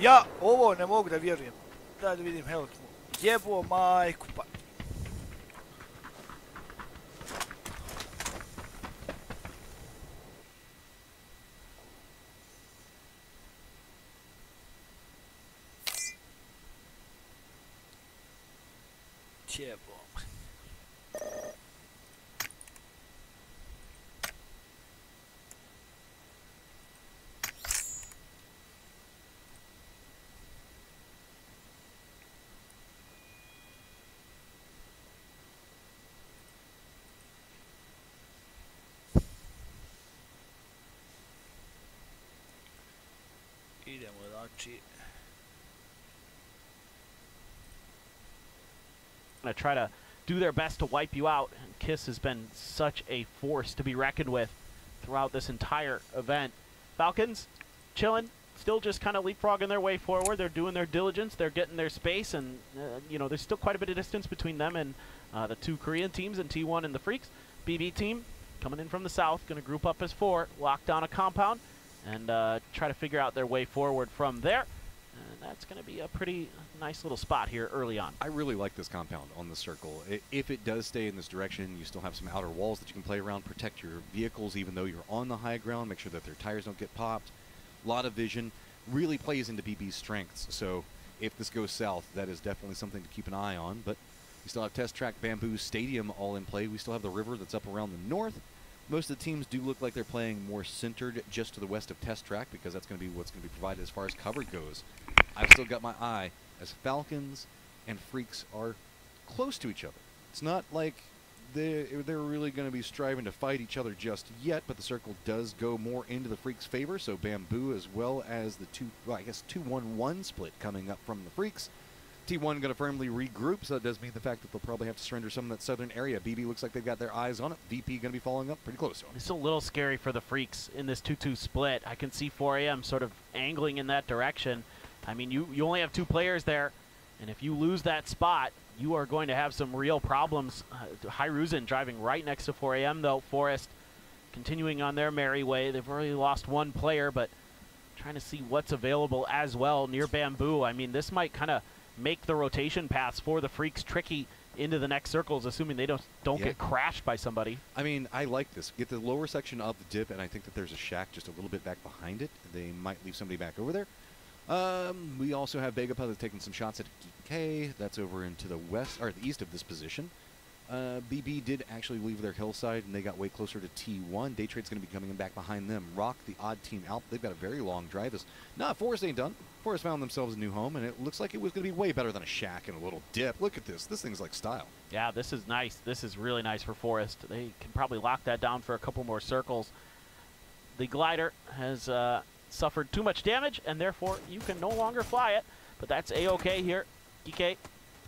Ja ovo ne mogu da vjerujem. Daj da vidim health mu. Jebo majku pa. Jebo. Idemo znači. Gonna try to do their best to wipe you out. And Kiss has been such a force to be reckoned with throughout this entire event. Falcons, chilling, still just kind of leapfrogging their way forward. They're doing their diligence. They're getting their space, and you know, there's still quite a bit of distance between them and the two Korean teams and T1 and the Freaks. BB team coming in from the south, going to group up as 4, lock down a compound, and try to figure out their way forward from there. And that's going to be a pretty nice little spot here early on. I really like this compound on the circle. If it does stay in this direction, you still have some outer walls that you can play around, protect your vehicles even though you're on the high ground, make sure that their tires don't get popped. A lot of vision, really plays into BB's strengths. So if this goes south, that is definitely something to keep an eye on. But we still have Test Track, Bamboo Stadium all in play. We still have the river that's up around the north. Most of the teams do look like they're playing more centered just to the west of Test Track because that's going to be what's going to be provided as far as cover goes. I've still got my eye as Falcons and Freaks are close to each other. It's not like they're really going to be striving to fight each other just yet, but the circle does go more into the Freaks' favor, so Bamboo as well as the 2-1-1 split coming up from the Freaks. T1 going to firmly regroup, so that does mean the fact that they'll probably have to surrender some of that southern area. BB looks like they've got their eyes on it. VP going to be following up pretty close to them. It's a little scary for the Freaks in this 2-2 split. I can see 4AM sort of angling in that direction. I mean, you only have 2 players there, and if you lose that spot, you are going to have some real problems. Hyruzen driving right next to 4AM, though. Forest continuing on their merry way. They've already lost 1 player, but trying to see what's available as well near Bamboo. I mean, this might kind of make the rotation paths for the Freaks tricky into the next circles, assuming they don't get crashed by somebody. I mean, I like this. Get the lower section of the dip, and I think that there's a shack just a little bit back behind it. They might leave somebody back over there. We also have Vegapunk that's taking some shots at DK. That's over into the west or the east of this position. BB did actually leave their hillside, and they got way closer to T1. Daytrade's going to be coming in back behind them. Rock, the odd team out. They've got a very long drive. Forest ain't done. Forest found themselves a new home, and it looks like it was going to be way better than a shack and a little dip. Look at this. This thing's like style. Yeah, this is nice. This is really nice for Forest. They can probably lock that down for a couple more circles. The glider has suffered too much damage, and therefore you can no longer fly it. But that's A-okay here. DK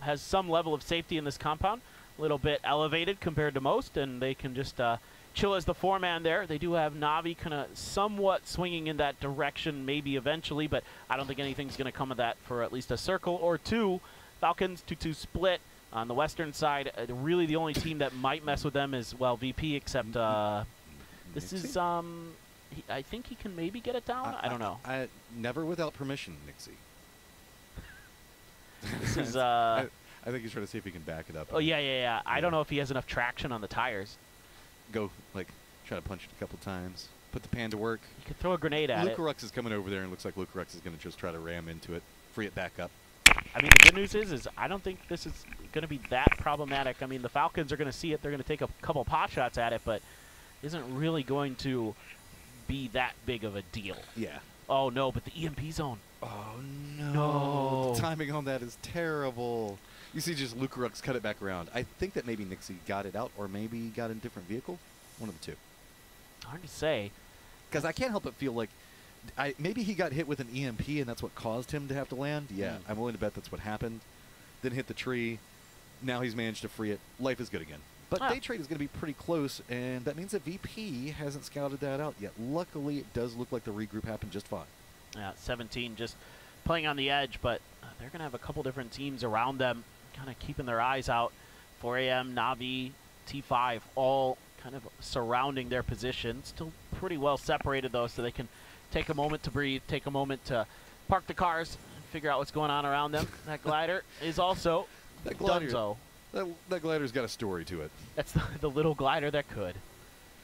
has some level of safety in this compound. A little bit elevated compared to most, and they can just chill as the 4-man there. They do have Navi kind of somewhat swinging in that direction maybe eventually, but I don't think anything's going to come of that for at least a circle or 2. Falcons 2-2 split on the western side. Really the only team that might mess with them is, well, VP, except this is... I think he can maybe get it down. I don't know. Never without permission, Nixie. This is... I think he's trying to see if he can back it up. Oh, yeah. I don't know if he has enough traction on the tires. Go, try to punch it a couple times. Put the pan to work. You could throw a grenade at it. Lucarux is coming over there, and looks like Lucarux is going to just try to ram into it, free it back up. I mean, the good news is I don't think this is going to be that problematic. I mean, the Falcons are going to see it. They're going to take a couple pot shots at it, but isn't really going to be that big of a deal. Yeah. Oh, no, but the EMP zone. Oh, no. The timing on that is terrible. You see just Lucarux cut it back around. I think that maybe Nixie got it out or maybe got in a different vehicle. One of the two. Hard to say. Because I can't help but feel like maybe he got hit with an EMP and that's what caused him to have to land. Yeah, I'm willing to bet that's what happened. Then hit the tree. Now he's managed to free it. Life is good again. But Daytrade is going to be pretty close, and that means that VP hasn't scouted that out yet. Luckily, it does look like the regroup happened just fine. Yeah, 17 just playing on the edge, but they're going to have a couple different teams around them, kind of keeping their eyes out. 4AM, Navi, T5, all kind of surrounding their position. Still pretty well separated, though, so they can take a moment to breathe, take a moment to park the cars, and figure out what's going on around them. That glider is also Dunzo. That glider's got a story to it. That's the little glider that could.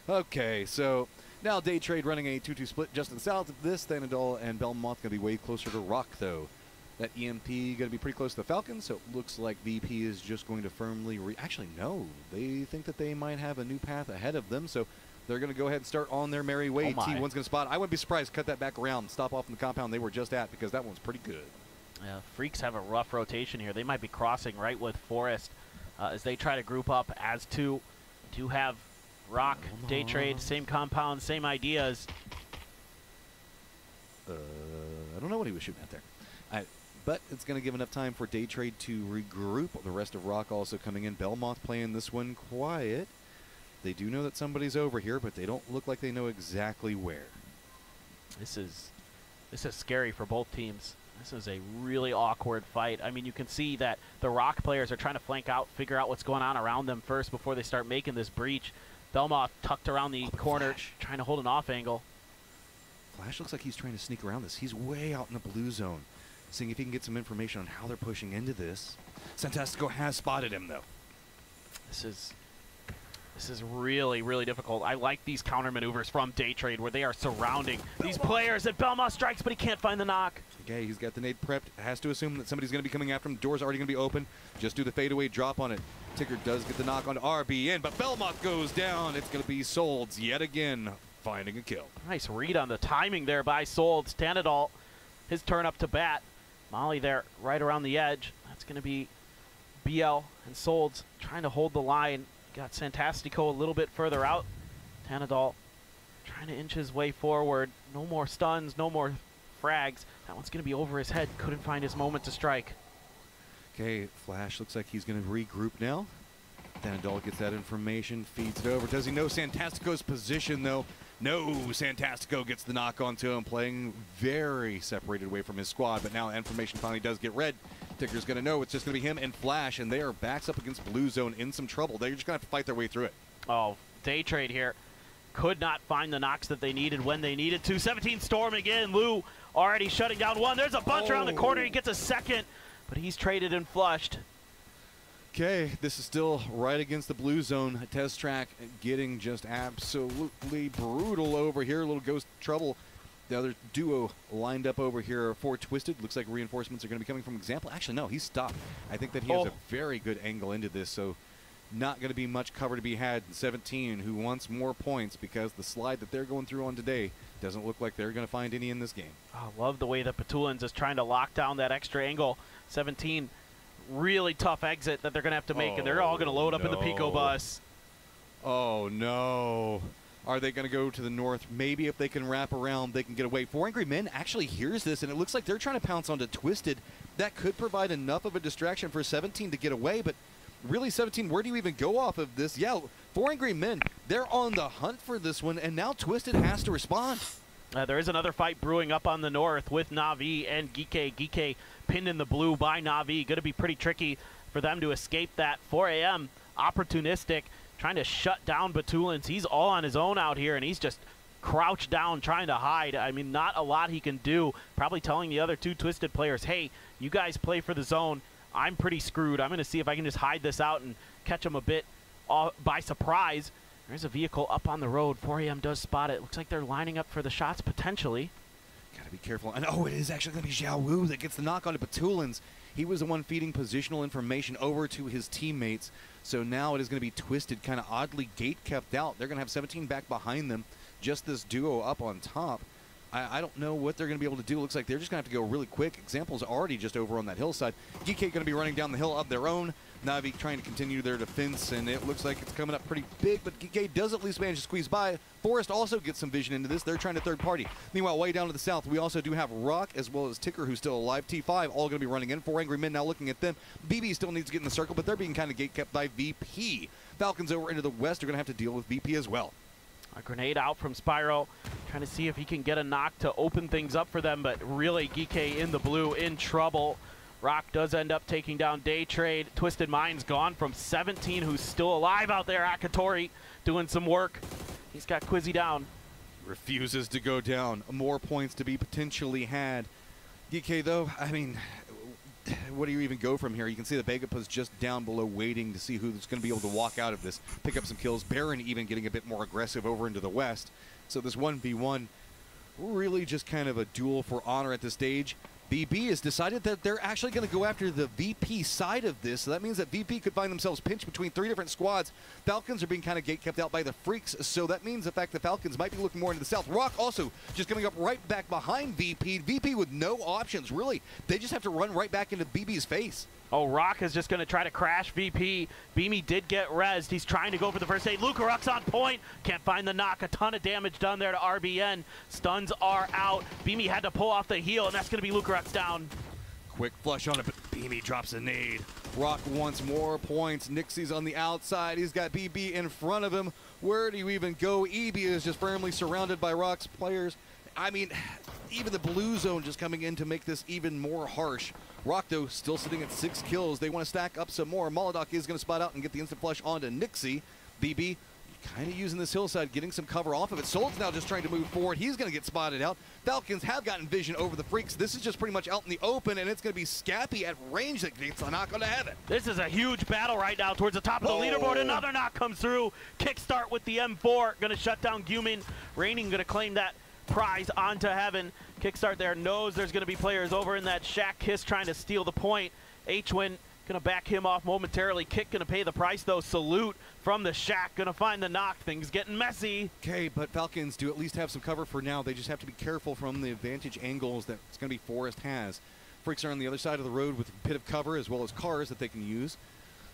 Okay, so now Daytrade running a 2-2 split just to the south of this. Thanadol and Belmont going to be way closer to Rock, though. That EMP going to be pretty close to the Falcons, so it looks like VP is just going to firmly... Actually, no. They think that they might have a new path ahead of them, so they're going to go ahead and start on their merry way. Oh, T1's going to spot. I wouldn't be surprised to cut that back around and stop off in the compound they were just at, because that one's pretty good. Yeah, Freaks have a rough rotation here. They might be crossing right with Forest as they try to group up as 2. Do have Rock, Daytrade, same compound, same ideas. I don't know what he was shooting at there. But it's going to give enough time for Daytrade to regroup. The rest of Rock also coming in. Belmont playing this one quiet. They do know that somebody's over here, but they don't look like they know exactly where. This is scary for both teams. This is a really awkward fight. I mean, you can see that the Rock players are trying to flank out, figure out what's going on around them first before they start making this breach. Belmont tucked around the corner, trying to hold an off angle. Flash looks like he's trying to sneak around this. He's way out in the blue zone, seeing if he can get some information on how they're pushing into this. Santastico has spotted him, though. This is really, really difficult. I like these counter maneuvers from Daytrade where they are surrounding these players. And Belmont strikes, but he can't find the knock. Okay, he's got the nade prepped. Has to assume that somebody's going to be coming after him. Door's already going to be open. Just do the fadeaway drop on it. Ticker does get the knock on RBN, but Belmont goes down. It's going to be Solds yet again, finding a kill. Nice read on the timing there by Solds. Tanadol, his turn up to bat. Molly there right around the edge. That's going to be BL and Solds trying to hold the line. Got Santastico a little bit further out. Tanadol trying to inch his way forward. No more stuns, no more frags. That one's going to be over his head. Couldn't find his moment to strike. Okay, Flash looks like he's going to regroup now. Tanadol gets that information, feeds it over. Does he know Santastico's position, though? No, Santastico gets the knock onto him, playing very separated away from his squad. But now information finally does get read. Ticker's going to know it's just going to be him and Flash, and they are backs up against Blue Zone in some trouble. They're just going to have to fight their way through it. Oh, day trade here. Could not find the knocks that they needed when they needed to. 17 storming in. Lou already shutting down one. There's a bunch around the corner. He gets a second, but he's traded and flushed. Okay, this is still right against the Blue Zone. Test track getting just absolutely brutal over here. A little ghost trouble. The other duo lined up over here for Twisted. Looks like reinforcements are going to be coming from Example. Actually, no, he's stopped. I think that he has a very good angle into this, so not going to be much cover to be had in 17, who wants more points because the slide that they're going through on today doesn't look like they're going to find any in this game. I love the way that Petulins is trying to lock down that extra angle. 17, really tough exit that they're going to have to make, and they're all going to load up in the Pico bus. Oh, no. Are they going to go to the north? Maybe if they can wrap around, they can get away. 4 Angry Men actually hears this, and it looks like they're trying to pounce onto Twisted. That could provide enough of a distraction for 17 to get away, but really, 17, where do you even go off of this? Yeah, 4 Angry Men, they're on the hunt for this one, and now Twisted has to respond. There is another fight brewing up on the north with Na'Vi and Gike. Gike pinned in the blue by Na'Vi. Going to be pretty tricky for them to escape that. 4 AM, opportunistic, trying to shut down Petulins. He's all on his own out here, and he's just crouched down trying to hide. I mean, not a lot he can do. Probably telling the other 2 Twisted players, hey, you guys play for the zone. I'm pretty screwed. I'm going to see if I can just hide this out and catch him a bit by surprise. There's a vehicle up on the road. 4 AM does spot it. Looks like they're lining up for the shots potentially. Gotta be careful. And oh, it is actually going to be Xiao Wu that gets the knock onto Petulins. He was the one feeding positional information over to his teammates. So now it is going to be Twisted, kind of oddly gate kept out. They're going to have 17 back behind them. Just this duo up on top. I don't know what they're going to be able to do. Looks like they're just going to have to go really quick. Example's already just over on that hillside. Gike going to be running down the hill of their own. Na'Vi trying to continue their defense, and it looks like it's coming up pretty big, but Gike does at least manage to squeeze by. Forrest also gets some vision into this. They're trying to third party. Meanwhile, way down to the south, we also do have Rock as well as Ticker, who's still alive. T5 all going to be running in. 4 Angry Men now looking at them. BB still needs to get in the circle, but they're being kind of gate kept by VP. Falcons over into the west are going to have to deal with VP as well. A grenade out from Spyro, trying to see if he can get a knock to open things up for them, but really Gike in the blue in trouble. Rock does end up taking down Day Trade. Twisted Mind's gone from 17, who's still alive out there. Akatori doing some work. He's got Quizzy down. Refuses to go down. More points to be potentially had. Gike, though, I mean, what do you even go from here? You can see the Vegapa's just down below waiting to see who's going to be able to walk out of this, pick up some kills. Baron even getting a bit more aggressive over into the west. So this 1v1, really just kind of a duel for honor at this stage. BB has decided that they're actually going to go after the VP side of this, so that means that VP could find themselves pinched between 3 different squads. Falcons are being kind of gate kept out by the Freaks, so that means the fact the Falcons might be looking more into the south. Rock also just coming up right back behind VP. VP with no options, really. They just have to run right back into BB's face. Oh, Rock is just going to try to crash VP. Beamy did get rezzed. He's trying to go for the first aid. Lucaruk's on point. Can't find the knock. A ton of damage done there to RBN. Stuns are out. Beamy had to pull off the heel, and that's going to be Lucaruk's down. Quick flush on it, but Beamy drops a nade. Rock wants more points. Nixie's on the outside. He's got BB in front of him. Where do you even go? EB is just firmly surrounded by Rock's players. I mean, even the blue zone just coming in to make this even more harsh. Rock, though, still sitting at 6 kills. They want to stack up some more. Molodok is going to spot out and get the instant flush onto Nixie. BB kind of using this hillside, getting some cover off of it. Sold's now just trying to move forward. He's going to get spotted out. Falcons have gotten vision over the Freaks. This is just pretty much out in the open, and it's going to be Scappy at range that gets a knock on the heaven. This is a huge battle right now towards the top of the leaderboard. Another knock comes through. Kickstart with the M4. Going to shut down Gumin. Raining going to claim that prize onto heaven. Kickstart there knows there's going to be players over in that shack. Kiss trying to steal the point. H-Win going to back him off momentarily. Kick going to pay the price, though. Salute from the shack. Going to find the knock. Things getting messy. Okay, but Falcons do at least have some cover for now. They just have to be careful from the advantage angles that it's going to be Forest has. Freaks are on the other side of the road with a bit of cover as well as cars that they can use.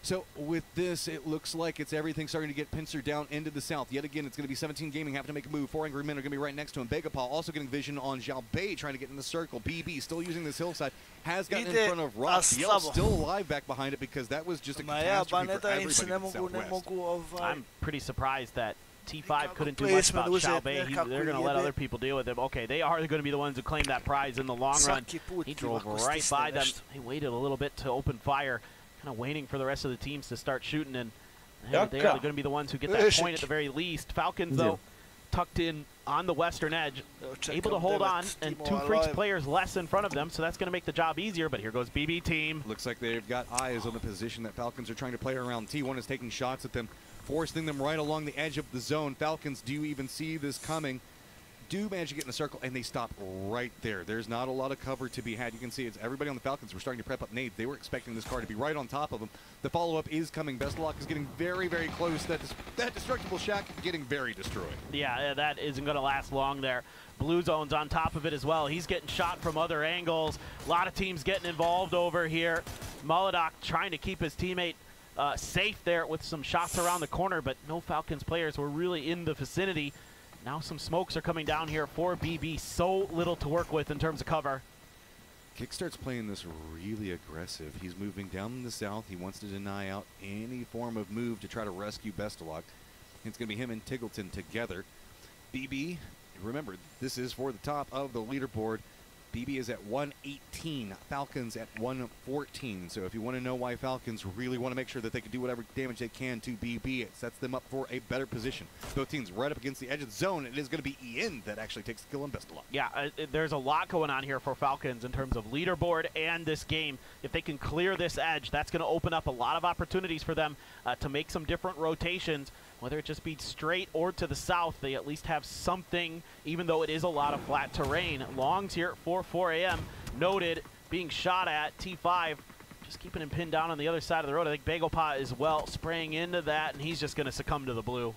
So with this, it looks like it's everything starting to get pincered down into the south. Yet again, it's going to be 17 Gaming having to make a move. 4 Angry Men are going to be right next to him. Jaka-BiH also getting vision on Jaka-BiH trying to get in the circle. BB still using this hillside. Has gotten in front of Rock. DL still alive back behind it because that was just a catastrophe for everybody in the Southwest. I'm pretty surprised that T5 couldn't do much about Jaka-BiH. They're going to let other people deal with him. Okay, they are going to be the ones who claim that prize in the long run. He drove right by them. He waited a little bit to open fire. Kind of waiting for the rest of the teams to start shooting, and they are going to be the ones who get that point at the very least. Falcons, though, tucked in on the western edge, able to hold on, and 2 Freaks players less in front of them, so that's going to make the job easier, but here goes BB team. Looks like they've got eyes on the position that Falcons are trying to play around. T1 is taking shots at them, forcing them right along the edge of the zone. Falcons, do you even see this coming? Do manage to get in the circle, and they stop right there. There's not a lot of cover to be had. You can see it's everybody on the Falcons were starting to prep up nades. They were expecting this car to be right on top of them. The follow-up is coming. Bestlock is getting very, very close. That destructible shack getting very destroyed. Yeah, that isn't going to last long there. Blue Zone's on top of it as well. He's getting shot from other angles. A lot of teams getting involved over here. Molodok trying to keep his teammate safe there with some shots around the corner, but no Falcons players were really in the vicinity. Now some smokes are coming down here for BB. So little to work with in terms of cover. Kickstart's playing this really aggressive. He's moving down in the south. He wants to deny out any form of move to try to rescue Bestalock. It's going to be him and Tiggleton together. BB, remember, this is for the top of the leaderboard. BB is at 118, Falcons at 114. So if you want to know why Falcons really want to make sure that they can do whatever damage they can to BB, it sets them up for a better position. Both teams right up against the edge of the zone. It is going to be Ian that actually takes the kill on Bestalock. Yeah, there's a lot going on here for Falcons in terms of leaderboard and this game. If they can clear this edge, that's going to open up a lot of opportunities for them to make some different rotations. Whether it just be straight or to the south, they at least have something, even though it is a lot of flat terrain. Longs here at 4 a.m. Noted, being shot at. T5 just keeping him pinned down on the other side of the road. I think Jaka-BiH is well spraying into that, and he's just going to succumb to the blue.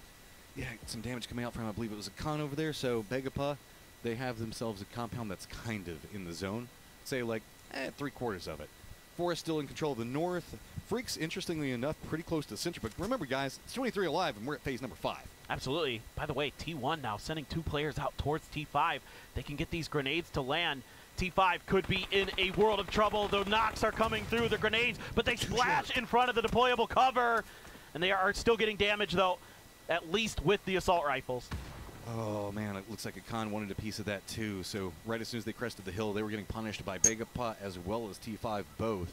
Yeah, some damage coming out from, I believe it was a con over there. So Jaka-BiH, they have themselves a compound that's kind of in the zone. Say like 3/4 of it. Forest still in control of the north. Freaks, interestingly enough, pretty close to the center. But remember, guys, it's 23 alive, and we're at phase number 5. Absolutely. By the way, T1 now sending 2 players out towards T5. They can get these grenades to land. T5 could be in a world of trouble. The knocks are coming through the grenades, but they splash in front of the deployable cover. And they are still getting damage, though, at least with the assault rifles. Oh, man, it looks like a con wanted a piece of that, too. So right as soon as they crested the hill, they were getting punished by Jaka-BiH as well as T5 both.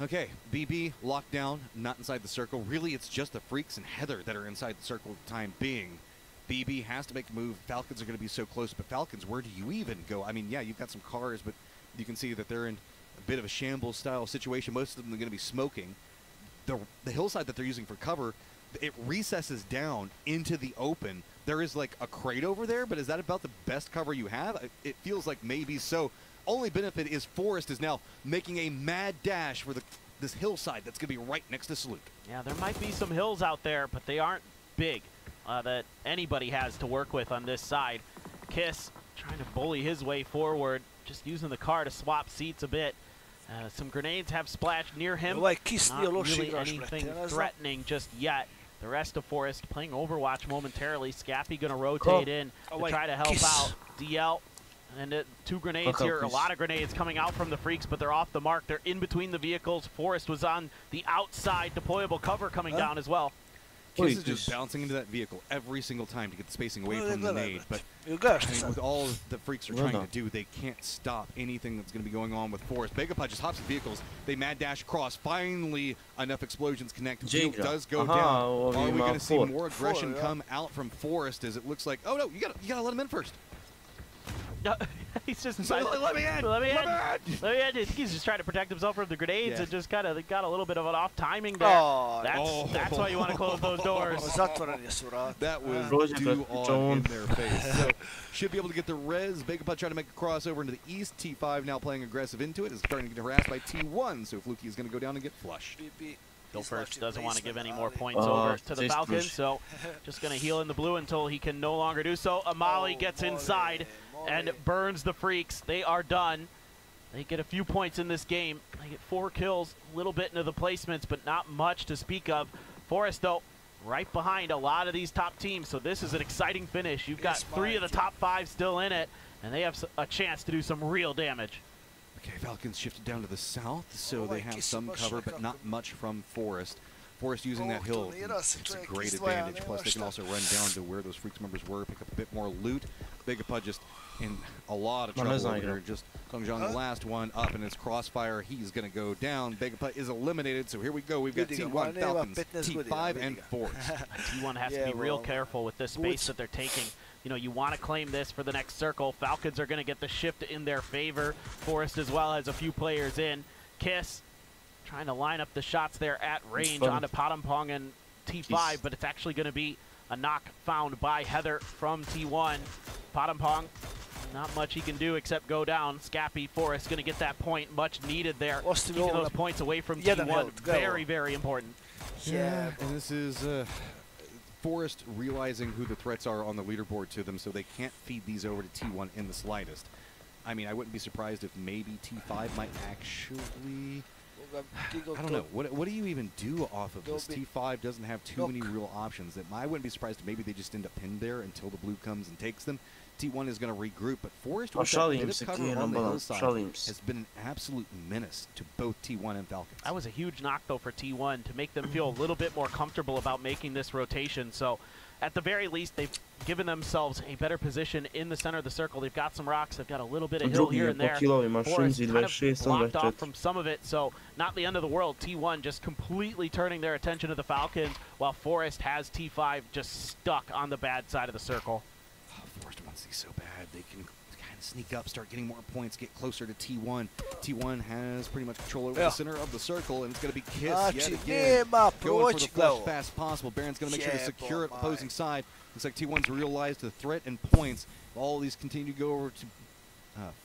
Okay, BB locked down, not inside the circle. Really, it's just the Freaks and Heather that are inside the circle at the time being. BB has to make a move. Falcons are going to be so close, but Falcons, where do you even go? I mean, yeah, you've got some cars, but you can see that they're in a bit of a shambles-style situation. Most of them are going to be smoking. The hillside that they're using for cover, it recesses down into the open. There is like a crate over there, but is that about the best cover you have? It feels like maybe so. Only benefit is Forest is now making a mad dash for this hillside that's going to be right next to Salute. Yeah, there might be some hills out there, but they aren't big that anybody has to work with on this side. Kiss trying to bully his way forward, just using the car to swap seats a bit. Some grenades have splashed near him. Not really anything threatening just yet. The rest of Forest playing Overwatch momentarily. Scappy going to rotate in to try to help out. DL. And 2 grenades here, a lot of grenades coming out from the Freaks, but they're off the mark. They're in between the vehicles. Forest was on the outside, deployable cover coming down as well. Kiss is just bouncing into that vehicle every single time to get the spacing away from the nade. But I mean, with all the Freaks are trying to do, they can't stop anything that's going to be going on with Forest. Jaka-BiH just hops the vehicles. They mad dash across. Finally, enough explosions connect. The field does go down. Are we going to see more aggression come out from Forest as it looks like, oh no, you got to let him in first. He's just let me in. Let me in. Let me in. Let me in. I think he's just trying to protect himself from the grenades and just kind of got a little bit of an off timing there. Oh, that's why you want to close those doors. That was due on in their face. So should be able to get the res. Jaka-BiH trying to make a crossover into the east. T5 now playing aggressive into it. Is starting to get harassed by T1. So Fluky is going to go down and get flushed. Bill First doesn't want to give any more points over to the Falcons, so just going to heal in the blue until he can no longer do so. Amali gets inside and burns the Freaks. They are done. They get a few points in this game. They get 4 kills, a little bit into the placements, but not much to speak of. Forest, though, right behind a lot of these top teams, so this is an exciting finish. You've got 3 of the top 5 still in it, and they have a chance to do some real damage. Okay, Falcons shifted down to the south, so they have some cover, but not much from Forest. Forest using that hill, it's a great advantage. Plus, they can also run down to where those Freaks members were, pick up a bit more loot. Jaka-BiH just in a lot of trouble over here. Just Songjiang, the last one up in his crossfire. He's going to go down. Jaka-BiH is eliminated, so here we go. We've got T1, Falcons, T5, and Forest. T1 has to be real careful with this space that they're taking. You know, you want to claim this for the next circle. Falcons are going to get the shift in their favor. Forest as well has a few players in. Kiss trying to line up the shots there at range onto Patampong and T5, but it's actually going to be a knock found by Heather from T1. Patampong, not much he can do except go down. Scappi, Forest going to get that point, much needed there. Keeping those points away from T1, very, very important. Yeah, and this is Forest realizing who the threats are on the leaderboard to them, so they can't feed these over to T1 in the slightest. I mean, I wouldn't be surprised if maybe T5 might actually... I don't know. What do you even do off of this? T5 doesn't have too many real options. I wouldn't be surprised if maybe they just end up pinned there until the blue comes and takes them. T1 is going to regroup, but Forest with that bit of cover on the hillside has been an absolute menace to both T1 and Falcons. That was a huge knock, though, for T1 to make them feel a little bit more comfortable about making this rotation. So, at the very least, they've given themselves a better position in the center of the circle. They've got some rocks. They've got a little bit of hill here and there. Forest kind of blocked off from some of it, so not the end of the world. T1 just completely turning their attention to the Falcons, while Forest has T5 just stuck on the bad side of the circle. Forest wants these so bad. They can kind of sneak up, start getting more points, get closer to T1. T1 has pretty much control over the center of the circle, and it's going to be Kiss yet again. Going for the flush fast possible. Baron's going to make sure to secure it opposing side. Looks like T1's realized the threat and points. If all these continue to go over to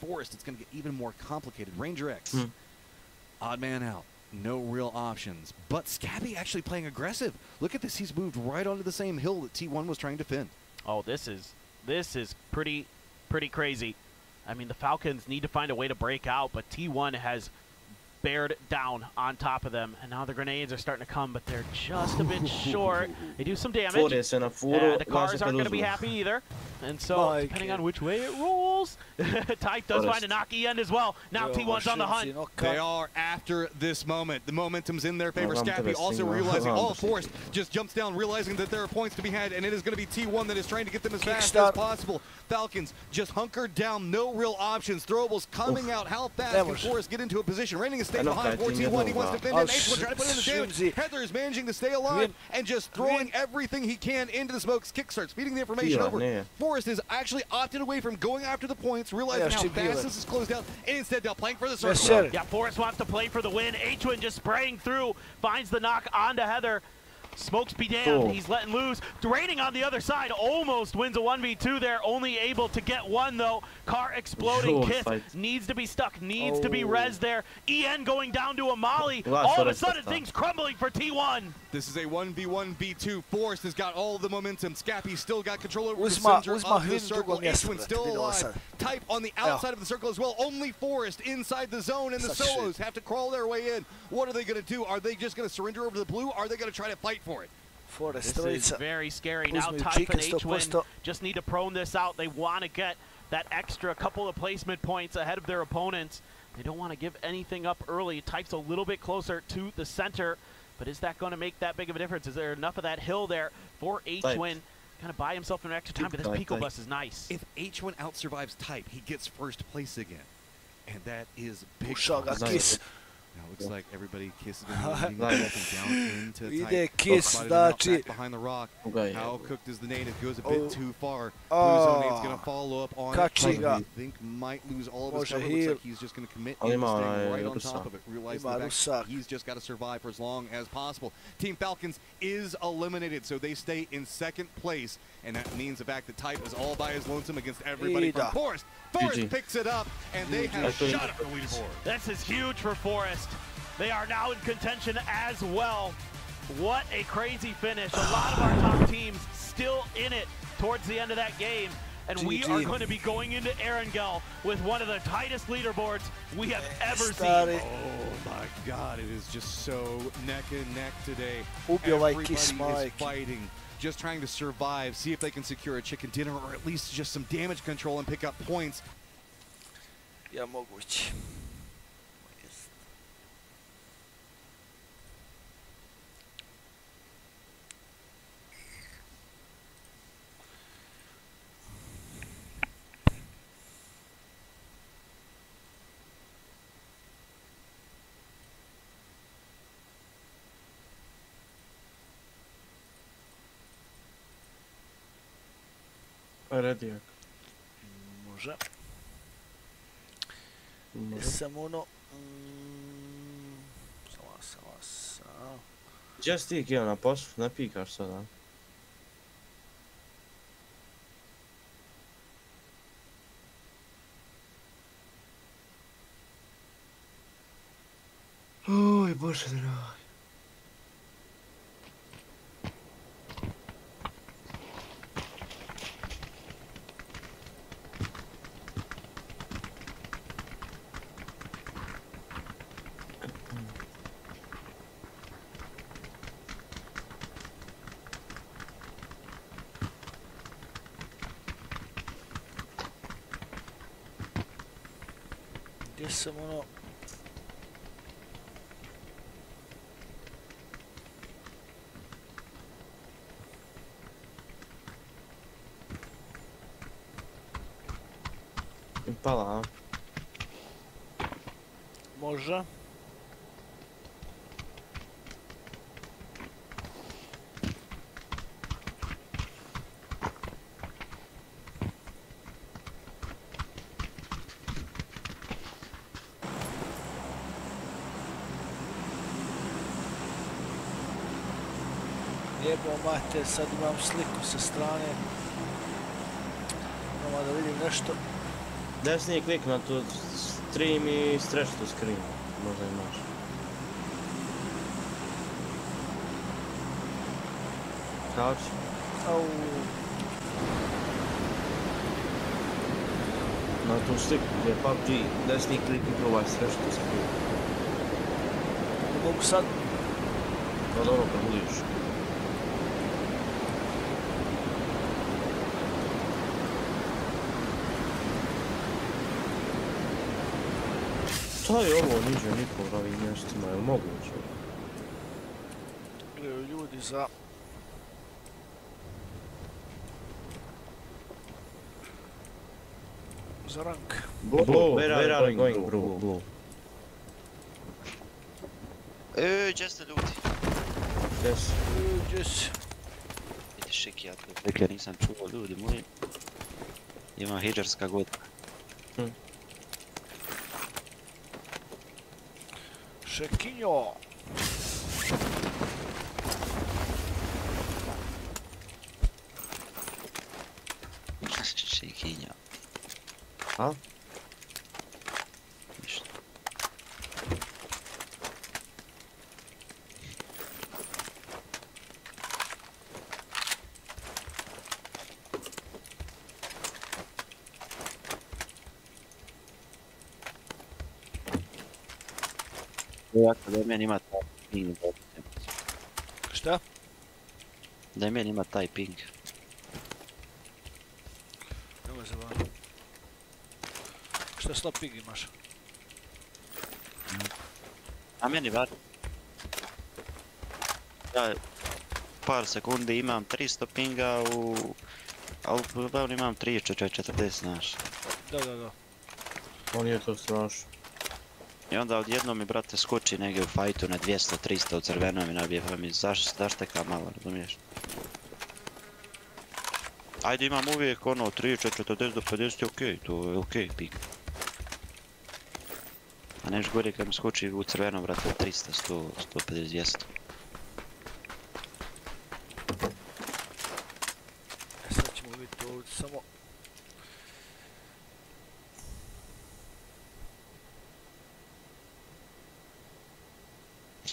Forest, it's going to get even more complicated. Ranger X, odd man out. No real options. But Scappi actually playing aggressive. Look at this. He's moved right onto the same hill that T1 was trying to defend. Oh, this is pretty crazy. I mean, the Falcons need to find a way to break out, but T1 has bared down on top of them, and now the grenades are starting to come, but they're just a bit short. They do some damage. The cars aren't going to be happy either, and so depending on which way it rolls, Type does find a knock end as well. Now T1's on the hunt. They are after this moment. The momentum's in their favor. Scappi also realizing, Forest just jumps down, realizing that there are points to be had, and it is going to be T1 that is trying to get them as fast as possible. Falcons just hunkered down, no real options. Throwables coming out. How fast can Forest get into a position? Raining a stay behind 14-1. He wants to defend it. H1 trying to put in the damage. Heather is managing to stay alive and just throwing everything he can into the smokes. Kick starts feeding the information over. Forest has actually opted away from going after the points, realizing how fast this is closed out, and instead they're playing for the circle. Yeah, Forest wants to play for the win. H1 just spraying through, finds the knock onto Heather. Smokes be damned, he's letting loose. Raining on the other side, almost wins a 1v2 there, only able to get one though. Car exploding, Kiss needs to be stuck, needs to be res there. EN going down to a molly. All of a sudden, things crumbling for T1. This is a 1v1v2. Forest has got all of the momentum. Scappi still got control over the center of the circle. H1 still alive. Type on the outside of the circle as well. Only Forest inside the zone, and the solos have to crawl their way in. What are they going to do? Are they just going to surrender over to the blue? Are they going to try to fight for it? This is very scary. Now Type and H1 just need to prone this out. They want to get that extra couple of placement points ahead of their opponents. They don't want to give anything up early. Type's a little bit closer to the center, but is that going to make that big of a difference? Is there enough of that hill there for H1? Kind of buy himself an extra time, but this Pico Bus is nice. If H1 outsurvives Type, he gets first place again. And that is big. Now it looks like everybody kisses and down into Ide tight. kiss, znači... Behind the rock. Okay. How cooked is the native? Goes a bit too far. Oh. Blue Zonade's going to follow up on it. Kačiga. I think might lose all of his Može cover. Looks like he's just going to commit and stay right on top of it. Realize the fact he's just got to survive for as long as possible. Team Falcons is eliminated, so they stay in second place. And that means the fact that Type is all by his lonesome against everybody from Forest. Forest picks it up, and they have shut up the leaderboard. This is huge for Forest. They are now in contention as well. What a crazy finish. A lot of our top teams still in it towards the end of that game. And we are going to be going into Erangel with one of the tightest leaderboards we have ever seen. Oh my God, it is just so neck and neck today. Everybody is fighting, just trying to survive, see if they can secure a chicken dinner or at least just some damage control and pick up points. Ja, moguće. Radijak. Može. Jesam ono... Samo. Gdje si ti Kio na poslu? Ne pikaš sada? Oj, Bože dragi. Gdje sam ono... Pala, a? Može. Jebo mater, sad imam sliku sa strane. Imamo da vidim nešto. Desni klik na tu stream i stretch to screen. Možda imaš. Kauči. Au. Na tu sliku gdje je PUBG, desni klik i probaj stretch to screen. Ne mogu sad. Pa dobro kad budiš. Šta je ovo niže nikog na ovim mjestima, je li moguće? Gledaju ljudi za... za rank. Blue, where are you going, Blue? Just a ljudi. Yes. Yes. Vidiš šiki, ja to pekle nisam čuo, ljudi moji. Ima hedžarska godina. Šekinjo! Šekinja. A? Ništa. Jako da je meni ima taj ping. Šta? Da je meni ima taj ping. Nemoj se baviti. Šta slab ping imaš? A meni bar. Ja par sekundi imam 300 pinga, ali uglavnom imam 30-40, znaš. Da. On je to strašno. I onda odjednom mi, brate, skoči negdje u fajtu na 200-300 u crvenom i nabije, pa mi zašteka malo, razumiješ? Ajde, imam uvijek ono 30, 40 do 50, okej, to je okej, pik. A neš gore kad mi skoči u crvenom, brate, 300, 100, 150, 200. Sad ćemo vidjeti ovdje samo...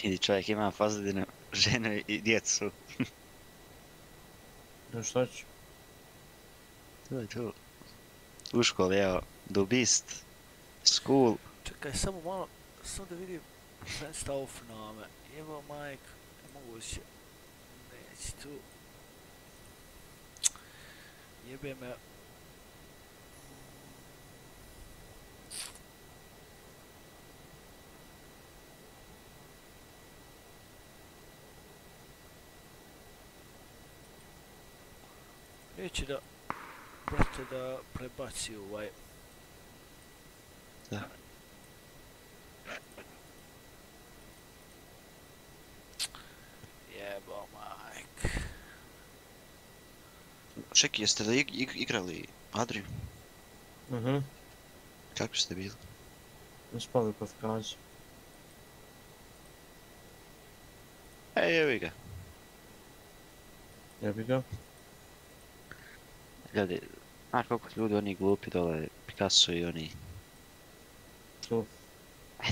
Vidi, čovjek ima pozadinu, ženu i djecu. No šta ću? To je to. U školi, evo, dubist, school. Čekaj, samo malo, samo da vidim Fenstauffname. Evo majk, moguće. Neći tu. Jebe me. Neće da, brate, da prebaci ovaj. Da. Jebo majk. Čeki, jeste li igrali Adriju? Mhm. Kako ste bili? Spali kod kađe. Evi ga. Jebi ga. Ljudi, znaš koliko ljudi oni glupi dole, Picasso i oni... Tu.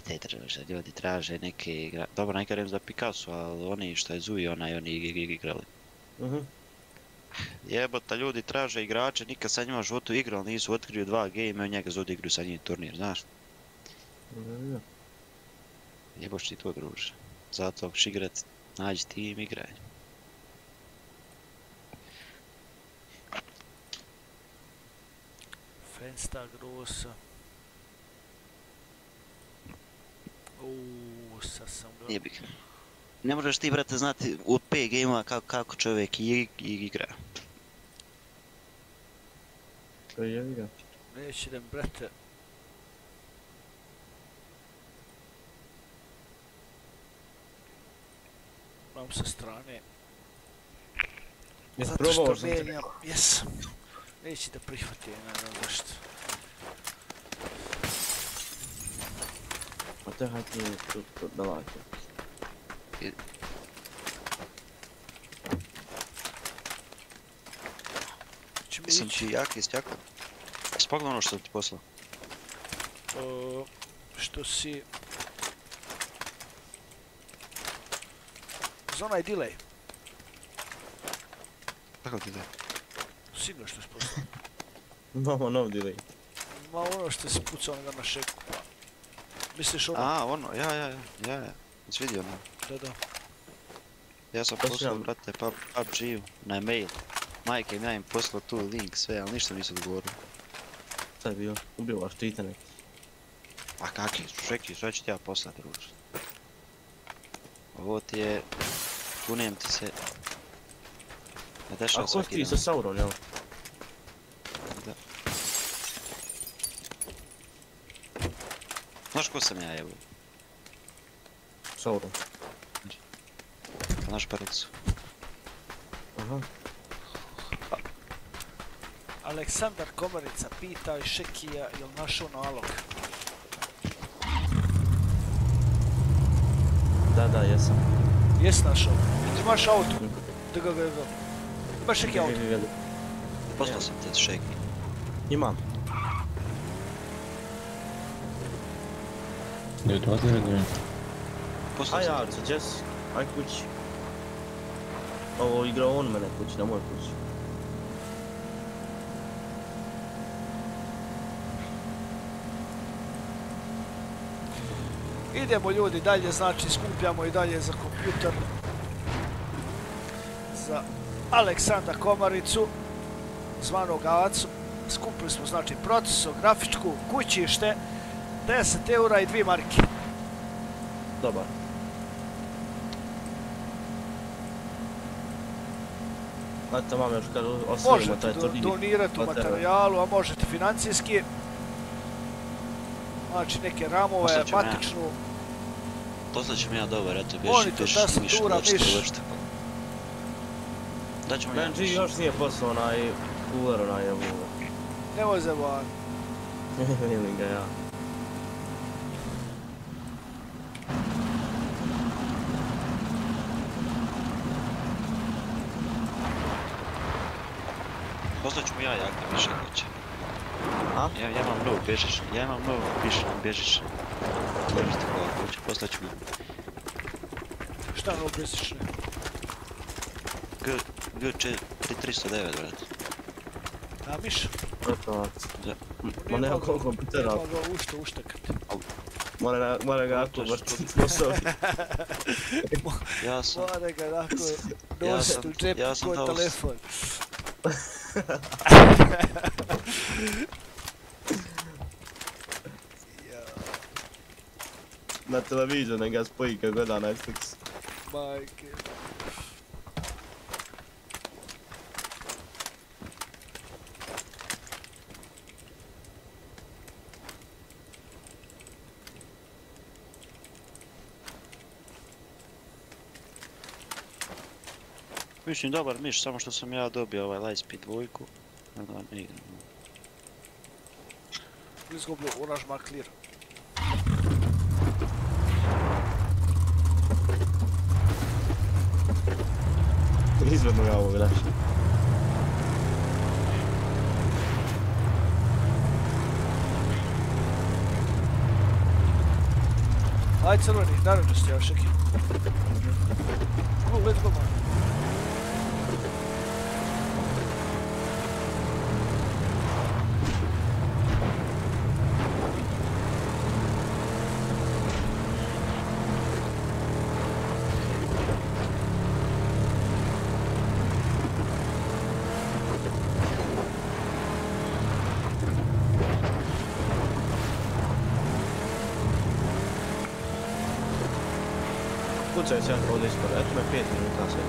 Te traže, ljudi traže neke igra... Dobro, neka reći za Picasso, ali oni što je Zui, oni igrali. Jebota, ljudi traže igrače, nikad sa njima u životu igrali, nisu otkriju 2 game i on njega zove igru sa njim turnir, znaš? Jeboš ti to, druže. Zato ako ćeš igrat, nađi tim, igraj. Fensta grosa. Sad sam ga... Jebi ga. Ne možeš ti, brate, znati od 5 game-a kako čovjek igra. To je jebi ga. Neće idem, brate. Mam sa strane. Zato što menjam, jes. Neće da prihvati, ne znam zašto. A te hajde tu daleko. Sam ti jaki stjakao. Jesi pogledao ono što sam ti poslao? Što si... Za onaj delay. Kakav delay? Sigurno što si poslao. Imamo nov delay. Ma ono što si pucao onoga na šeku. Misliš ono? A, ono, ja. Jesi vidio ono? Da. Ja sam poslao, brate, PUBG-u na mail. Majke im ja im poslao tu link, sve, ali ništa nisu odgovorili. Šta je bio? Ubivaš čita neki. A kaki, čeki, sve ću ti ja poslati, druže. Ovo ti je... Kunem ti se... Ne dešava svaki dan. A ko ti sa Sauron, jel? Da. Znaš ko sam ja, evo? Sauron. Znaš paricu. Aha. Aleksandar Komarica pitao je Šekija jel našao nalog. Da, jesam. Jes našao. Ti imaš auto? Da. Imaš Šeki auto? Poslao sam te Šeki. Imam. Ne dolazi redujem. Aj, Arca, Jess, aj kući. Ovo igrao on mene kući, na moj kući. Idemo ljudi dalje, znači skupljamo i dalje za kompjuter. Za Aleksandra Komaricu, zvanog Acu. Skupili smo znači procesor, grafičku, kućište, 10 eura i 2 marke. Dobar. Znate, mam još kad osvojimo taj turnir. Možete donirati u materijalu, a možete financijski. Znači neke ramove, matičnu. Poslaću mi ja dobar, eto, Monitor, tastatura, miš. Da ćemo ja. Benji još nije poslao onaj cooler, onaj jebu. Nemoj zaboraviti. Vidim ga ja. Poslaću mu ja Jaka više hoće. A? Ja imam mnogo bežiš, bežiš. Možete kako hoće, poslaću mu. Šta novo bežišne? G309, brate. A miš? Gotovac. Ma nema koliko pitera. Nema ga uštekati. Mora ga ako vrti posao. Mora ga onako nositi u džepu koji telefon. Na televiziju ne ga spoji kad gleda Netflix. Majke. Mislim dobar miš, samo što sam ja dobio ovaj Lightspeed dvojku. Ne igram. Izgubio oraž maklir. Izvedno ga ovo gledaš. Ajde crveni, naravno ste još neki. Let's go man. Pucaj se ovdje ispod, eto me 5 minuta sve.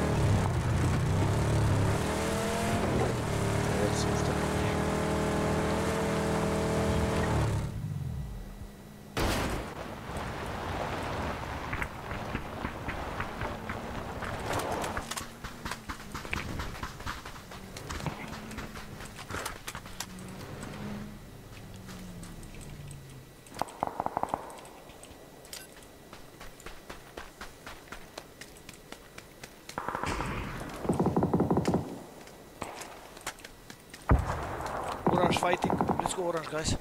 Već sam što. Orange fighting. Let's go orange, guys.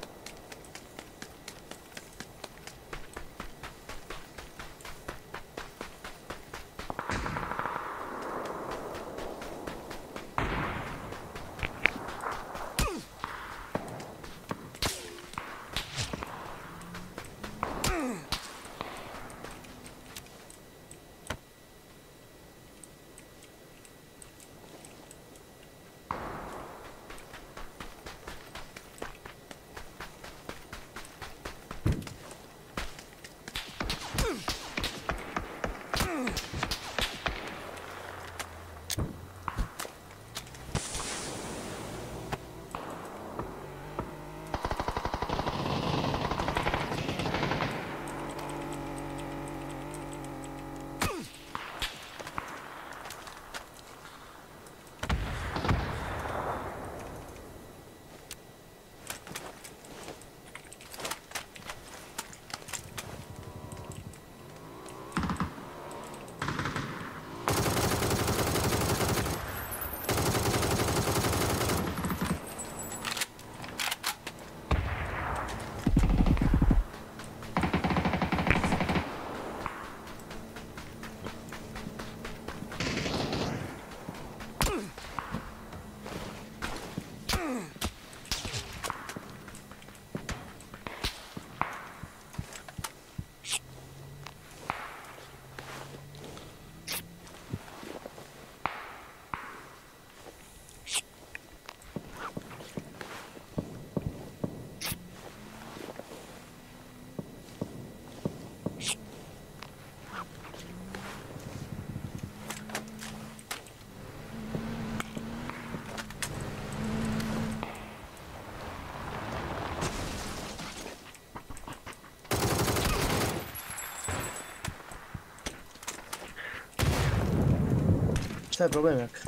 Šta je problem, jak?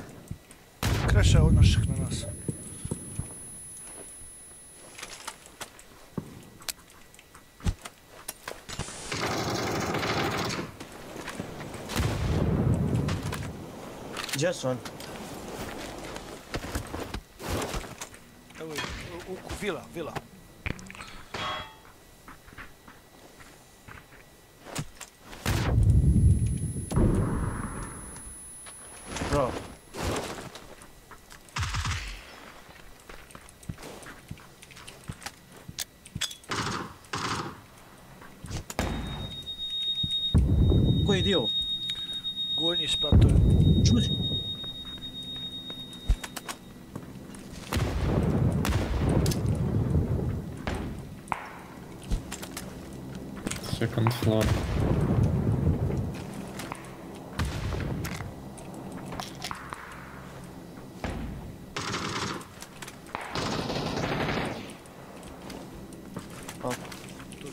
Kreša odnošak na nas. Gdje su oni? Evo u vila. Bro. Koji dio? Gornji spratuje. Čuti. Second floor.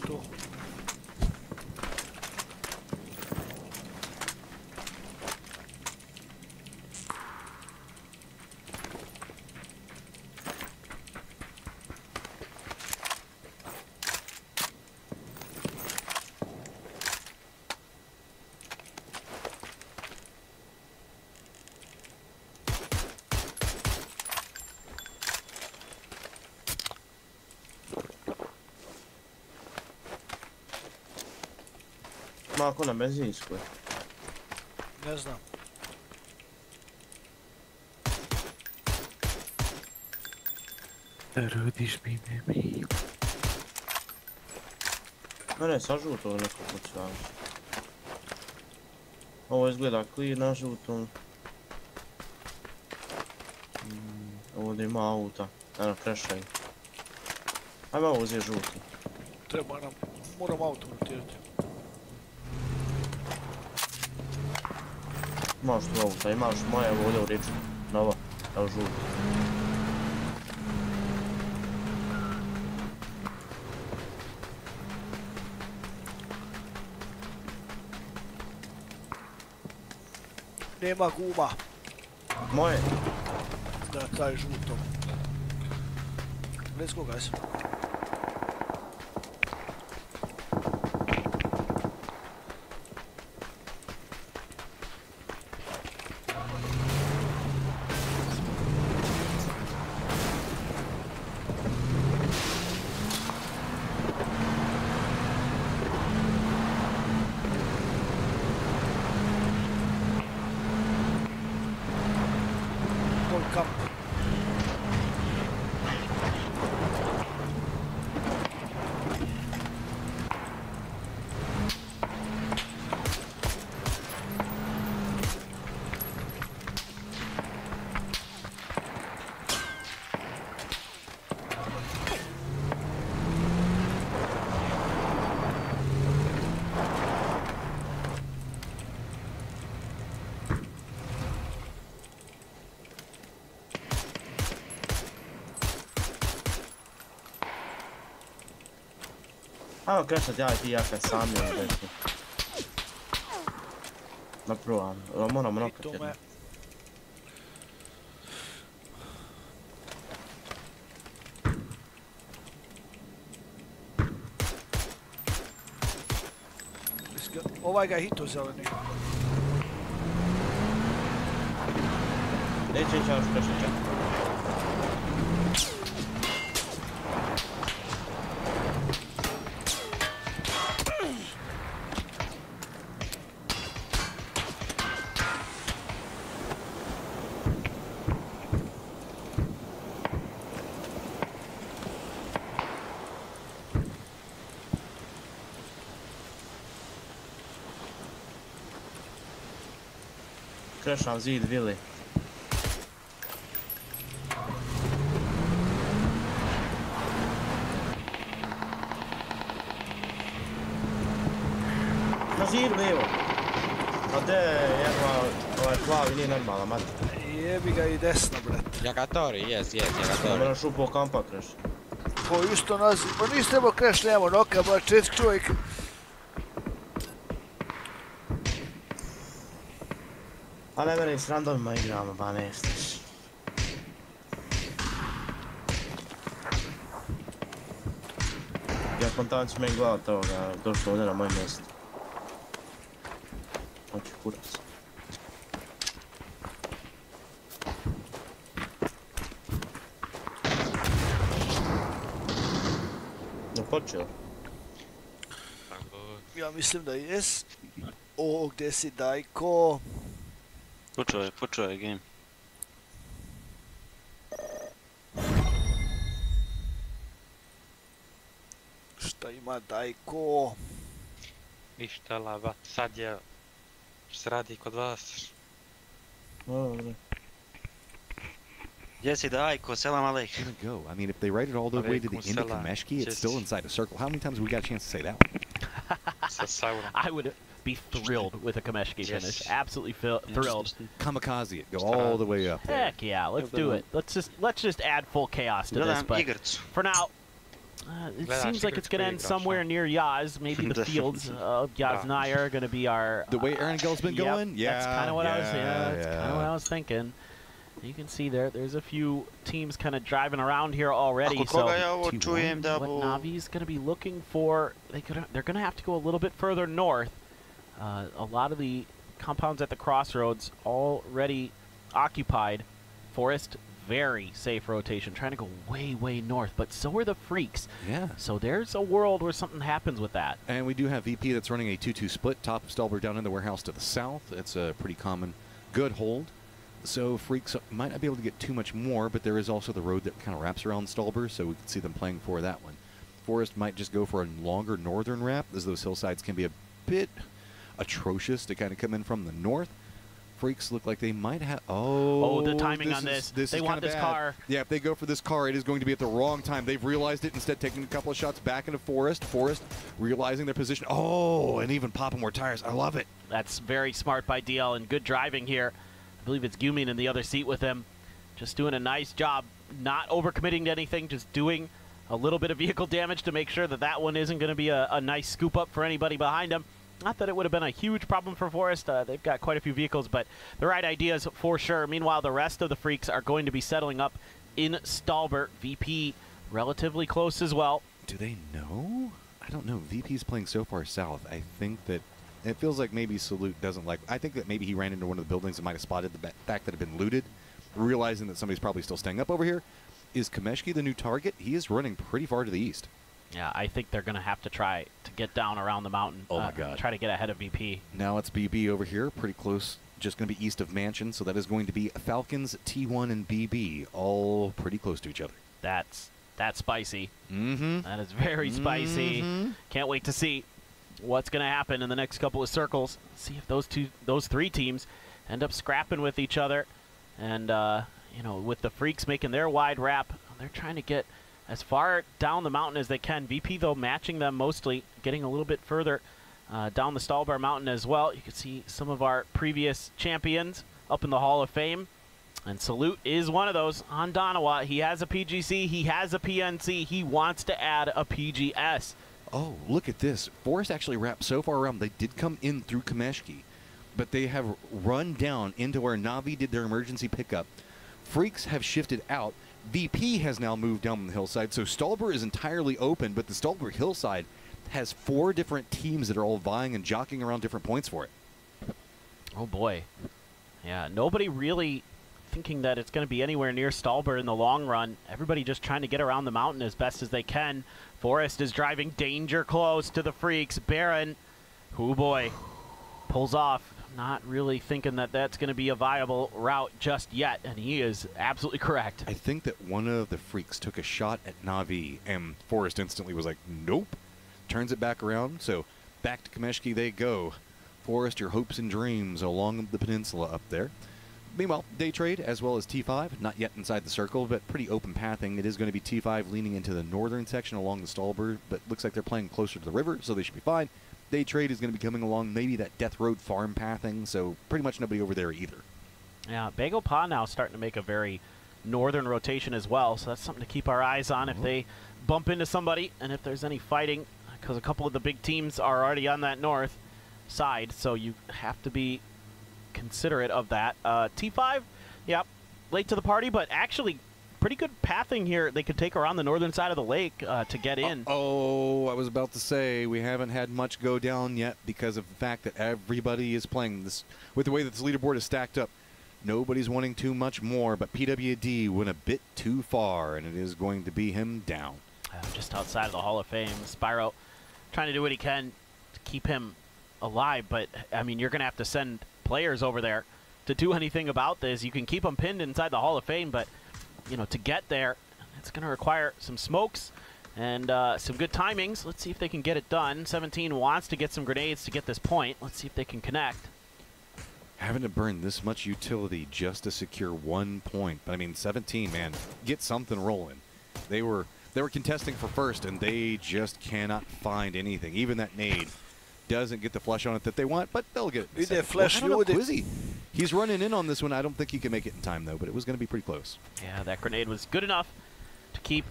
Tu. Mako na benzinskoj. Ne znam. Rodiš mi me. Ne, sa žutom neko pucava. Ovo izgleda clear na žutom. Ovdje ima auta. Eno, crashaju. Ajme ovo uzije žuti. Treba nam, moram auto rotirati. Imaš tu auta, imaš moje ovdje u riču. Nova, evo žuti. Nema guma. Moje? Da, taj žuto. Let's go, guys. Ajmo krešat ja i ti Jaka sami u desu. Da provam, moramo nokat jedno. Ovaj ga je hito zeleni. Neće ići još krešat čak. Krešam zid vili. Na zid lijevo. A de jedva ovaj plavi nije normalna mati. Jebi ga i desno, bret. Jakatori, yes, Jakatori. Moraš upo kampa kreš. Ko isto naziv, pa nisi trebao kreš, nemamo noka, ba četk čovjek. A ne meni s randomima igramo, pa ne stiš. Ja spontano ću meni gledat ovoga, došlo ovdje na moje mjesto. Hoću kurac. Ne počeo? Ja mislim da jes. O, gdje si Dajko? Počeo je game. Šta ima Dajko? Ništa laba, sad je... Što se radi kod vas? Dobro. Gdje si Dajko, selam alejk. Gonna go. I mean, if they ride it all the way to the end of Kameshki, it's still inside a circle. How many times have we got a chance to say that one? I would be thrilled with a Kameshki finish. Absolutely thrilled. Kamikaze it, go all the way up there. Heck yeah, let's do it. Let's just add full chaos to this. But for now, it seems like it's going to end somewhere near Yaz. Maybe the fields of Yaz and I are going to be our... The way Erangel's been going? Yeah. That's kind of what I was thinking. You can see there's a few teams kind of driving around here already. So what Navi's going to be looking for, they're going to have to go a little bit further north. A lot of the compounds at the crossroads already occupied. Forest, very safe rotation, trying to go way, way north. But so are the Freaks. Yeah. So there's a world where something happens with that. And we do have VP that's running a 2-2 split. Top of Stalber down in the warehouse to the south. It's a pretty common, good hold. So Freaks might not be able to get too much more, but there is also the road that kind of wraps around Stalber, so we can see them playing for that one. Forest might just go for a longer northern wrap, as those hillsides can be a bit atrocious to kind of come in from the north. Freaks look like they might have... Oh, the timing on this. They want this car. Yeah, if they go for this car, it is going to be at the wrong time. They've realized it, instead taking a couple of shots back into Forest. Forest realizing their position. Oh, and even popping more tires. I love it. That's very smart by DL and good driving here. I believe it's Gumin in the other seat with him. Just doing a nice job, not overcommitting to anything, just doing a little bit of vehicle damage to make sure that that one isn't going to be a nice scoop up for anybody behind him. Not that it would have been a huge problem for Forest. They've got quite a few vehicles, but the right ideas for sure. Meanwhile, the rest of the Freaks are going to be settling up in Stalbert. VP relatively close as well. Do they know? I don't know. VP's playing so far south. I think that it feels like maybe Salute doesn't like... I think that maybe he ran into one of the buildings and might have spotted the fact that it had been looted, realizing that somebody's probably still staying up over here. Is Kameshki the new target? He is running pretty far to the east. Yeah, I think they're going to have to try to get down around the mountain. Oh, my God. Try to get ahead of VP. Now it's BB over here, pretty close, just going to be east of Mansion, so that is going to be Falcons, T1, and BB, all pretty close to each other. That's spicy. Mm-hmm. That is very spicy. Can't wait to see what's going to happen in the next couple of circles. See if those three teams end up scrapping with each other. And, you know, with the Freaks making their wide wrap, they're trying to get as far down the mountain as they can. VP, though, matching them mostly, getting a little bit further down the Stalbar Mountain as well. You can see some of our previous champions up in the Hall of Fame. And Salute is one of those on Donawa. He has a PGC. He has a PNC. He wants to add a PGS. Oh, look at this. Forest actually wrapped so far around. They did come in through Kameshki, but they have run down into where Navi did their emergency pickup. Freaks have shifted out. VP has now moved down the hillside, so Stalber is entirely open, but the Stalber hillside has 4 different teams that are all vying and jockeying around different points for it. Oh, boy. Yeah, nobody really thinking that it's going to be anywhere near Stalber in the long run. Everybody just trying to get around the mountain as best as they can. Forest is driving danger close to the Freaks. Baron, oh boy, pulls off. Not really thinking that that's going to be a viable route just yet, and he is absolutely correct. I think that one of the Freaks took a shot at Navi, and Forest instantly was like, nope. Turns it back around, so back to Kameshki they go. Forest, your hopes and dreams along the peninsula up there. Meanwhile, Day Trade as well as T5, not yet inside the circle, but pretty open pathing. It is going to be T5 leaning into the northern section along the Stalber, but looks like they're playing closer to the river, so they should be fine. Day Trade is going to be coming along maybe that Death Road farm pathing, so pretty much nobody over there either. Yeah, Bagel Pa now starting to make a very northern rotation as well, so that's something to keep our eyes on if they bump into somebody and if there's any fighting, because a couple of the big teams are already on that north side, so you have to be considerate of that. T5, yep, late to the party, but actually pretty good pathing here. They could take around the northern side of the lake to get in. Oh, I was about to say, we haven't had much go down yet because of the fact that everybody is playing this. With the way that this leaderboard is stacked up, nobody's wanting too much more, but PWD went a bit too far, and it is going to be him down. Just outside of the Hall of Fame. Spyro trying to do what he can to keep him alive, but, I mean, you're going to have to send players over there to do anything about this. You can keep them pinned inside the Hall of Fame, but you know, to get there, it's going to require some smokes and some good timings. Let's see if they can get it done. 17 wants to get some grenades to get this point. Let's see if they can connect. Having to burn this much utility just to secure 1 point. But I mean, 17, man, get something rolling. They were contesting for first, and they just cannot find anything. Even that nade doesn't get the flush on it that they want, but they'll get it. Quizzy. He's running in on this one. I don't think he can make it in time, though, but it was going to be pretty close. Yeah, that grenade was good enough to keep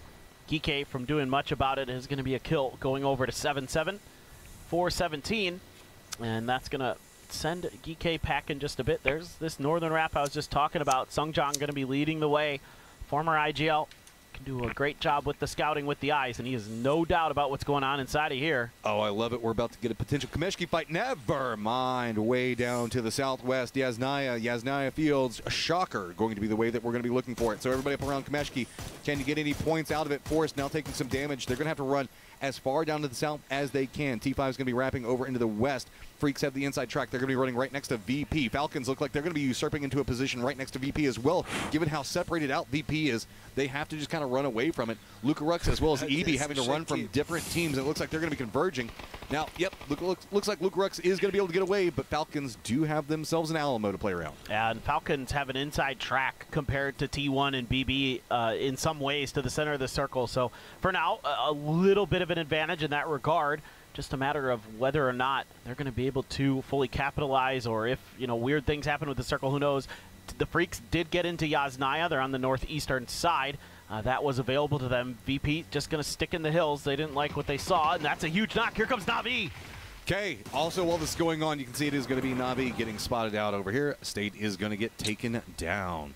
Geek from doing much about it. It's going to be a kill going over to 7-7 for 17, and that's going to send Geek packing just a bit. There's this northern wrap I was just talking about. Sungjan going to be leading the way. Former IGL. Can do a great job with the scouting with the eyes, and he has no doubt about what's going on inside of here. Oh, I love it. We're about to get a potential Kameshki fight. Never mind. Way down to the southwest, Yasnaya Fields. A shocker going to be the way that we're going to be looking for it. So everybody up around Kameshki, can you get any points out of it? Forrest now taking some damage. They're going to have to run as far down to the south as they can. T5 is going to be wrapping over into the west. Freaks have the inside track. They're going to be running right next to VP. Falcons look like they're going to be usurping into a position right next to VP as well. Given how separated out VP is, they have to just kind of run away from it. Luca Rux as well as EB having to run from different teams. It looks like they're going to be converging. Now, yep, looks like Luca Rux is going to be able to get away, but Falcons do have themselves an Alamo to play around. Yeah, and Falcons have an inside track compared to T1 and BB in some ways to the center of the circle. So for now, a little bit of an advantage in that regard. Just a matter of whether or not they're going to be able to fully capitalize, or if, you know, weird things happen with the circle, who knows. The Freaks did get into Yasnaya. They're on the northeastern side. That was available to them. VP just going to stick in the hills. They didn't like what they saw, and that's a huge knock. Here comes Navi. Okay, also while this is going on, you can see it is going to be Navi getting spotted out over here. State is going to get taken down.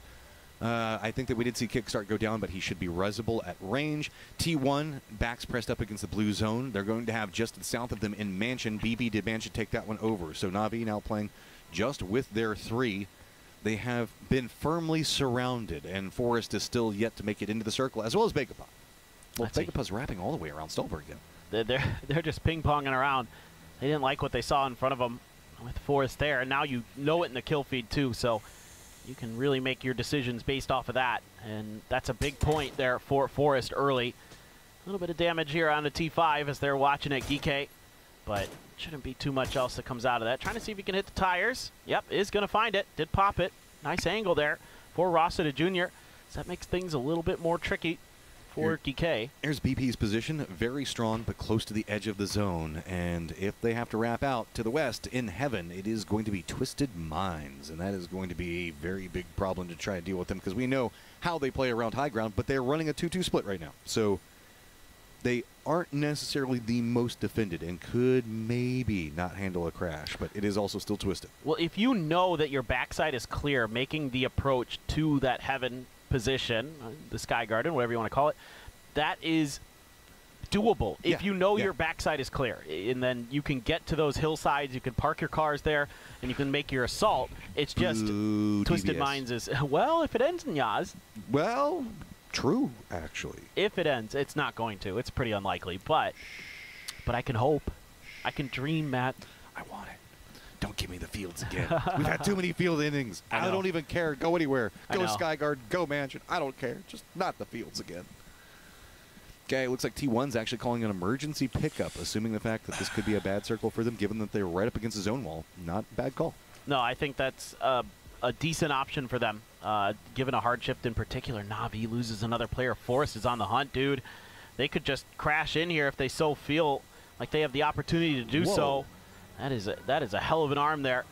I think that we did see Kickstart go down, but he should be resable at range. T1, backs pressed up against the blue zone. They're going to have just south of them in Mansion. BB did Mansion take that one over. So Navi now playing just with their 3. They have been firmly surrounded, and Forrest is still yet to make it into the circle, as well as Vegapod. Well, Vegapod's wrapping all the way around Stolberg again. They're just ping-ponging around. They didn't like what they saw in front of them with Forrest there, and now you know it in the kill feed too, so you can really make your decisions based off of that, and that's a big point there for Forrest early. A little bit of damage here on the T5 as they're watching it, Geek, but shouldn't be too much else that comes out of that. Trying to see if he can hit the tires. Yep, is going to find it. Did pop it. Nice angle there for Rossiter Jr. So that makes things a little bit more tricky for Geek. Here's BP's position, very strong but close to the edge of the zone, and if they have to wrap out to the west in heaven, it is going to be Twisted Minds, and that is going to be a very big problem to try to deal with them, because we know how they play around high ground, but they're running a 2-2 split right now, so they aren't necessarily the most defended and could maybe not handle a crash, but it is also still Twisted. Well, if you know that your backside is clear, making the approach to that heaven position, the Sky Garden, whatever you want to call it, that is doable if you know your backside is clear, and then you can get to those hillsides, you can park your cars there, and you can make your assault. It's just Twisted Minds is, well, if it ends in Yaz. Well, true, actually. If it ends, it's not going to. It's pretty unlikely, but I can hope. I can dream, Matt. I want it. Don't give me the fields again. We've had too many field innings. I don't even care. Go anywhere. Go Skyguard. Go Mansion. I don't care. Just not the fields again. Okay, looks like T1's actually calling an emergency pickup, assuming the fact that this could be a bad circle for them, given that they're right up against the zone wall. Not a bad call. No, I think that's a decent option for them, given a hard shift in particular. Navi loses another player. Forrest is on the hunt, dude. They could just crash in here if they so feel like they have the opportunity to do so. That is a hell of an arm there.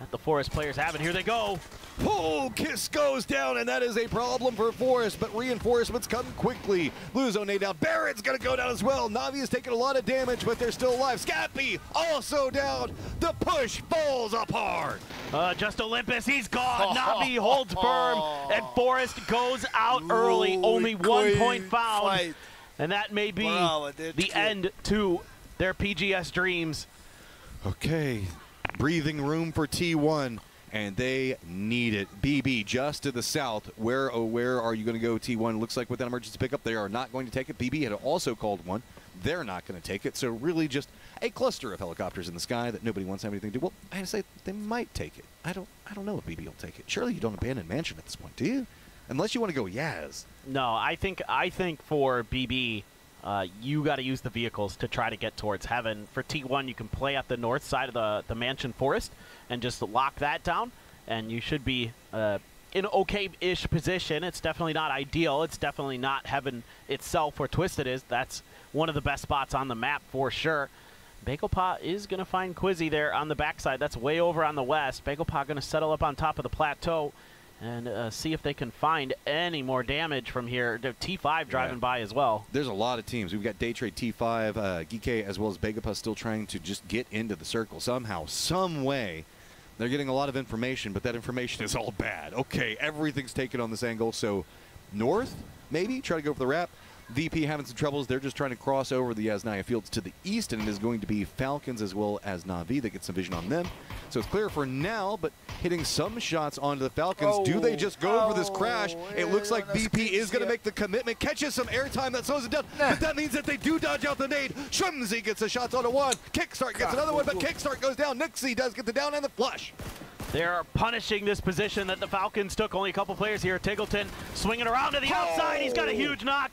that the Forest players have, and here they go. Oh, Kiss goes down, and that is a problem for Forest, but reinforcements come quickly. Luzone down. Barrett's going to go down as well. Na'Vi is taking a lot of damage, but they're still alive. Scappy also down. The push falls apart. Just Olympus, he's gone. Na'Vi holds firm, and Forest goes out early. Only 1 point found, and that may be the end to their PGS dreams. Okay, breathing room for T1. And they need it. BB just to the south. Where, oh, where are you going to go, T1? Looks like with that emergency pickup, they are not going to take it. BB had also called one. They're not going to take it. So really just a cluster of helicopters in the sky that nobody wants to have anything to do. Well, I say they might take it. I don't know if BB will take it. Surely you don't abandon Mansion at this point, do you? Unless you want to go Yaz. No, I think for BB, you got to use the vehicles to try to get towards Heaven. For T1, you can play at the north side of the Mansion Forest and just lock that down, and you should be in okay-ish position. It's definitely not ideal. It's definitely not Heaven itself where Twisted is. That's one of the best spots on the map for sure. Bagelpaw is going to find Quizzy there on the backside. That's way over on the west. Bagelpaw going to settle up on top of the plateau and see if they can find any more damage from here. T5 driving by as well. There's a lot of teams. We've got Daytrade, T5, Geekay, as well as Bagelpaw still trying to just get into the circle somehow, some way. They're getting a lot of information, but that information is all bad. Okay, everything's taken on this angle, so north, maybe? Try to go for the wrap. VP having some troubles. They're just trying to cross over the Yasnaya fields to the east, and it is going to be Falcons as well as Na'Vi that get some vision on them. So it's clear for now, but hitting some shots onto the Falcons. Do they just go for this crash? It looks like VP is going to make the commitment, catches some airtime that slows it down, but that means that they do dodge out the nade. Shrimsy gets a shot onto one. Kickstart gets another one, but Kickstart goes down. Nixie does get the down and the flush. They're punishing this position that the Falcons took. Only a couple players here. Tiggleton swinging around to the outside. He's got a huge knock.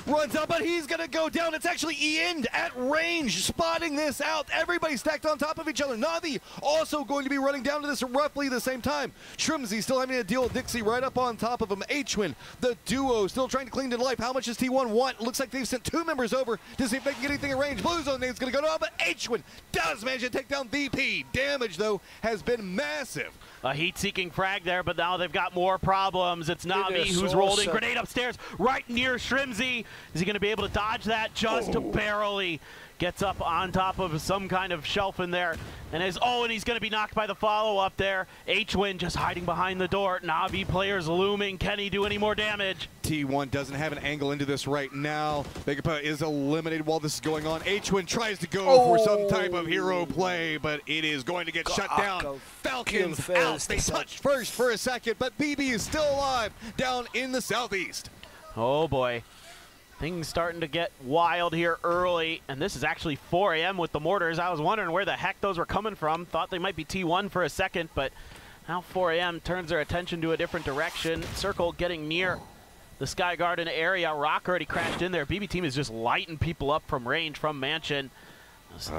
Runs out, but he's going to go down. It's actually Ian at range, spotting this out. Everybody stacked on top of each other. Na'Vi also going to be running down to this roughly the same time. Shrimsy still having to deal with Dixie right up on top of him. H-Win, the duo, still trying to cling to life. How much does T1 want? Looks like they've sent 2 members over to see if they can get anything in range. Blue Zone name's going to go down, but H-Win does manage to take down VP. Damage, though, has been massive. A heat-seeking frag there, but now they've got more problems. It's Na'Vi who's rolled in. Grenade upstairs right near Shrimsy. Is he going to be able to dodge that? Just barely. Gets up on top of some kind of shelf in there. And he's going to be knocked by the follow-up there. H-Win just hiding behind the door. Na'Vi players looming. Can he do any more damage? T1 doesn't have an angle into this right now. Bagelpaw is eliminated while this is going on. H-Win tries to go for some type of hero play, but it is going to get shut down. Falcons out. They touched first for a second, but BB is still alive down in the southeast. Oh, boy. Things starting to get wild here early, and this is actually 4 a.m. with the mortars. I was wondering where the heck those were coming from. Thought they might be T1 for a second, but now 4 a.m. turns their attention to a different direction. Circle getting near the Sky Garden area. Rock already crashed in there. BB team is just lighting people up from range, from Mansion.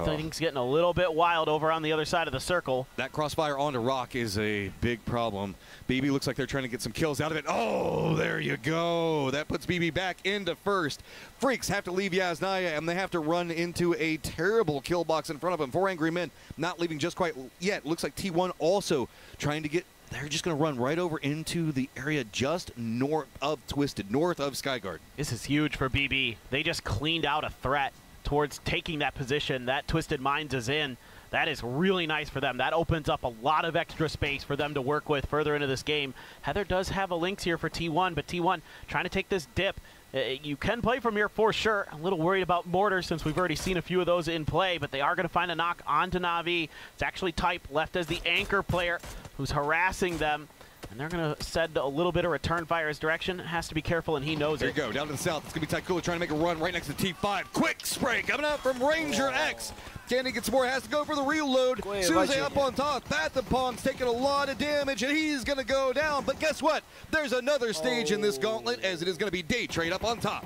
Things getting a little bit wild over on the other side of the circle. That crossfire onto Rock is a big problem. BB looks like they're trying to get some kills out of it. Oh, there you go. That puts BB back into first. Freaks have to leave Yasnaya, and they have to run into a terrible kill box in front of them. 4 angry men not leaving just quite yet. Looks like T1 also trying to get... They're just going to run right over into the area just north of Twisted, north of Skyguard. This is huge for BB. They just cleaned out a threat towards taking that position that Twisted Minds is in. That is really nice for them. That opens up a lot of extra space for them to work with further into this game. Heather does have a Lynx here for T1, but T1 trying to take this dip. You can play from here for sure. I'm a little worried about Mortar since we've already seen a few of those in play, but they are going to find a knock onto Na'Vi. It's actually Type left as the anchor player who's harassing them. And they're going to send a little bit of return fire his direction. Has to be careful, and he knows there it. There you go, down to the south. It's going to be Tycooler trying to make a run right next to T5. Quick spray coming out from Ranger X. Candy gets more, has to go for the reload. Suze up on top. Bathapong's taking a lot of damage, and he's going to go down. But guess what? There's another stage in this gauntlet, as it is going to be Daytrade up on top.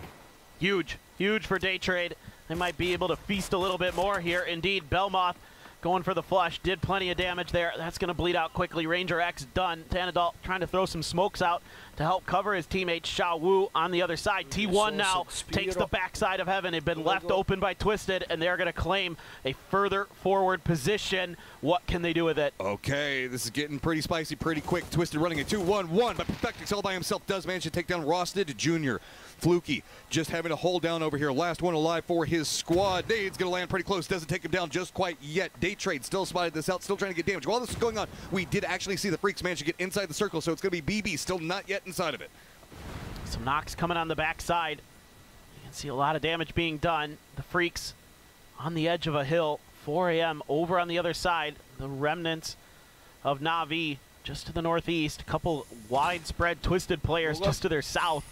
Huge, huge for Daytrade. They might be able to feast a little bit more here. Indeed, Belmoth going for the flush. Did plenty of damage there. That's going to bleed out quickly. Ranger X done. Tanadalt trying to throw some smokes out to help cover his teammate Xiao Wu on the other side. T1 now takes the backside of Heaven. They've been left open by Twisted, and they're going to claim a further forward position. What can they do with it? Okay, this is getting pretty spicy pretty quick. Twisted running a 2-1-1, but Perfectix all by himself does manage to take down Rosted Jr. Fluky just having to hold down over here. Last one alive for his squad. Nade's going to land pretty close. Doesn't take him down just quite yet. Day Trade still spotted this out, still trying to get damage. While this is going on, we did actually see the Freaks manage to get inside the circle, so it's going to be BB still not yet inside of it. Some knocks coming on the backside. You can see a lot of damage being done. The Freaks on the edge of a hill. 4 a.m. over on the other side. The remnants of Na'Vi just to the northeast. A couple widespread Twisted players just to their south.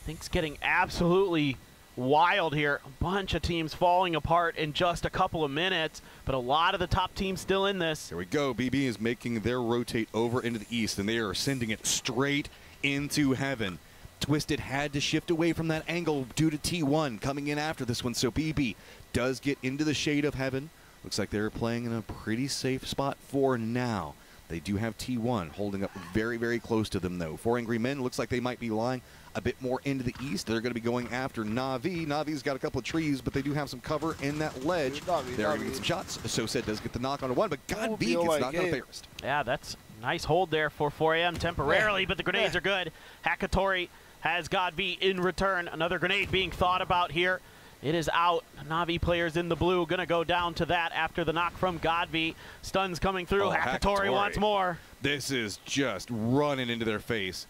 Things getting absolutely wild here. A bunch of teams falling apart in just a couple of minutes, but a lot of the top teams still in this. Here we go. BB is making their rotate over into the east, and they are sending it straight into Heaven. Twisted had to shift away from that angle due to T1 coming in after this one, so BB does get into the shade of Heaven. Looks like they're playing in a pretty safe spot for now. They do have T1 holding up very, very close to them, though. 4 Angry Men looks like they might be lying a bit more into the east. They're going to be going after Na'Vi. Na'Vi's got a couple of trees, but they do have some cover in that ledge. They're going to get some shots. So said does get the knock on one, but Jaka-BiH gets knocked out first. Yeah, that's a nice hold there for 4 a.m. temporarily, but the grenades are good. Hakatori has Jaka-BiH in return. Another grenade being thought about here. It is out. Na'Vi players in the blue going to go down to that after the knock from Jaka-BiH. Stuns coming through. Hakatori wants more. This is just running into their face.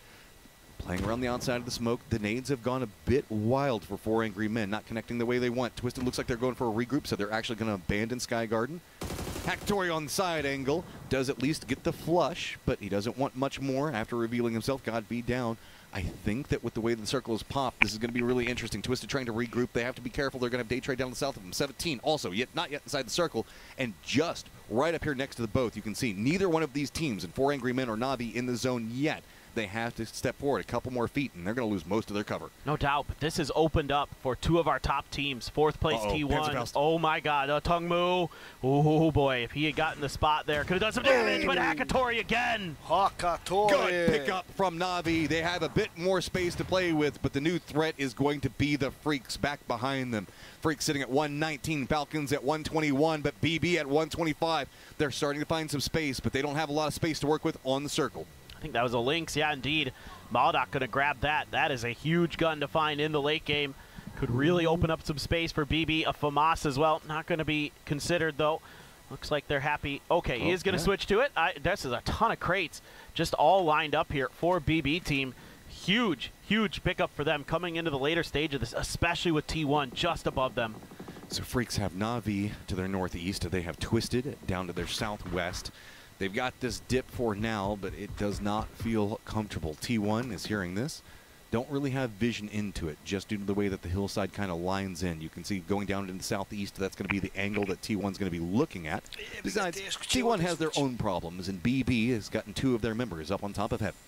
Playing around the outside of the smoke, the nades have gone a bit wild for 4 Angry Men, not connecting the way they want. Twisted looks like they're going for a regroup, so they're actually going to abandon Sky Garden. Hakatori on the side angle does at least get the flush, but he doesn't want much more after revealing himself. Jaka-BiH down. I think that with the way the circle is popped, this is going to be really interesting. Twisted trying to regroup. They have to be careful. They're going to have Day Trade down the south of them. 17 also, not yet inside the circle. And just right up here next to the both, you can see neither one of these teams, and 4 Angry Men or Na'Vi, in the zone yet. They have to step forward a couple more feet, and they're going to lose most of their cover. No doubt, but this has opened up for 2 of our top teams. 4th place T1. Oh my God, Tungmu. Oh boy, if he had gotten the spot there, could have done some damage, but Hakatori again. Hakatori. Good pickup from Na'Vi. They have a bit more space to play with, but the new threat is going to be the Freaks back behind them. Freaks sitting at 119, Falcons at 121, but BB at 125. They're starting to find some space, but they don't have a lot of space to work with on the circle. I think that was a Lynx. Yeah, indeed. Maldoc going to grab that. That is a huge gun to find in the late game. Could really open up some space for BB. A FAMAS as well. Not going to be considered, though. Looks like they're happy. Okay, he is going to switch to it. This is a ton of crates just all lined up here for BB team. Huge, huge pickup for them coming into the later stage of this, especially with T1 just above them. So Freaks have Na'Vi to their northeast. They have Twisted down to their southwest. They've got this dip for now, but it does not feel comfortable. T1 is hearing this. Don't really have vision into it, just due to the way that the hillside kind of lines in. You can see going down into the southeast, that's going to be the angle that T1's going to be looking at. Besides, T1 has their own problems, and BB has gotten 2 of their members up on top of Heaven.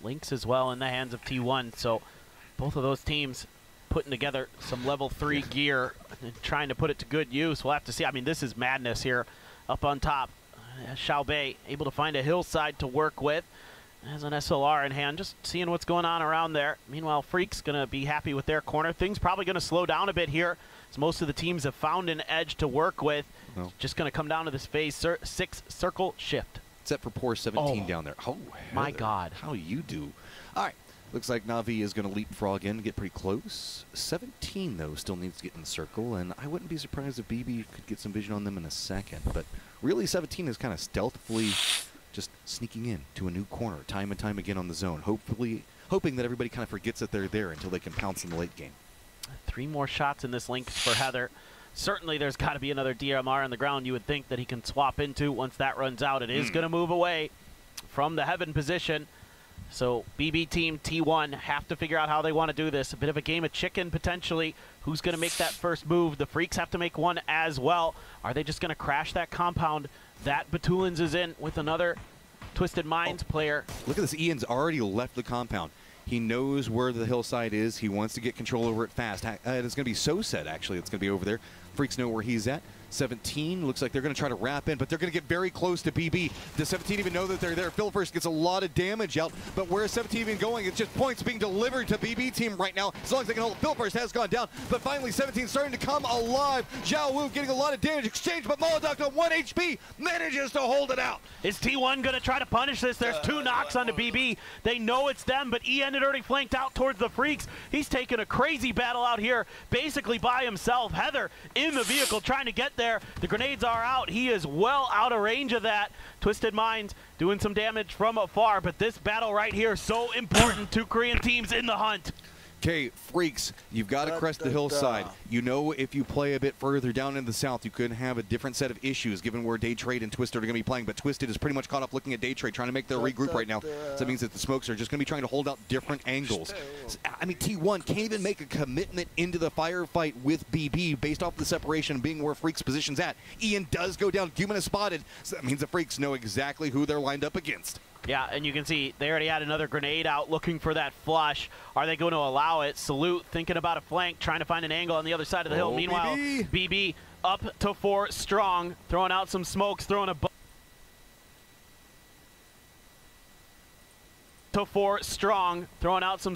Lynx as well in the hands of T1, so both of those teams putting together some level 3 gear and trying to put it to good use. We'll have to see. I mean, this is madness here up on top. Xiaobei able to find a hillside to work with. Has an SLR in hand, just seeing what's going on around there. Meanwhile, Freak's going to be happy with their corner. Things probably going to slow down a bit here, as most of the teams have found an edge to work with. No. Just going to come down to this phase 6 circle shift. Set for poor 17 down there. Oh, my God. How you do. All right. Looks like Na'Vi is going to leapfrog in, get pretty close. 17, though, still needs to get in the circle, and I wouldn't be surprised if BB could get some vision on them in a second. But really, 17 is kind of stealthily just sneaking in to a new corner time and time again on the zone, hoping that everybody kind of forgets that they're there until they can pounce in the late game. 3 more shots in this link for Heather. Certainly there's got to be another DMR on the ground you would think that he can swap into once that runs out. It is going to move away from the Heaven position. So BB team T1 have to figure out how they want to do this. A bit of a game of chicken potentially. Who's going to make that first move? The Freaks have to make one as well. Are they just going to crash that compound that Batulins is in with another Twisted Minds player? Look at this. Ian's already left the compound. He knows where the hillside is. He wants to get control over it fast. And it's going to be so set, actually. It's going to be over there. Freaks know where he's at. 17 looks like they're going to try to wrap in, but they're going to get very close to BB. Does 17 even know that they're there? Phil first gets a lot of damage out, but where is 17 even going? It's just points being delivered to BB team right now, as long as they can hold. Phil first has gone down, but finally 17 starting to come alive. Zhao Wu getting a lot of damage exchanged, but Molotov on 1 HP manages to hold it out. Is T1 going to try to punish this? There's 2 knocks onto BB. They know it's them, but EN had already flanked out towards the Freaks. He's taking a crazy battle out here, basically by himself. Heather in the vehicle trying to get there. The grenades are out. He is well out of range of that. Twisted Minds doing some damage from afar, but this battle right here so important to Korean teams in the hunt. Okay, Freaks, you've got to crest the hillside. You know, if you play a bit further down in the south, you could have a different set of issues given where Day Trade and Twisted are going to be playing. But Twisted is pretty much caught up looking at Day Trade, trying to make their regroup right now. So that means that the Smokes are just going to be trying to hold out different angles. I mean, T1 can't even make a commitment into the firefight with BB based off the separation being where Freaks' position's at. Ian does go down. Human is spotted. So that means the Freaks know exactly who they're lined up against. Yeah, and you can see they already had another grenade out looking for that flush. Are they going to allow it? Salute thinking about a flank, trying to find an angle on the other side of the hill. Meanwhile, BB up to 4 strong, throwing out some smokes, throwing a to 4 strong, throwing out some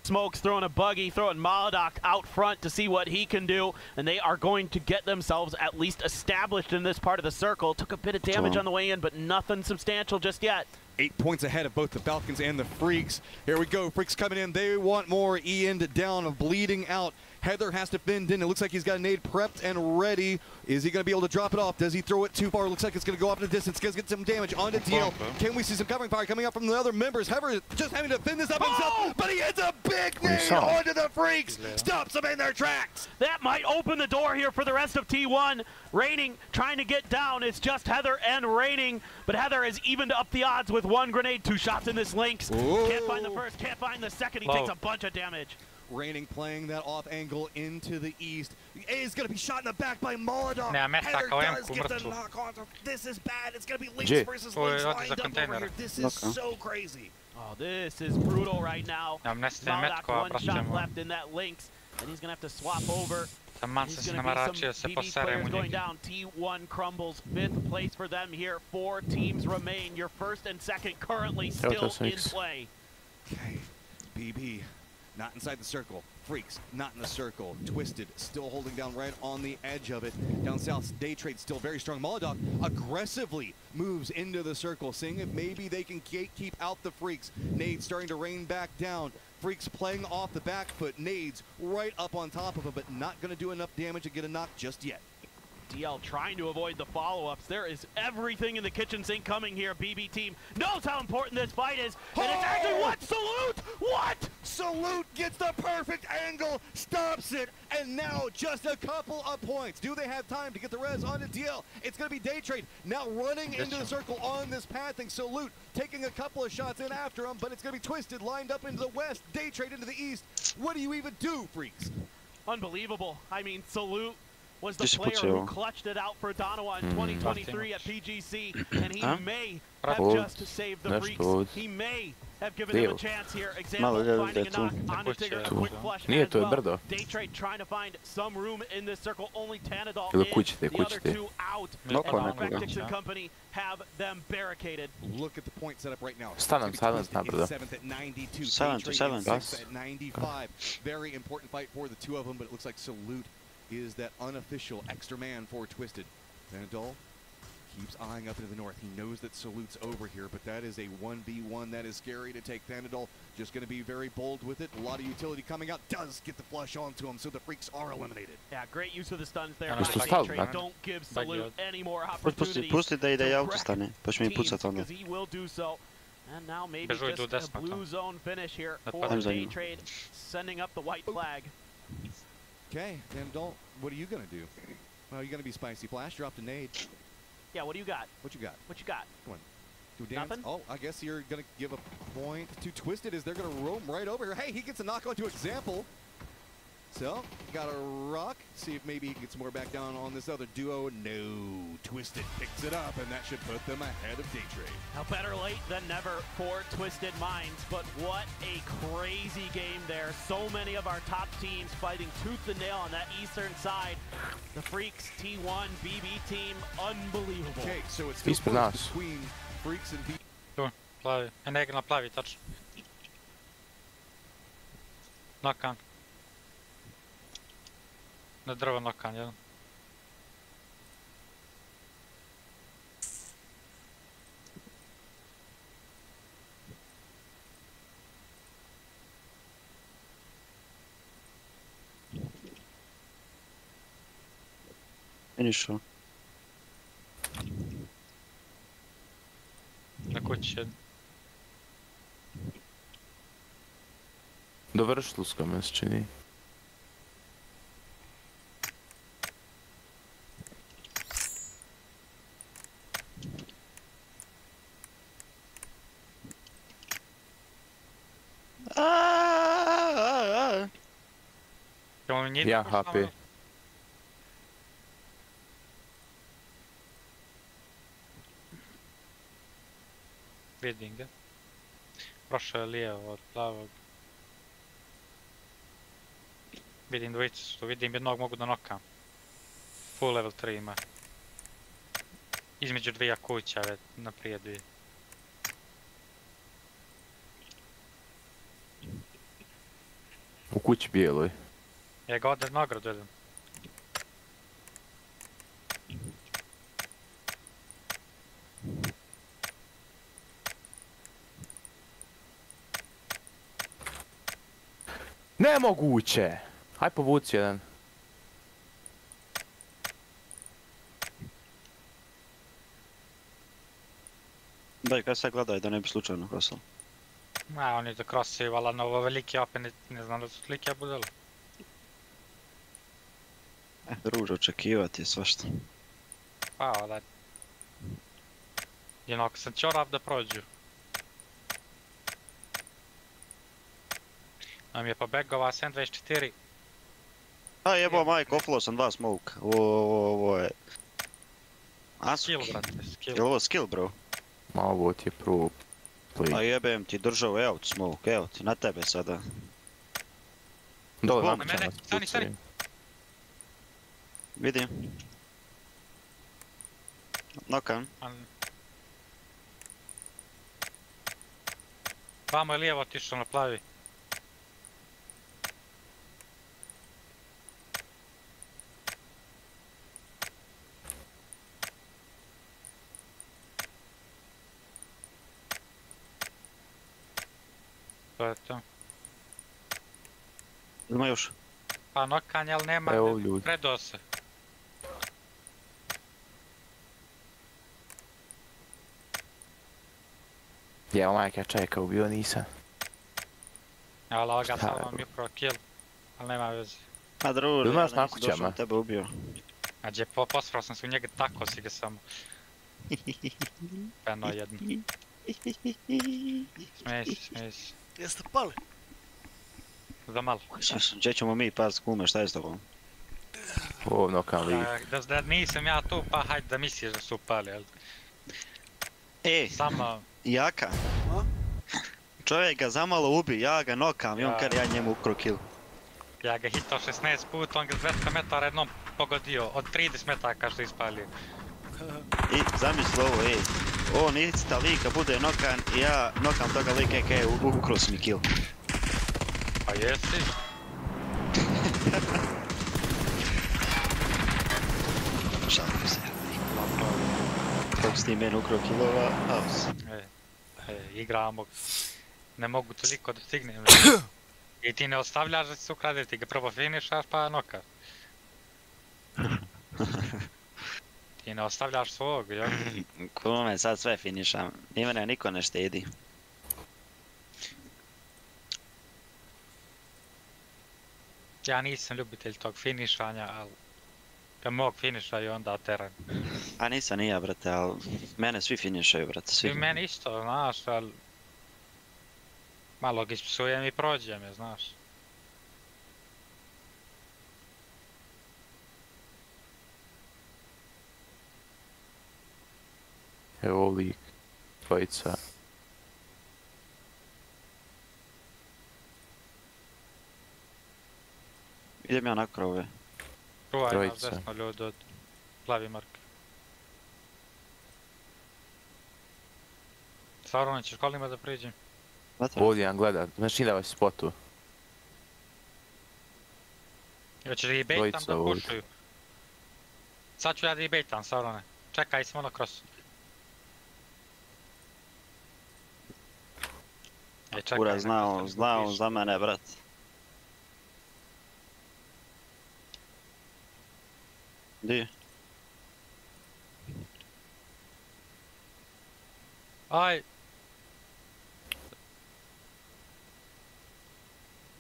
smokes, throwing a buggy, throwing Molotov out front to see what he can do, and they are going to get themselves at least established in this part of the circle. Took a bit of damage on the way in, but nothing substantial just yet. 8 points ahead of both the Falcons and the Freaks. Here we go, Freaks coming in. They want more. Ian down, bleeding out. Heather has to bend in. It looks like he's got a nade prepped and ready. Is he going to be able to drop it off? Does he throw it too far? Looks like it's going to go off in the distance. Going to get some damage onto DL. Can we see some covering fire coming up from the other members? Heather just having to fend this up himself, but he hits a big nade onto the Freaks. Stops them in their tracks. That might open the door here for the rest of T1. Raining trying to get down. It's just Heather and Raining, but Heather has evened up the odds with 1 grenade, 2 shots in this Lynx. Can't find the first, can't find the second. He takes a bunch of damage. Raining playing that off angle into the east. A is going to be shot in the back by Molotov. Heather does get the knock on. This is bad. It's going to be Lynx versus Lynx lined up over here. This is so crazy. Oh, this is brutal right now. Molotov 1 shot left in that Lynx, and he's going to have to swap over. He's going to be some BB players going down. T1 crumbles. 5th place for them here. 4 teams remain. Your first and second currently still in play. Okay, BB. Not inside the circle. Freaks, not in the circle. Twisted, still holding down right on the edge of it. Down south, Day Trade still very strong. Molotov aggressively moves into the circle, seeing if maybe they can keep out the Freaks. Nades starting to rain back down. Freaks playing off the back foot. Nades right up on top of him, but not going to do enough damage to get a knock just yet. DL trying to avoid the follow-ups. There is everything in the kitchen sink coming here. BB team knows how important this fight is. And it's actually what? Salute! What? Salute gets the perfect angle, stops it, and now just a couple of points. Do they have time to get the res onto DL? It's going to be Day Trade now running into the circle on this pathing. Salute taking a couple of shots in after him, but it's going to be Twisted lined up into the west. Day Trade into the east. What do you even do, Freaks? Unbelievable. I mean, Salute was the player who clutched it out for Donovan in 2023 at PGC, and he may have just saved the Freaks. He may have given them a chance here. Example, finding a knock onto Tigger, a quick flush as well. Day Trade trying to find some room in this circle. Only Tanadol in, the other 2 out. And Vectix and company have them barricaded. Look at the point setup right now. Silence, silence, not brother. 7th at 92. Silence. At 95. Very important fight for the 2 of them, but it looks like Salute is that unofficial extra man for Twisted. Tanadol keeps eyeing up into the north. He knows that Salute's over here, but that is a 1v1 that is scary to take. Tanadol just going to be very bold with it. A lot of utility coming out. Does get the flush onto him, so the Freaks are eliminated. Yeah, great use of the stuns there. Don't give Salute any more opportunities. Pusti da ide auto stane, pa će mi pucat onda. He will do so. And now maybe just a blue zone finish here for Day Trade, sending up the white flag. Okay, Tanadol, what are you going to do? Well, you're going to be Spicy Flash. Dropped a nade. Yeah, what do you got? What you got? What you got? Come on. Do a dance. Nothing? Oh, I guess you're going to give a point to Twisted as they're going to roam right over here. Hey, he gets a knock onto Example. So, got a rock. See if maybe he can get some more back down on this other duo. No. Twisted picks it up, and that should put them ahead of Daytrade. Now, better late than never for Twisted Minds, but what a crazy game there. So many of our top teams fighting tooth and nail on that eastern side. The Freaks T1 BB team, unbelievable. Okay, so it's still close between Freaks and BB. Tu, plavi. Nek na plavi, tačno. Nokan. Na drvo nokan, jedan. Finišu. Na kući jedan. Dovršili su ga, me se čini. Ja HP. Vidim ga. Prošao je lijevo od plavog. Vidim dvojicu što vidim, jednog mogu da nokam. Full level 3 ima. Između dvija kuća, već naprijed dvije. U kući bijeloj. Ja ga ode nagradu jedan. Nemoguće! Haj povuci jedan. Daj, kaj sad gledaj da ne bi slučajno krosao. Ma, oni da krosaju, vala na ovo velike opet ne znam da su slike budele. Druže, očekivati je svašta. Pa, da. Jednako sam čorav da prođu. Nam je pobegova 724. A jebo majko, offlo sam 2 smoke. Ovo je... Skill, brate, skill. Je ovo skill, bro? Ma ovo ti je pro play. A jebem ti držao, evo ti smoke, evo ti, na tebe sada. Dole, Zbog nakon mene, nas stani. Vidim. Nokan. Vamo je lijevo otišao na plavi. To je to. Ima još? Pa nokanje, ali nema, predao se. Jel majka čeka, ubio nisam. Ali ovoga samo mikro kill, ali nema veze. A druže, ja nisam došao, tebe ubio. A gdje posprao sam se u njega, tako si ga samo. Peno jedno. Smej se. Jeste pali? Za malo. Gdje ćemo mi pas kume, šta je s tobom? O, nokam li. Da nisam ja tu, pa hajde da misliš da su upali, jel? Samo... Jaka. Čovjek ga zamalo ubi, ja ga nokam i on kar ja njemu ukro kill. Ja ga hitao 16 puta, on ga s 200 metara jednom pogodio, od 30 metaka što ispalio. I zamisli ovo, on ista lika bude nokan i ja nokam toga lika kaj ukro si mi kill. Pa jesi? Šalim se. Kako si ti meni ukro killova, haos. Igramo. Ne mogu toliko da stignem. I ti ne ostavljaš da se ukrade, ti ga prvo finišaš pa nokaš. Ti ne ostavljaš svog, jel? Kume, sad sve finišam. I mene niko ne štedi. Ja nisam ljubitelj tog finišanja, ali kad mog finišaju onda teran. A nisam ni ja, brate, ali mene svi finišaju, brate, svi. I meni isto, znaš, ali malo ga ispsujem i prođem je, znaš. Evo lik. Dvojica. Idem ja na krove. Čuvaj nas Trojica. desno ljudi od plavi marke. Saurone, ćeš kolima da priđem? Ovdje jedan gleda, znači da vas spotu. Hoćeš da ih bejtam Dvojica da ovdje. pušuju? Sad ću ja da ih bejtam, Saurone. Čekaj, smo na krosu. Ura znao za mene, brat. Di? Aj!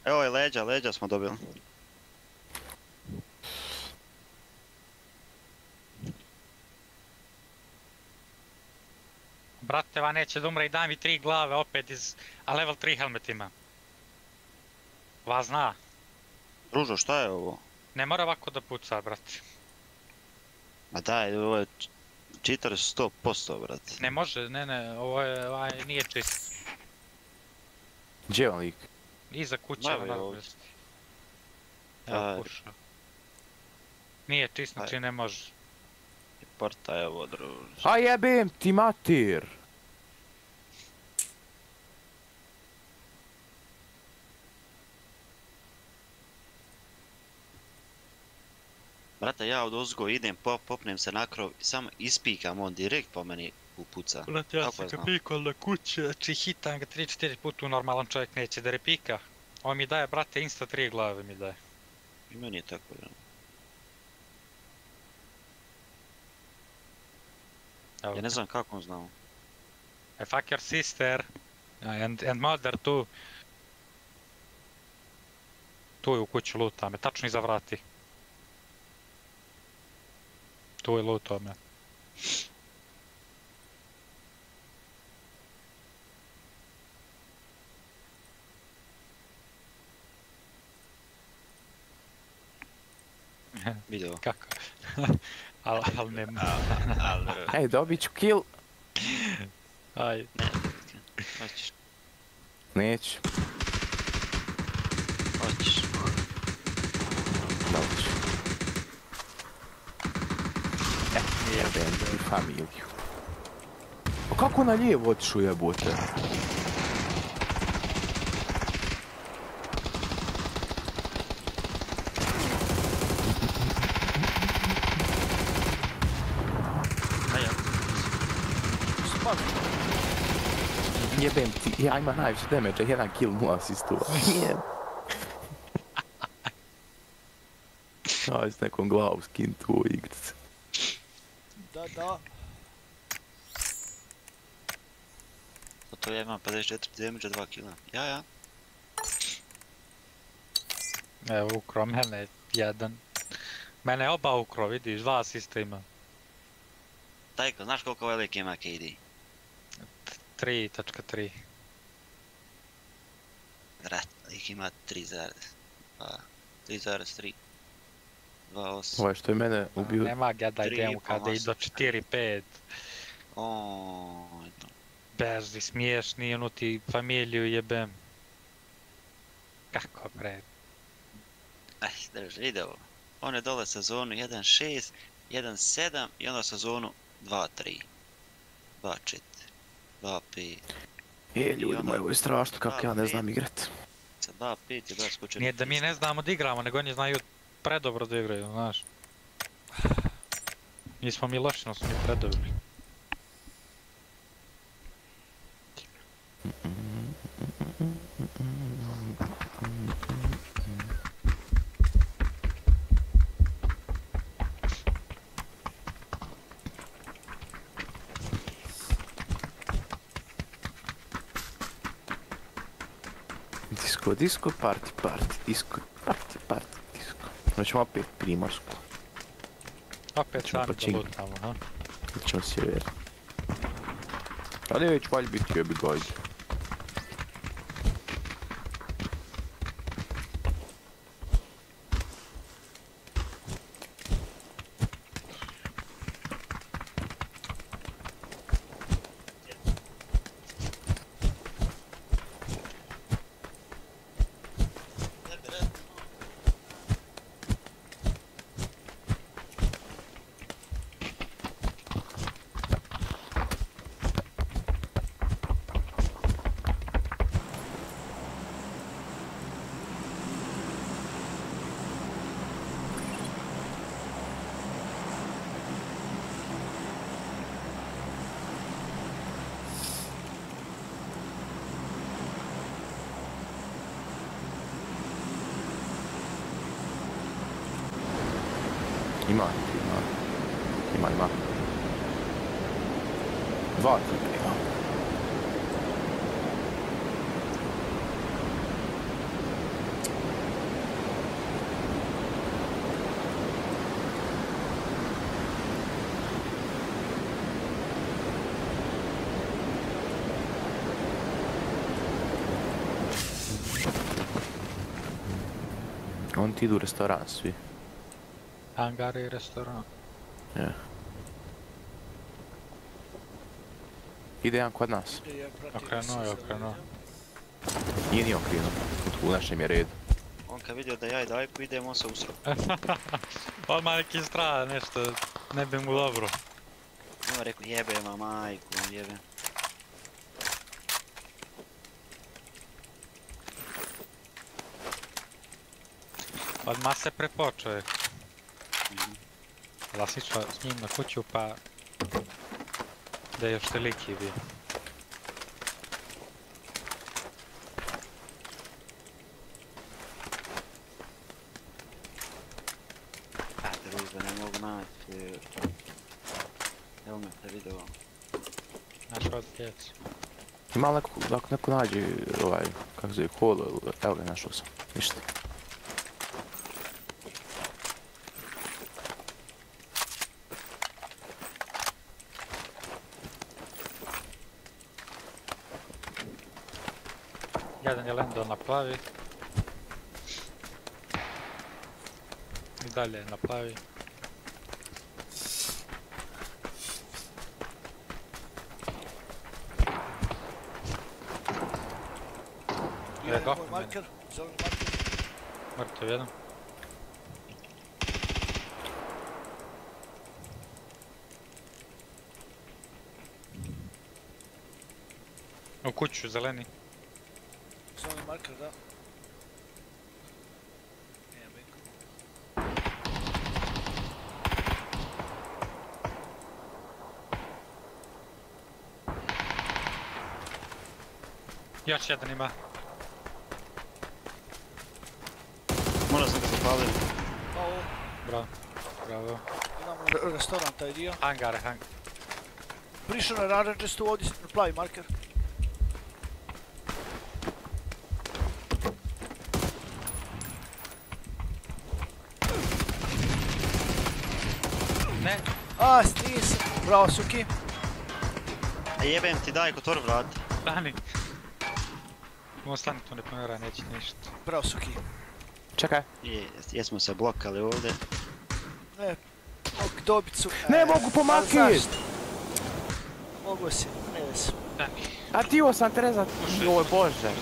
Evo je leđa smo dobili. Brate, va neće da umre i daj mi 3 glave opet a level 3 helmet ima. Va zna. Družo, šta je ovo? Ne mora ovako da puca, brate. Ma daj, ovo je cheater 100%, brate. Ne može, ne, ovo je, nije čist. Gdje je on lik? Iza kuće, Evo je ovdje. Evo pušao. Nije čist, znači ne može. Porta je ovo, druže. A jebem ti mater! Brate, ja od ozgo idem, popnem se na krov i samo ispikam, on direkt po meni upuca. Brate, ja sam ga pikao na kuće, znači hitam ga 3-4 puta, normalan čovjek neće da repika. On mi daje, brate, insta 3 glave mi daje. I meni je tako, ja. Ja ne znam kako on znao. I fuck your sister. And mother too. Tu je u kuću luta me, tačno iza vrati. Tu je lutao me. Video. Kako? Al ne Ej, dobit ću kill. Aj. Hoćeš. Neću. Hoćeš. Dobit ću. Jebem ti familiju. A kako na lijevo otišu jebote? Jebem ti, ja ima najviše damage, 1 kill, 0 asistova. Jeb. Aj, s nekom glavu skin tu u igrici. Da. To ja imam 54 damage, 2 killa. Ja. Evo ukro, mene jedan. Mene je oba ukro, vidiš, 2 asista ima. Tajko, znaš koliko velik ima KD? 3.3. Rat, ih ima 3.3. 2.8. Ovo što je mene ubio. Nema ga da idemo kada i do 4-5. Oj. Beži, smiješni, ono ti familiju jebem. Kako bre? Drži, ide ovo. On je dole sezonu 1.6, 1.7 i onda sezonu 2.3. 2.4. 2.5. Ljudi moji, ovo je strašno kako ja ne znam igrat. Sa 2.5 je da skočeni. Nije da mi ne znamo da igramo, nego oni znaju predobro da igraju, znaš. Nismo mi loši, no smo mi predobri. Disco, party, disco, party, disco. Hoćemo opet Primorsku. Opet sami da lutamo, ha? Hoćemo sjever. Ali već valj biti jebi gojde. Ima. Dva tipa ima. On ti idu u restoran svi. Hangar i restoran. Ja. Ide jedan kod nas. Okrenuo. Nije ni okrenuo. U našem je redu. On kad vidio da ja i Dajko idemo, on se usro. Odmah neki strah, nešto, ne bi mu dobro. Ima rekao jebe ma majku, jebe. Odmah se prepočeo je. Da si išao s njim na kuću pa... Da je još teliki bio. Te ružbe ne mogu naći. Evo me te video. Našao djecu. Ima li neko nađe ovaj, kako zove, kolo, evo ga našao sam, ništa. Jedan je lendao na plavi. I dalje na plavi. Jedan moj marker, zeleni marker. Mrtav jedan. U kuću, zeleni. Zeleni marker, da. Nijem iko. Još jedan ima. Moram sam ga zapalim. Ovo. Bravo. Imamo restoran taj dio. Hangar. Prišao na ranđestu ovdje na plavi marker. Ne. A, nisam. Bravo, Suki. A jebem ti Dajko, tor vrati. Stani. Ovo stani tu ne pomjera, neće ništa. Bravo, Suki. Čekaj. Jesmo se blokali ovdje. Ne, mogu dobit su... Ne mogu pomakit! Mogu si, ne vezi. A ti sam Tereza, joj bože.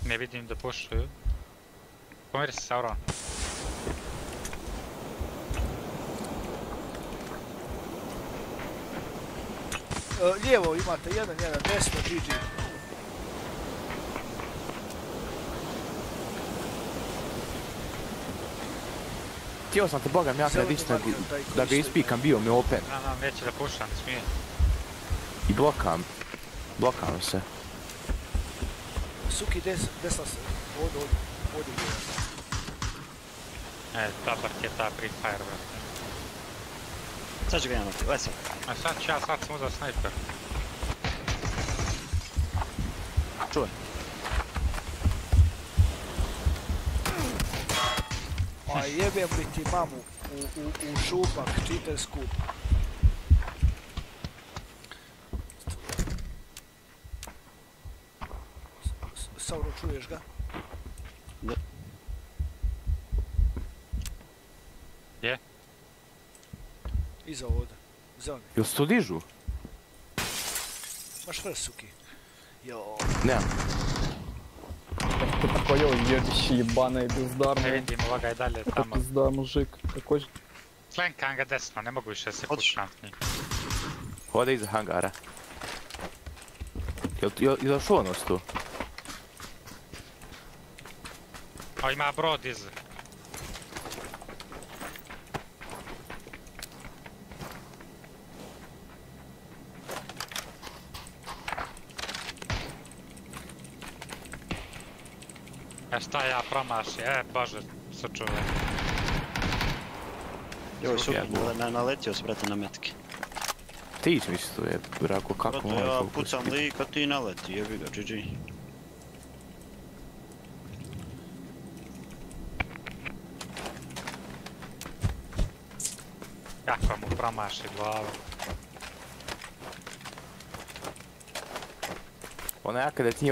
Ne vidim da pušuju. Pomjeri se Sauron. Lijevo imate, jedan, desno, GG. Htio sam te bogam ja kad isto da ga ispikam, bio mi open. Neće da pušam, smije. I blokam se. Suki desna se, ovdje. Dobar ti je ta Free Fire, brate. Sad ću ga jedan ovdje, vesel. A sad sam uzao snajper. Čuvaj. A jebem li ti mamu u šupak, čitersku. Sauro, čuješ ga? Da. Je? Iza ovdje, zeleni. Jel se to dižu? Maš vrst, Suki. Jo. Nemam. Ты такой, ебище ебаный, бездарный. Ne vidim, ovoga je dalje tamo. Pizda, mužik, također. Flankam ga desno, ne mogu više se pušam s njim. Hode iza hangara. Jel došao nas tu? O, ima brod iza. Šta ja promaši, bože, sačuvaj. Joj, super, naletio se, brate, na metke. Ti si mislio, brako, kako brate, ja pucam lika, ti naleti, jebi ga, GG. Kako mu promaši glavu. Ona ja kada ti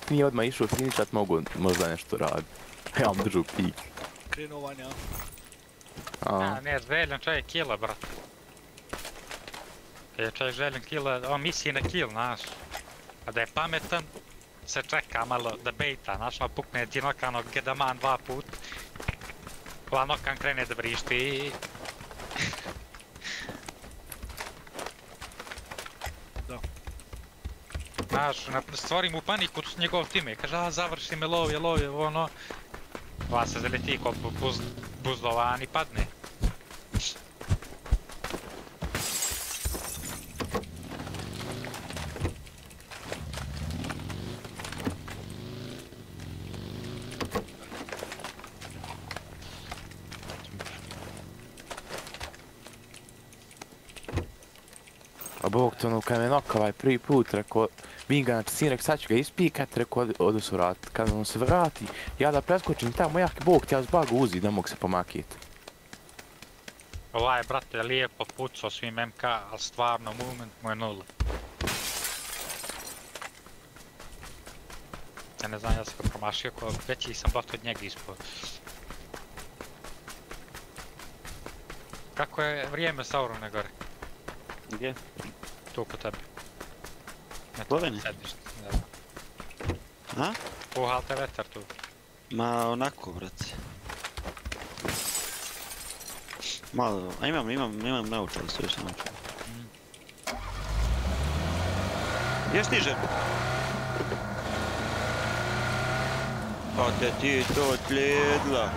nije odmah išao finišat, mogu možda nešto raditi. Ja vam držu pik. Krenovanja. Ne, željen čovjek kila, brat. Kad je čovjek željen kila, on misli na kill, znaš. A da je pametan, se čeka malo da bejta, znaš, on pukne ti nokanog gedaman 2 put. Pa nokan krene da vrišti i... Znaš, stvori mu paniku s njegov time, kaže, završi me lovje, ono... Va se zaleti ko buzdovan i padne. A Bog to ono, kad me noka ovaj prvi put, rekao, mi ga znači sin, rekao, sad ću ga ispikat, rekao, odu se vrati. Kad on se vrati, ja da preskočim tamo, jak Bog ti ja zbagu uzi, ne mogu se pomakit. Ovaj, brate, lijepo pucao svim MK, ali stvarno movement mu je 0. Ja ne znam, ja sam ga promašio, ko veći sam bot od njega ispod. Kako je vrijeme Saurone gore? Gdje? Tu kod tebe. Sloveni? A? Puhal te vetar tu. Ma onako, brate. Malo, a imam naučali, sve sam naučali. Gdje stiže? Pa te ti to tljedla.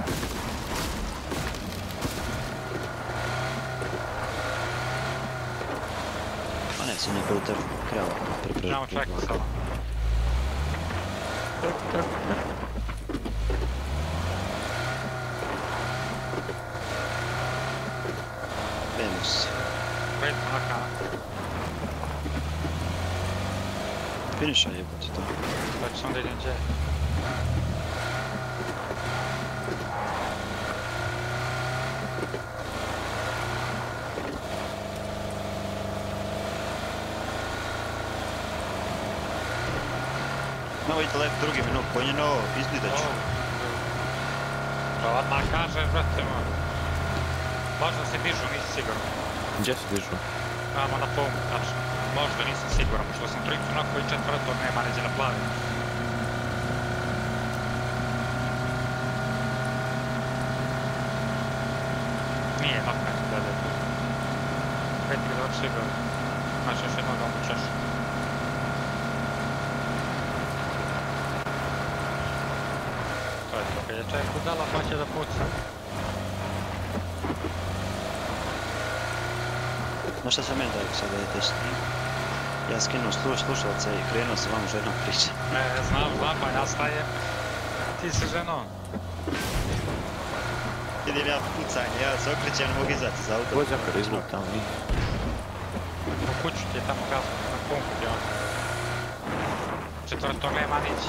Pa ne, sam nekako te krava pripremiti. Znamo čekaj samo. Venus. Wait, naka. Finisha jebati to. Pa ću sam da idem gdje. Malo idete lep drugi minut, konjeno, izgledat ću. Pa odmah kažeš, brate moj. Možda se dižu, nisi siguran. Gdje se dižu? Tamo na pomu, tačno. Možda nisam siguran, što sam tricu noko i četvrtog nema neđe na plavi. Nije nokna ti gleda tu. 5 ili od sigurno. Znači još jednog omučeš. To je to, kad je čovjek budala pa će da puca. Znaš šta sam meni dao sad da je tešno? Ja skinuo slušalce i krenuo se vam ženom pričam. Znam, pa ja stajem. Ti si ženom. Idem ja pucanje, ja se okrećem, ne mogu izaći za auto. Vozi ako da izluk tamo, nije. U kuću ti je tamo kasno, na pumpu ti on. Četvrtog nema nić.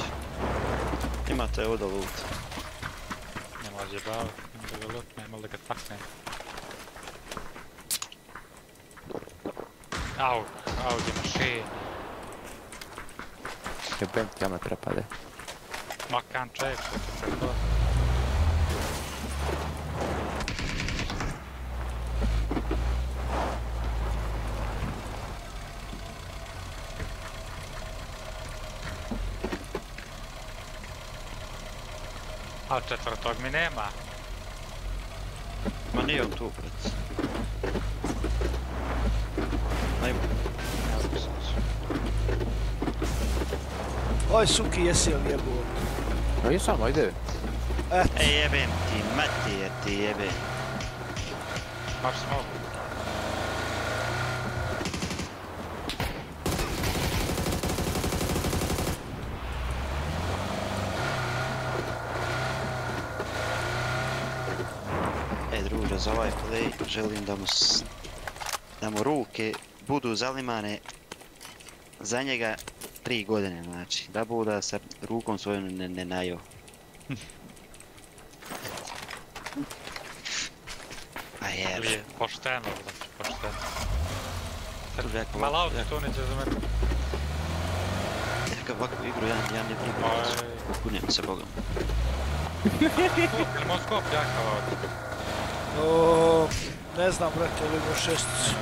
Imate ovdje loot. Nema odjebavati, nema da ga loot, nema da ga takne. Audi mašin. Jebem ti, ja me prepade. Makan čovjek, što ti se to. Ali četvrtog mi nema. Ma nije on tu, bret. Oj, Suki, jesi li jebu? No jesam, ajde. Ej, jebem ti, Matije ti jebe. Baš smogu. kroz ovaj play, želim da mu ruke budu zalimane za njega 3 godine, znači, da buda sa rukom svojom ne najo. A je. Pošteno, znači, pošteno. Malo autotuniće za mene. Ja kad ovakvu igru, ja ne prigledam. Kunijem se Bogom. Jel možeš skop Jaka ovdje? Ne znam, brate, ili imao šesticu.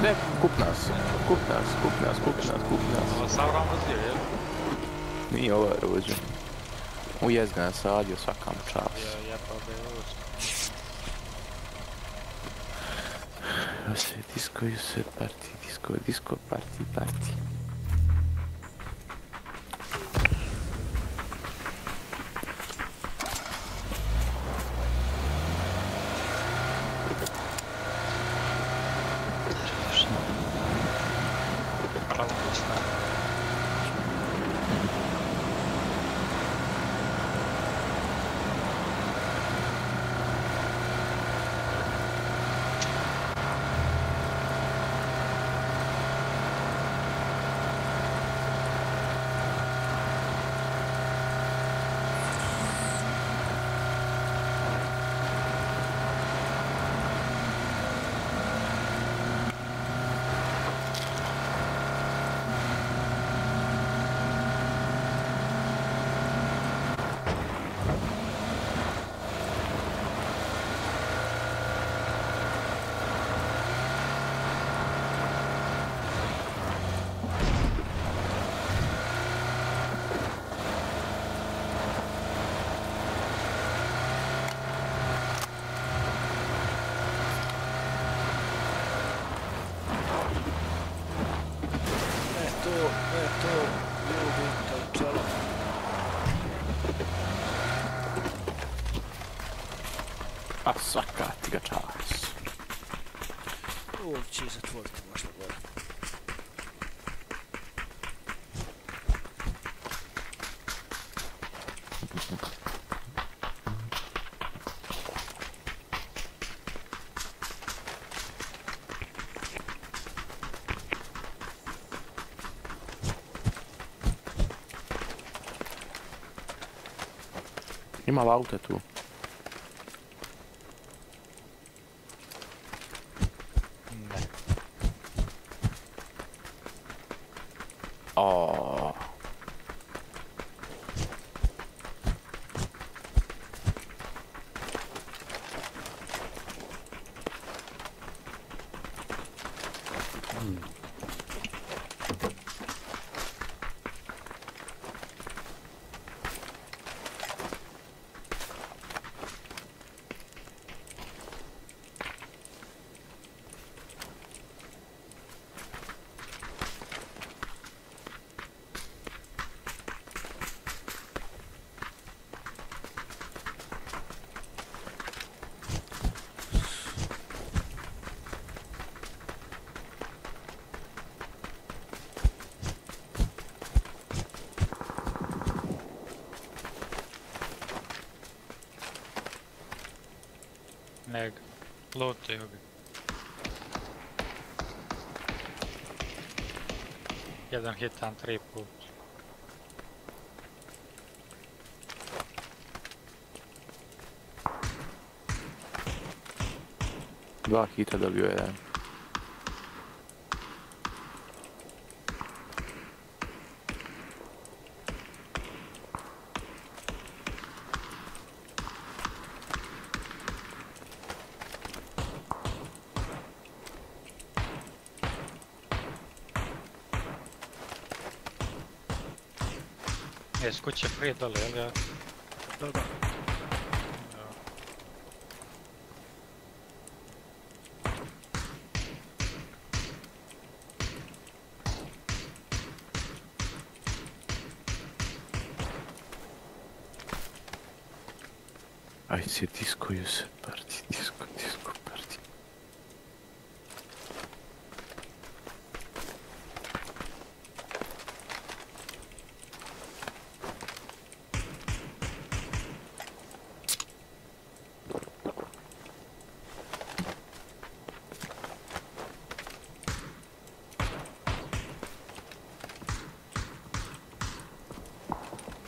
Ne, kup nas. Ovo Sauron vozio, jel? Nije ovaj rođen. Ujezga nas sadio svakam čas. Ja pa da je ovo. Disco party. A svaka ti ga čas. Uvijek će zatvoriti možda gore. Ima auto tu. Oh. Neg, lutaju ga. Jedan hitan 3 put. Dva hita dobio jedan. Jes kuće prije dole, jel ja? Da. Ajde se diskoju se parti, disko parti.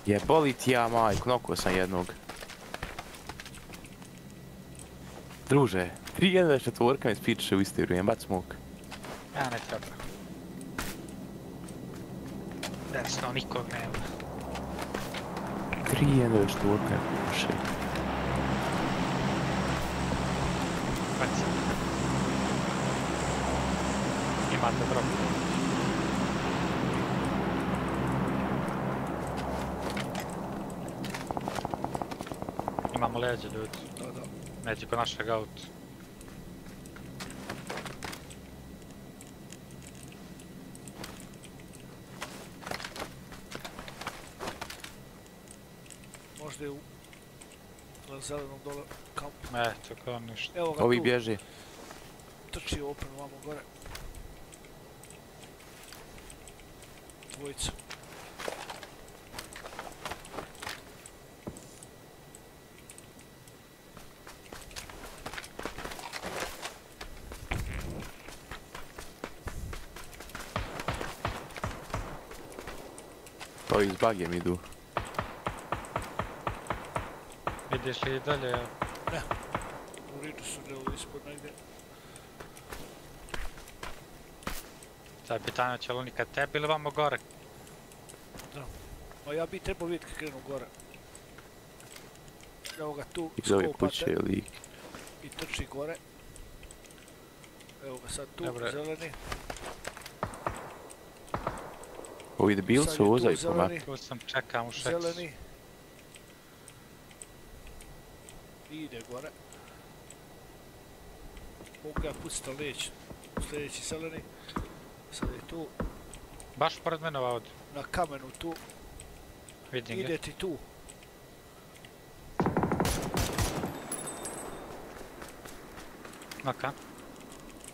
Jeboli ti ja, majku, nokao sam jednog. Druže, 3-1-4 mi spičeše u isti vrijeme, bac smok. Ja ne treba. Desno, nikog nema. 3-1-4 puše. Baci. Imate drop. Imamo leđe, ljudi. Neđe ko našeg auta. Možda je u zelenom dole kampu. Eto, kao ništa. Evo ga tu. Ovi bježi. Trči open vamo gore. Dvojica. Ovi s bagjem idu. Vidiš li i dalje? Ne. U ridu su delu ispod negdje. Sad je pitanje će li oni kad tebi ili vamo gore? Da. Ma ja bi trebao vidjeti kad krenu gore. Evo ga tu, Iz ove kuće je lik. i trči gore. Evo ga sad tu, Dobre. zeleni. Ovi debili Sad je su tu ozaj po zeleni. mapi. Tu sam čekam u šeks. Zeleni. I ide gore. Mogu ga puciti na leć. Sljedeći zeleni. Sad je tu. Baš pored mene ovdje. Na kamenu tu. Vidim ga. Ide ti tu. Naka.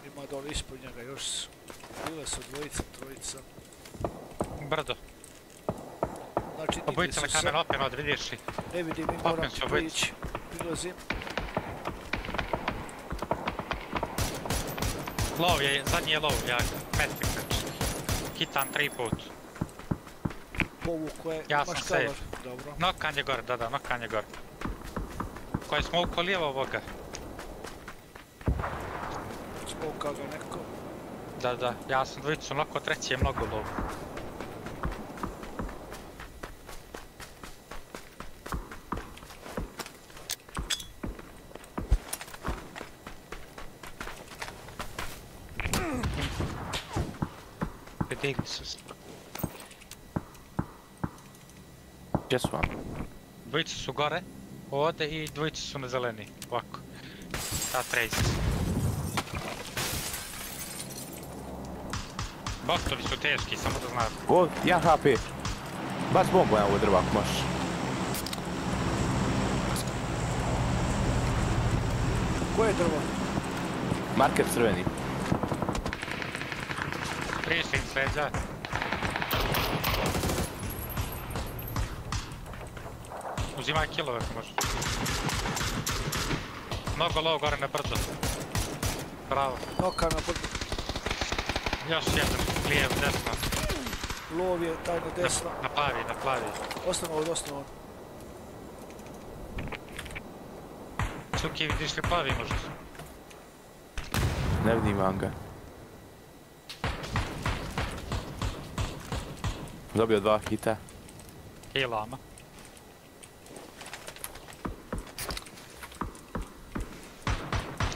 Ima dole ispod njega još. Bile su dvojica, trojica. Brdo. Znači, Obojica na kamen open od, vidiš li? Ne vidim, mi moram Open su obojica. prići. Prilazim. Lov je, zadnji je lov, jak. Metrik znači. Hitan 3 put. Povuko je. Ja sam imaš safe. cover. Dobro. Nokan je gore, da, nokan je gore. Koje smo uko lijevo ovoga. Smoka ga neko. Da, ja sam dvojicu noko, treći je mnogo lov. Digli su se. Gdje su vam? Dvojica su gore, ovdje i dvojica su na zeleni, ovako. Ta trace. Botovi su teški, samo da znate. O, 1 HP. Bac bombu na ovo drva ako možeš. Koje drvo? Marker crveni. Prišli s leđa. Uzimaj killove ako možeš. Mnogo low gore na brdo. Bravo. Noka na brdo. Još jedan, lijev, desno. Lov je taj na desno. Na plavi. Ostano ovdje, ostano ovdje. Cuki, vidiš li plavi možda? Ne vidim ga. Dobio 2 hita. Healama.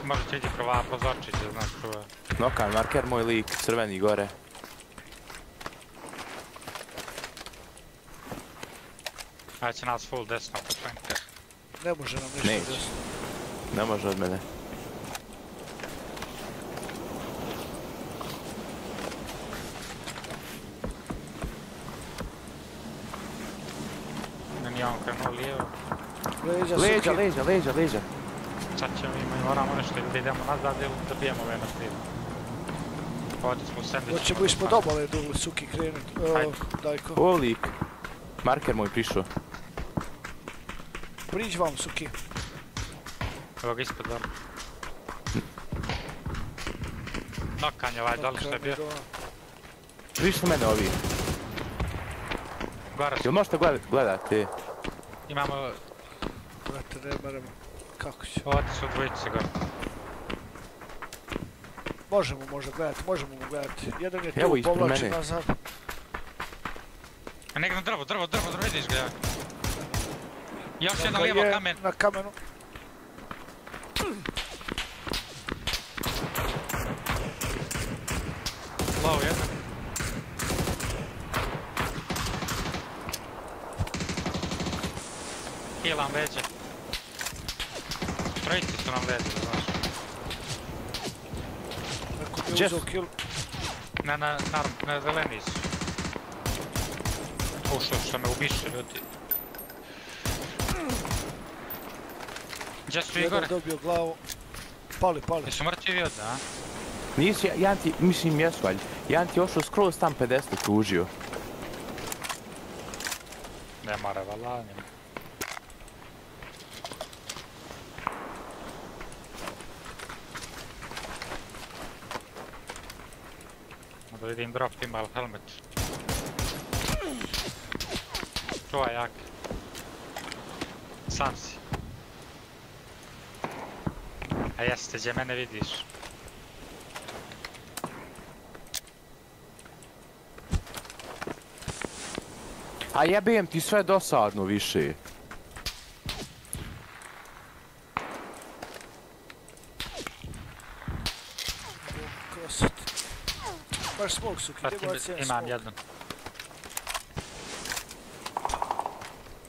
Možda će ići prova pozorčić, da znaš prva. Nokan, marker moj lik, crveni gore. Ajde će nas full desno pošlenka. Ne može nam ništa Neće. desno. Ne može od mene. Meni on krenuo lijevo. Leđa. Sad ćemo mi moramo nešto da idemo nazad ili da bijemo ove na slivu. Ovdje smo u sandvičima. Hoćemo ispod obale do Suki krenut. Dajko. O lik. Marker moj prišao. Priđi vam Suki. Evo ga ispod dole. Nokan je ovaj dole što je bio. Prišli mene ovi. Gore su. Jel možete gledati? Imamo... Brate, ne barem. Kako će? Ovdje su dvojice gore. Možemo mu gledati. Jedan je Evo tu, ispred povlači mene. nazad. A nek na drvo, vidiš ga. Još jedan lijevo kamen. Na kamenu. Low jedan. Healam veđe. Trojici su nam veđe, znaš. Neko mi uzeo kill. Na zeleni su. Što me ubiše, ljudi. Gdje su i gore? Jedan dobio glavu. Pali. Jesu mrtvi od, a? Nisi, jedan ti, mislim jesu, ali jedan ti ošao skroz tam 50 kružio. Ne mora valanjem. Da vidim drop ima helmet. Čuvaj jak. Sam si. A jeste, gdje mene vidiš? A jebem ti sve dosadno više. Baš smog su, gdje baci jedan imam smog. jedan.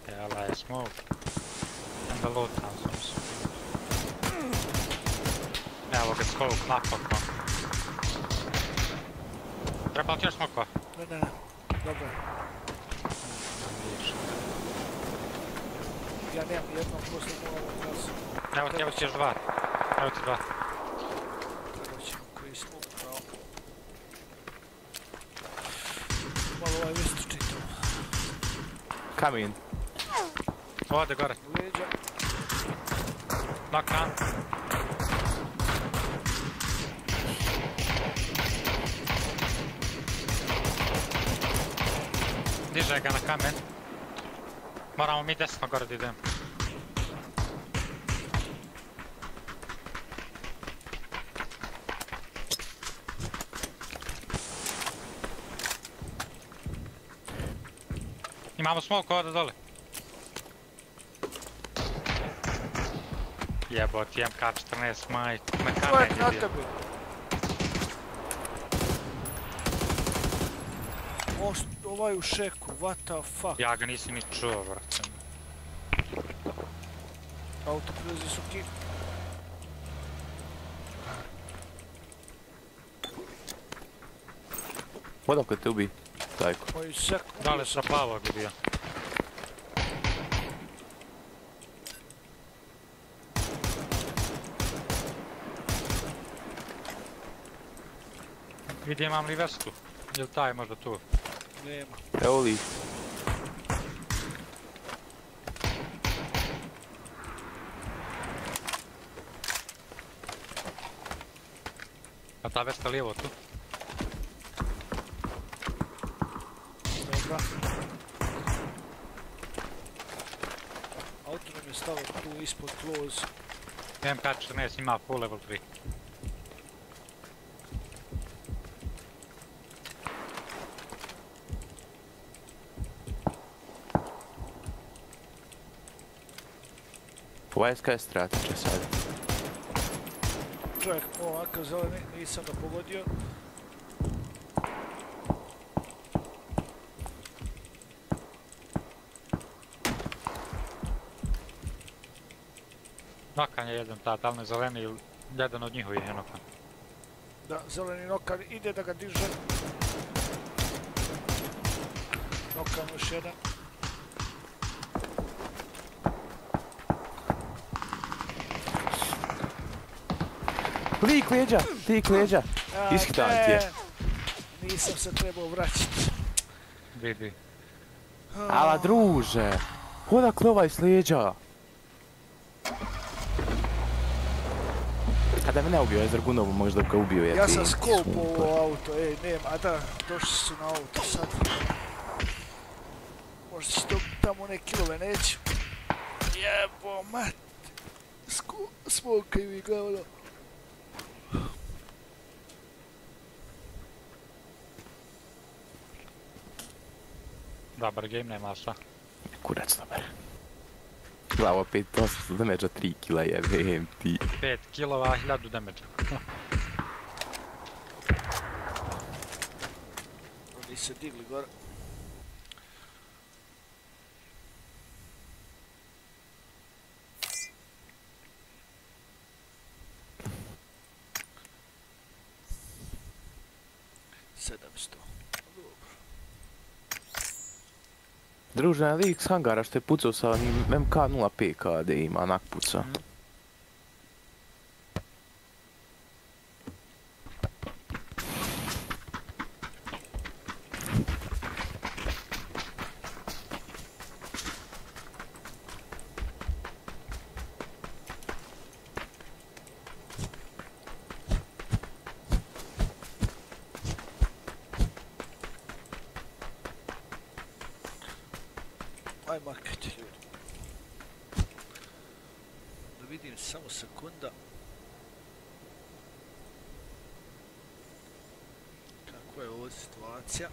Jela je smog. Onda lutam sam se. Evo ga skok napokon. Treba li ti još smokova? Ne. Dobro. Ja nemam jednog posljednog ovog glasa. Evo ti još dva. Evo ti dva. Treba ćemo koji smo upravo. Malo ovaj listu čitam. Kamin. Ovdje gore. Leđa. Knockdown. Diže ga na kamen. Moramo mi desno gore da idemo. Imamo smoke ovdje dole. Jebot, MK14 maj, na kamen je bio. Ovaj u šeku, what the fuck? Ja ga nisam ni čuo, brate. Autoprezi su kill. Odakle te ubi? Tajko. Moji šeku. Dole sa plavog bio. Vidi imam li vestu. Jel taj možda tu? Nema. Evo li. A ta vesta lijevo tu? Dobra. Auto nam je stavio tu ispod close. MK14 ima full level 3. Vojska je stratiče sad. Čovjek, ovakav zeleni, nisam ga pogodio. Nokan je jedan, da li ne zeleni ili jedan od njihovih je nokan. Da, zeleni nokan ide da ga diže. Nokan još jedan. Lik leđa. Iskitan ti je. Nisam se trebao vraćati. Vidi. Ala druže, odakle ovaj s leđa? Kada me ne ubio je Zrgunovu, možda ga ubio je. Ja sam skopao ovo auto, nema, a da, došli su na auto sad. možda će tamo neke kilove, neću. Jebo, mat. Smokaj mi ga, ono. Dobar game, nema šta. Kurac dobar. Glava opet 800 damage-a 3 kila jebem ti. 5 kilova, 1000 damage-a. Oni se digli gore. Druže, na lik s hangara što je pucao sa onim MK0 KD ima nakpuca. Aj market, ljudi. Da vidim samo sekunda. Kako je ovo situacija?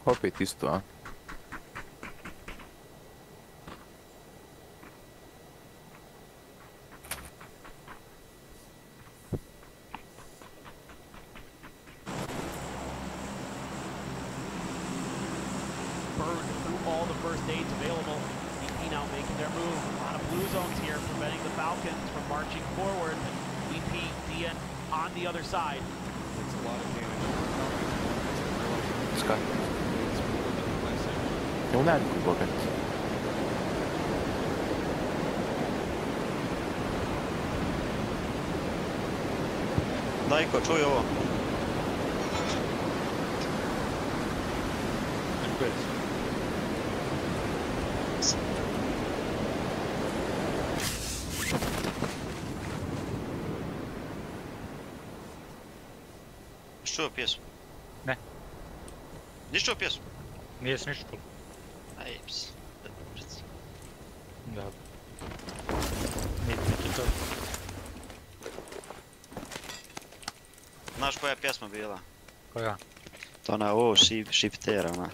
Opet isto, a? Aids available. VP now making their move. A lot of blue zones here, preventing the Falcons from marching forward. VP, DN on the other side. It's a lot of damage. Scott. Non è un pocket. Dajko, čuj ovo. Čuo pjesmu? Ne. Nisi čuo pjesmu? Nisam ništa čuo. Ajps. Da. Neki to. Znaš koja je pjesma bila? Koja? To ona shiftera, ona.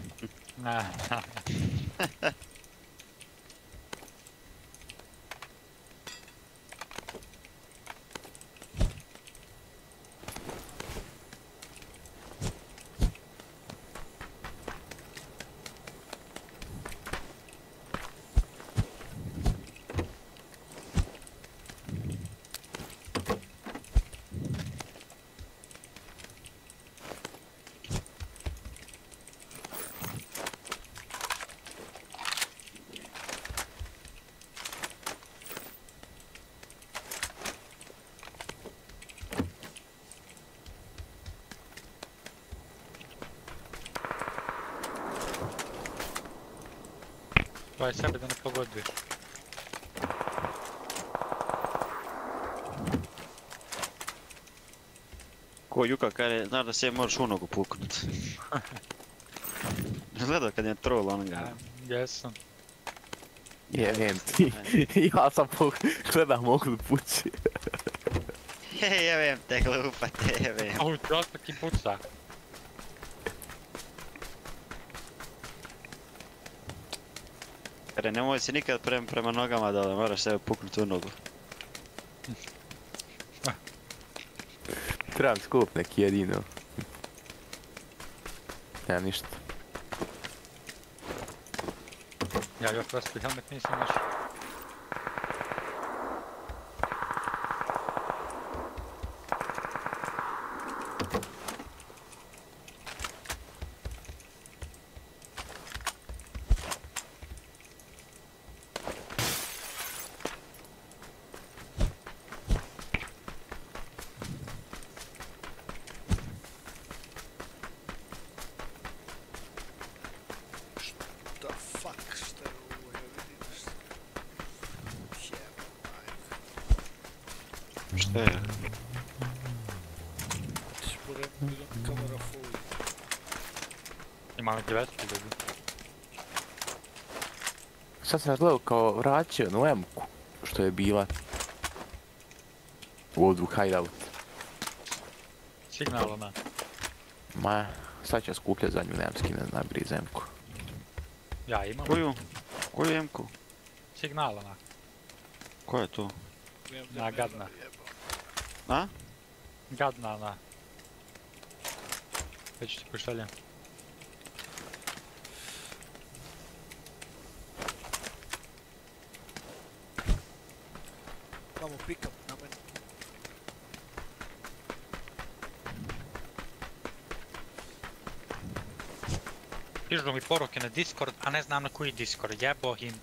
Daj sebe da ne pogodiš. Ko Juka kaže, znaš da se možeš u nogu puknut. Gledao kad je troll onoga. Jesam. Jevem ti. Ja sam gledam mogu pući. Jevem te glupate, jevem. Ovo ti ostaki puca. Kada nemoj se nikad prema nogama dole, moraš sebe puknuti u nogu. Trebam skup neki jedino. Nemam ništa. Ja još prosto helmet nisam našao. Šta je? kamera full. Imam 200 ljudi. Sad sam gledao kao vraćao na M-ku, što je bila u ovu hideout. Signal ona. Ma, sad ću skupljat zadnju, nemam skine najbrije za M-ku. Ja imam. Koju M-ku? Signal ona. Ko je to? Na gadna. A? Gadna ona. Već ti pošaljem. Imamo pick-up na meni. Pižu mi poruke na Discord, a ne znam na koji Discord, jebo im.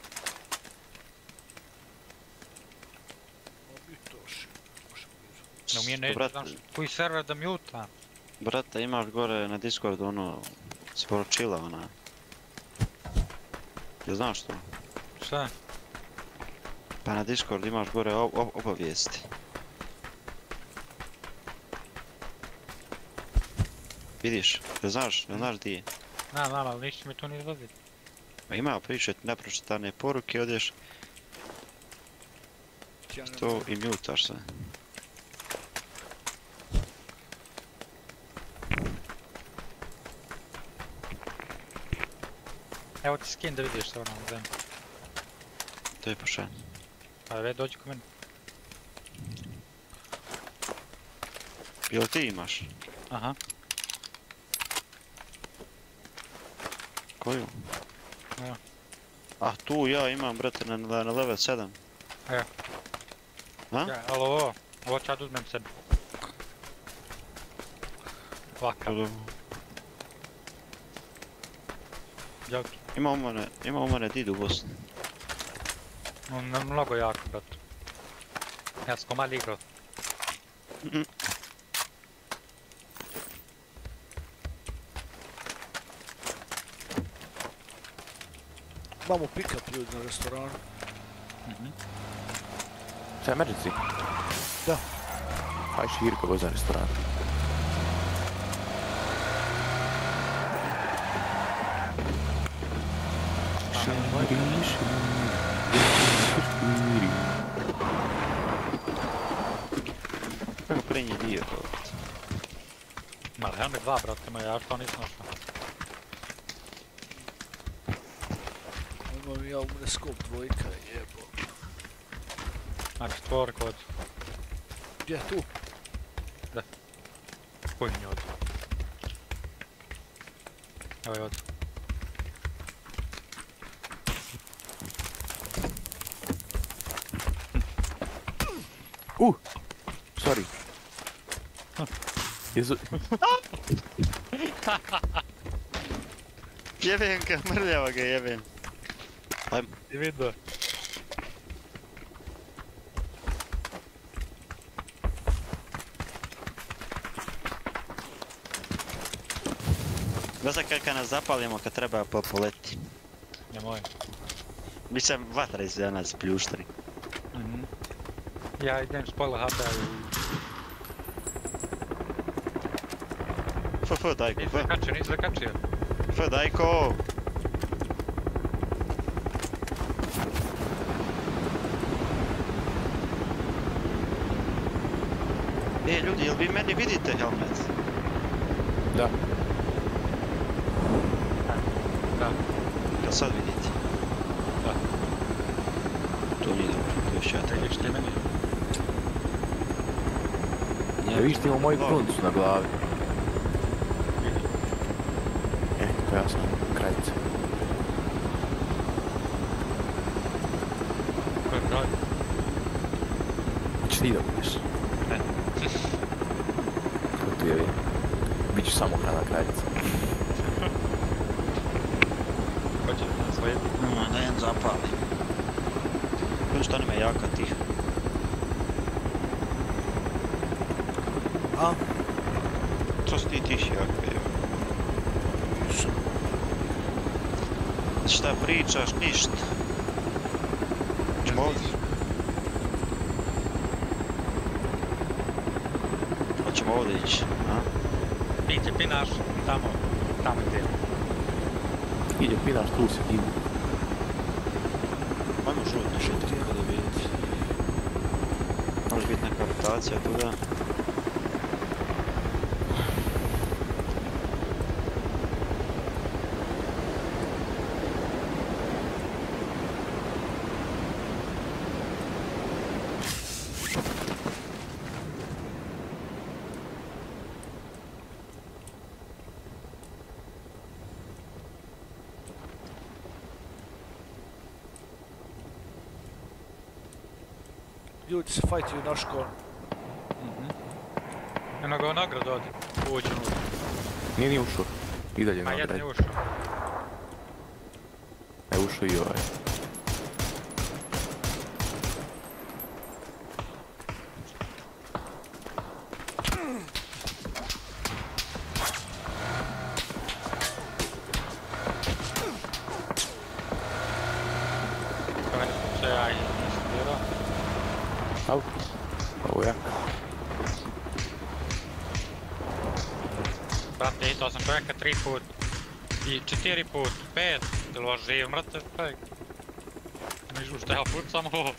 No mi je ne znam koji server da muta. Brate, imaš gore na Discordu ono sporučila ona. Jel znaš to? Šta? Pa na Discord imaš gore obavijesti. Vidiš, jel znaš di je? Znam, ali ništa mi to nije izlaziti. Pa ima pričati nepročitane poruke, odeš to i mutaš se. Evo ti skin da vidiš što ono na zemlji. To je pošalj. Pa već dođi ko meni. Jel ti imaš? Aha. Koju? Evo. A tu ja imam, brate, na level 7. Evo. A? Ja, ali ovo ću ja da uzmem sebi. Ovakav. Ima u mene did u Bosni. Mnogo jako, brate. Ja sam ko mali igrao. Imamo pick-up ljudi na restoranu. Šta je emergency? Da. Aj širka voza restoran. Kako prednji dio to? Ma helmet 2, brate moj, ja što nisam našao. Imam ja u mene skop dvojka, jebo. Znači tvorka od... Gdje, tu? Da. Koji mi je od? Evo je od. Sorry. Jezu... Jebem ga, mrljava ga jebem. Ajmo. I vidio. Da sad kad nas zapalimo, kad treba poleti. Nemoj. Mislim, vatra iz nas pljuštari. Ja idem s pola HP u... F, dajko, F. Nisi zakačio. F, dajko! Ljudi, jel vi meni vidite helmet? Da. Da. Jel sad vidite? Da. To nije dobro, to još ja treba. Vidiš ti meni? Ja vidiš ti imao moju krunicu na glavi. To ja sam krajica. Ko je kraj? Hoćeš ti da budeš? Ne. Ko tu je vi? Biću samo hrana krajica. Hoće da slijedi? Da jedan zapali. Koji što nema jaka tih. A? Co si ti tiši jaka, evo. Šta pričaš, ništa. Hoćemo ovdje? Hoćemo ovdje ići, a? Iđe pinaš, tamo gdje. Iđe pinaš, tu se idu. Ajmo žuti kako da vidjeti. Može biti neka rotacija tuda. Ljudi se fajtuju na školu. Eno ga u nagradu odi. Uđe unutra. Nije ušao. I dalje Ma nagrad. jedan je ušao. Ušao i ovaj. Ovo jak. Brate, hitao sam čovjeka 3 put. I 4 put, 5. Jel vas živ, mrte, čovjek? Nižu što ja pucam ovo.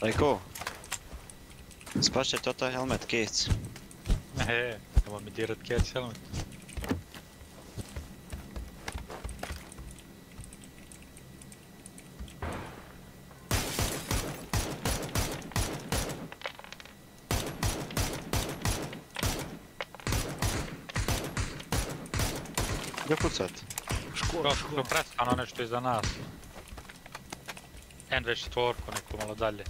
Rajko, spašće to taj helmet case. Nemoj mi dirat case helmet. Gdje pucat? Škola. Prestano nešto iza nas. NV4, neko malo dalje.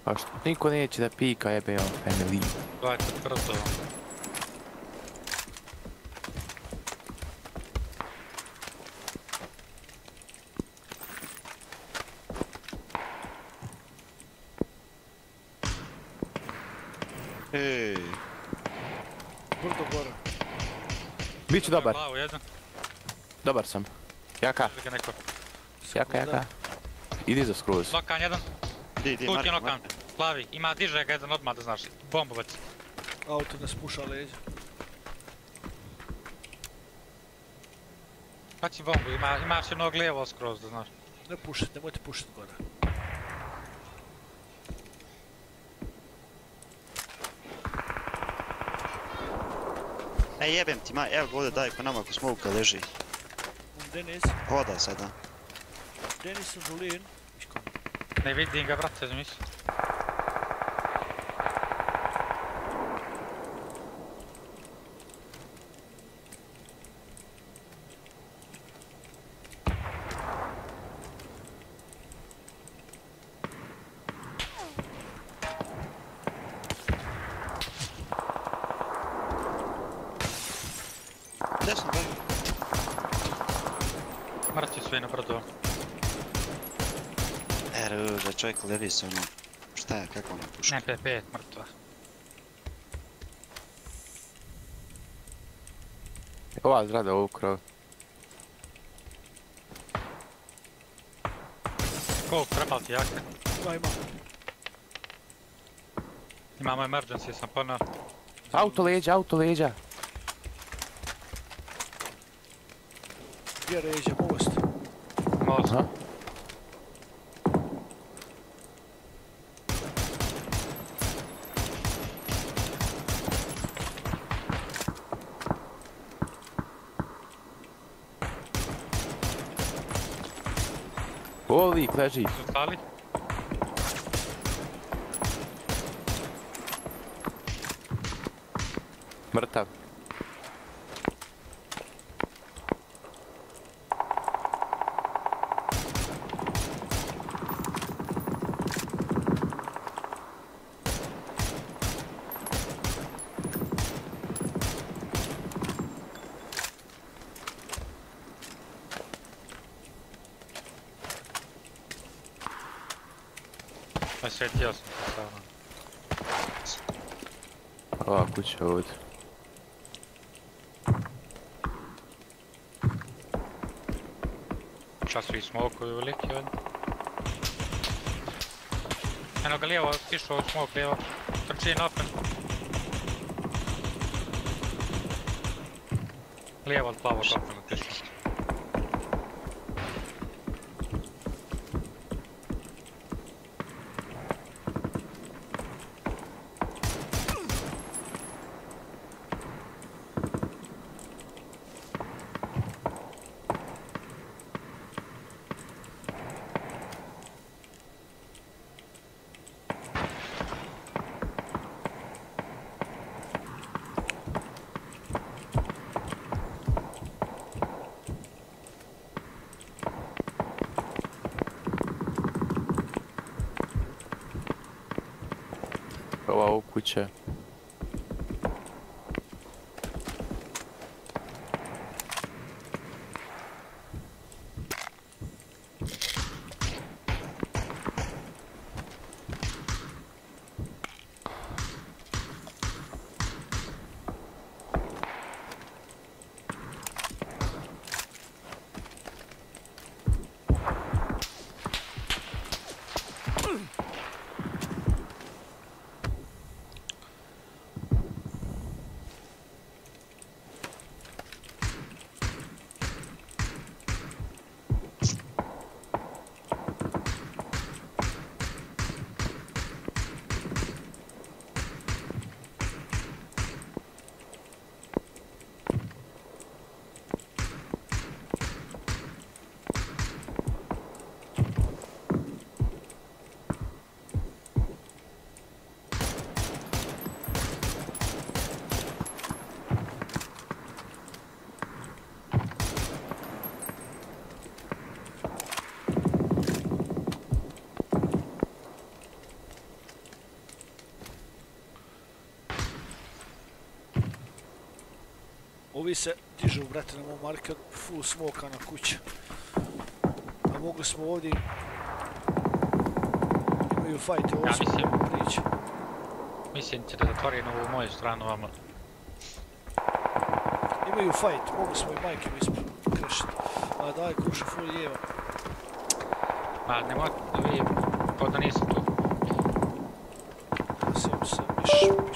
A što niko neće da pika, jebe on family. Gledajte brzo. Ej. Brdo gore. Biću dobar. Glavu jedan. Dobar sam. Jaka. Jaka. Idi za skroz. Nokan jedan. Di, Tut je nokan. Plavi. Ima, diže ga jedan odmah da znaš. Bombovac. Auto ne spuša leđa. Paći bombu, imaš jednog lijevo skroz da znaš. Ne pušit, nemojte pušit gore. Ej jebem ti evo ga ovdje daj ko nama ko smoka leži. Denis. Hoda sada. Denis u dolin. Ne vidim ga, brate, zamisli. Desno, daj. Mrtvi svi na brdu. Da čovjek levi se ono, šta je, kako ono puška? MP5, mrtva. Ova zgrada ovu krov. Koliko treba ti jaka? Ima. Imamo emergency, sam ponao. Auto leđa. Gdje leđa, most? Most. Lik leži. Stali? Mrtav. Svetio sam se stvarno. Ova kuća ovdje. Čas svi smokuju veliki ovdje. Eno ga lijevo, išao u smok lijevo. Trči napred. Lijevo od plavog napred otišao. Ova u kuće. Ovi se dižu, brate, na mom marker, full smoka na kuće. A mogli smo ovdje... Imaju fight, ovo smo priče. Mislim će da zatvori na ovu moju stranu vama. Imaju fight, mogli smo i majke mi smo krešiti. A daj, kuša full lijeva. A nema, vi, kao da nisam tu. Sam se mišao.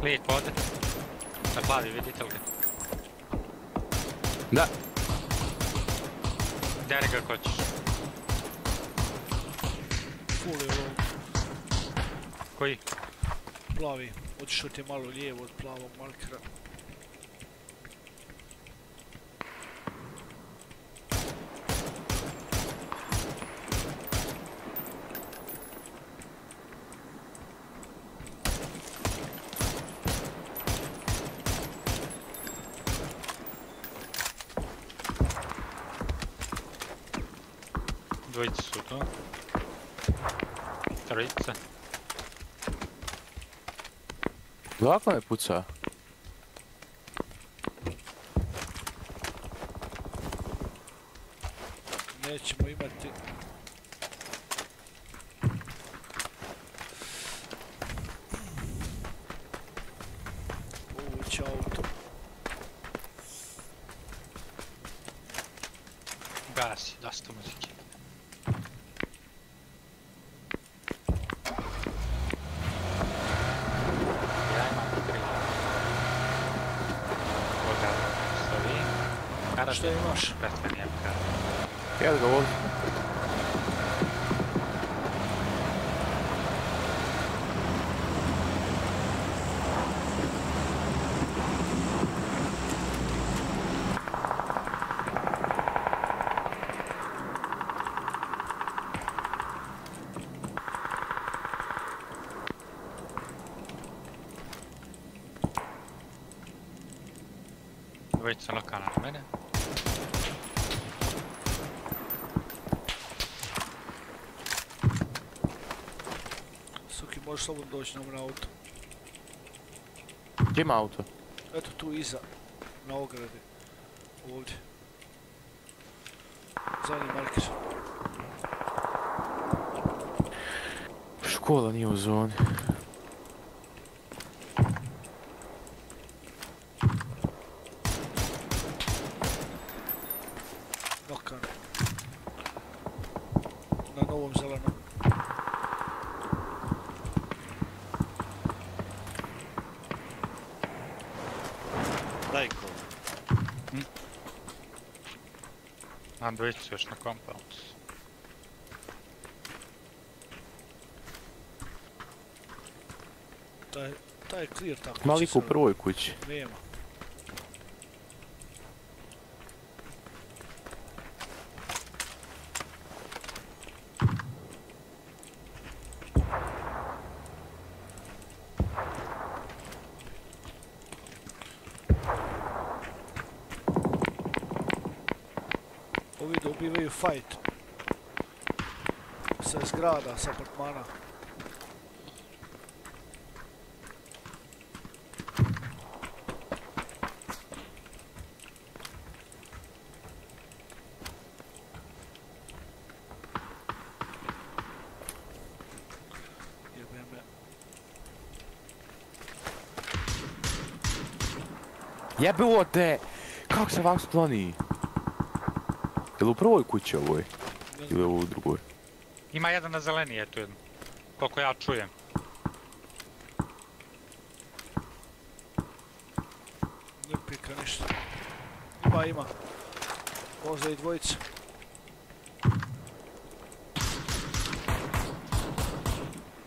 Lijek vode. Na plavi, vidite li ga? Da. Deri ga ko ćeš. Full je ovo. Koji? Plavi. Otišao ti je malo lijevo od plavog markera. Dvojice su tu. Trojice. Lako me puca. Nećemo imati... Ovo će auto. Gasi, dosta muzike. Ja imam 3. Koga stoji? Kada Što imaš? Pretveni MK. Ja da ga volim. Dvojica lokana na mene. Suki Možeš slobodno doći nam na auto. Gdje ima auto? Eto tu iza, na ogradi. Ovdje. Zadnji marker. Škola nije u zoni. Nokan. Na novom zelenom. Daj ko. Mam dvojicu još na compound. Taj je clear tako. Ima liko u prvoj kući. Nema. Ovi dobivaju fight. Sa zgrada, sa apartmana. Jebilo te! Kako se vam skloni? Jel u prvoj kući ovoj? Ili u drugoj? Ima jedan na zelenije tu jedan. Koliko ja čujem. Ne pika ništa. Ima. Možda i dvojica.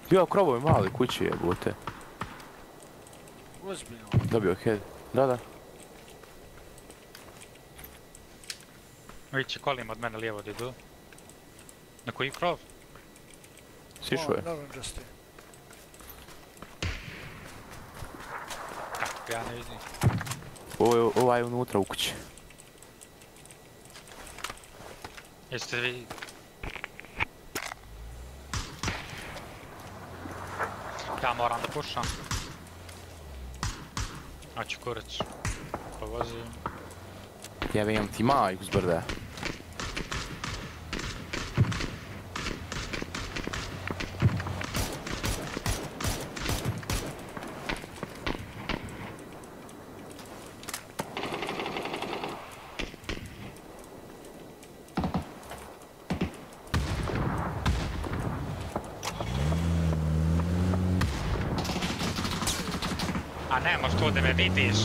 Bio krovoj mali kući jebote. Ozbiljno. Dobio head. Da. Ići kolim od mene lijevo da idu. Na koji krov? Sišao je. Naranđasti. Kako ja ne vidim. Ovaj je unutra u kući. Jeste vi... Ja moram da pušam. Hoću kurac. Povozim. Jebem ti majku s brda. A nemaš tu da me vidiš.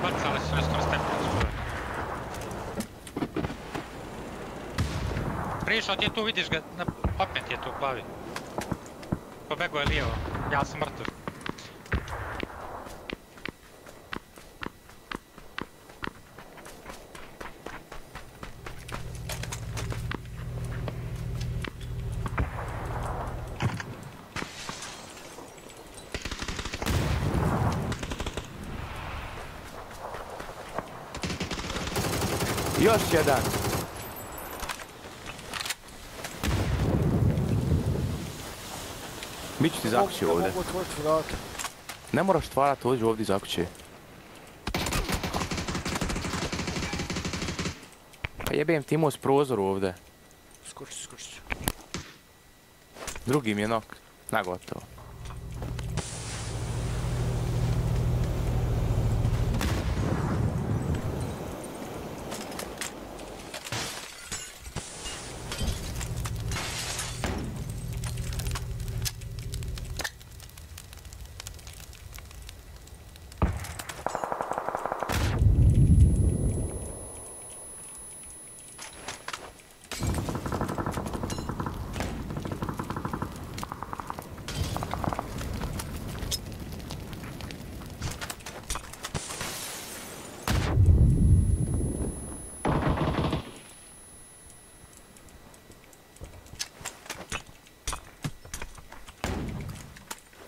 Bacali su nešto na stepenicu. Prišao ti je tu, vidiš ga, opet je tu plavi. Pobegao je lijevo, ja sam mrtav. Još jedan. Mi ću ti zakući ovdje. Ne mogu otvoriti vrata. Ne moraš stvarati, dođi ovdje zakući. Pa jebem ti imao s prozoru ovdje. Skoči. Drugi mi je nok. Nagotovo.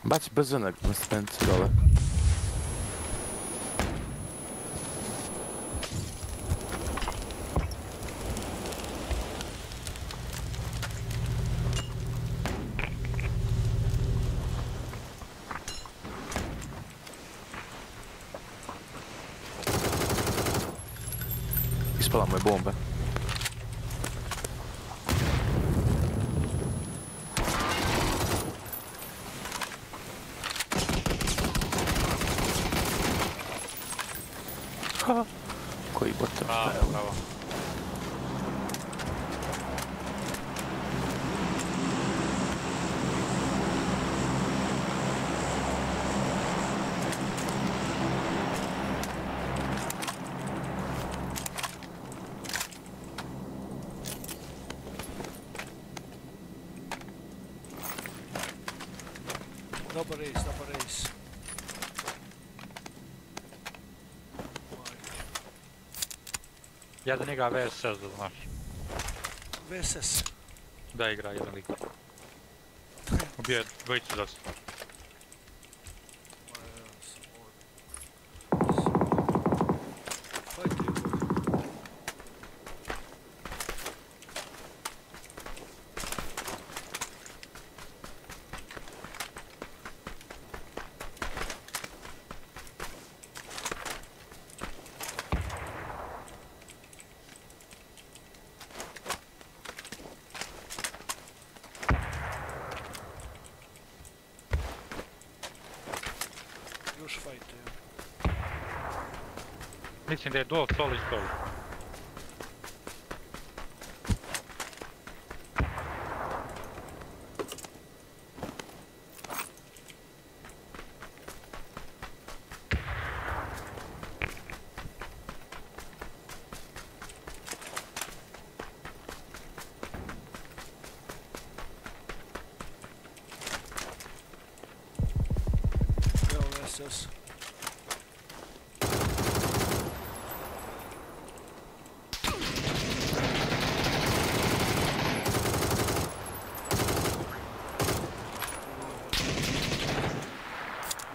Baci brzo na stepenicu dole. ispala mu je bomba. Ha, koji botov, šta je ovo? Dobar rejs. Jedan igra VSS, da znaš. VSS? Da, igra jedan lik. Ubio je dvojicu za se. Još fajte. Mislim da je duo solo i solo. Evo VSS.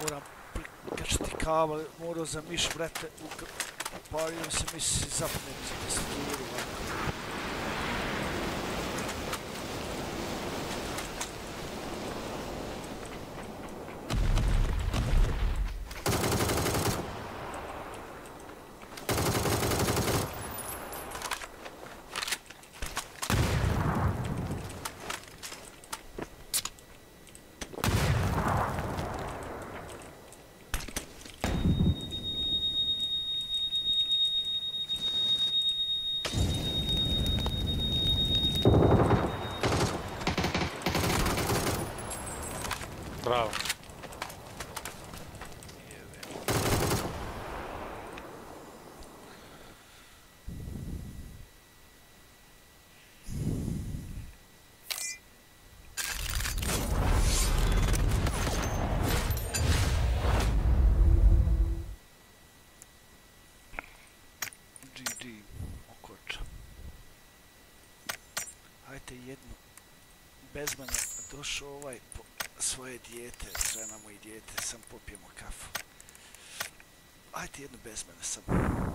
Moram prikačiti kabel, morao za miš, brate, pario se miš zapnem za deseturu. Bravo. GG, okoč. Hajte jednu. Bez mene došao ovaj po svoje dijete, žena mu i dijete, sam popijemo kafu. Hajte jednu bez mene sam.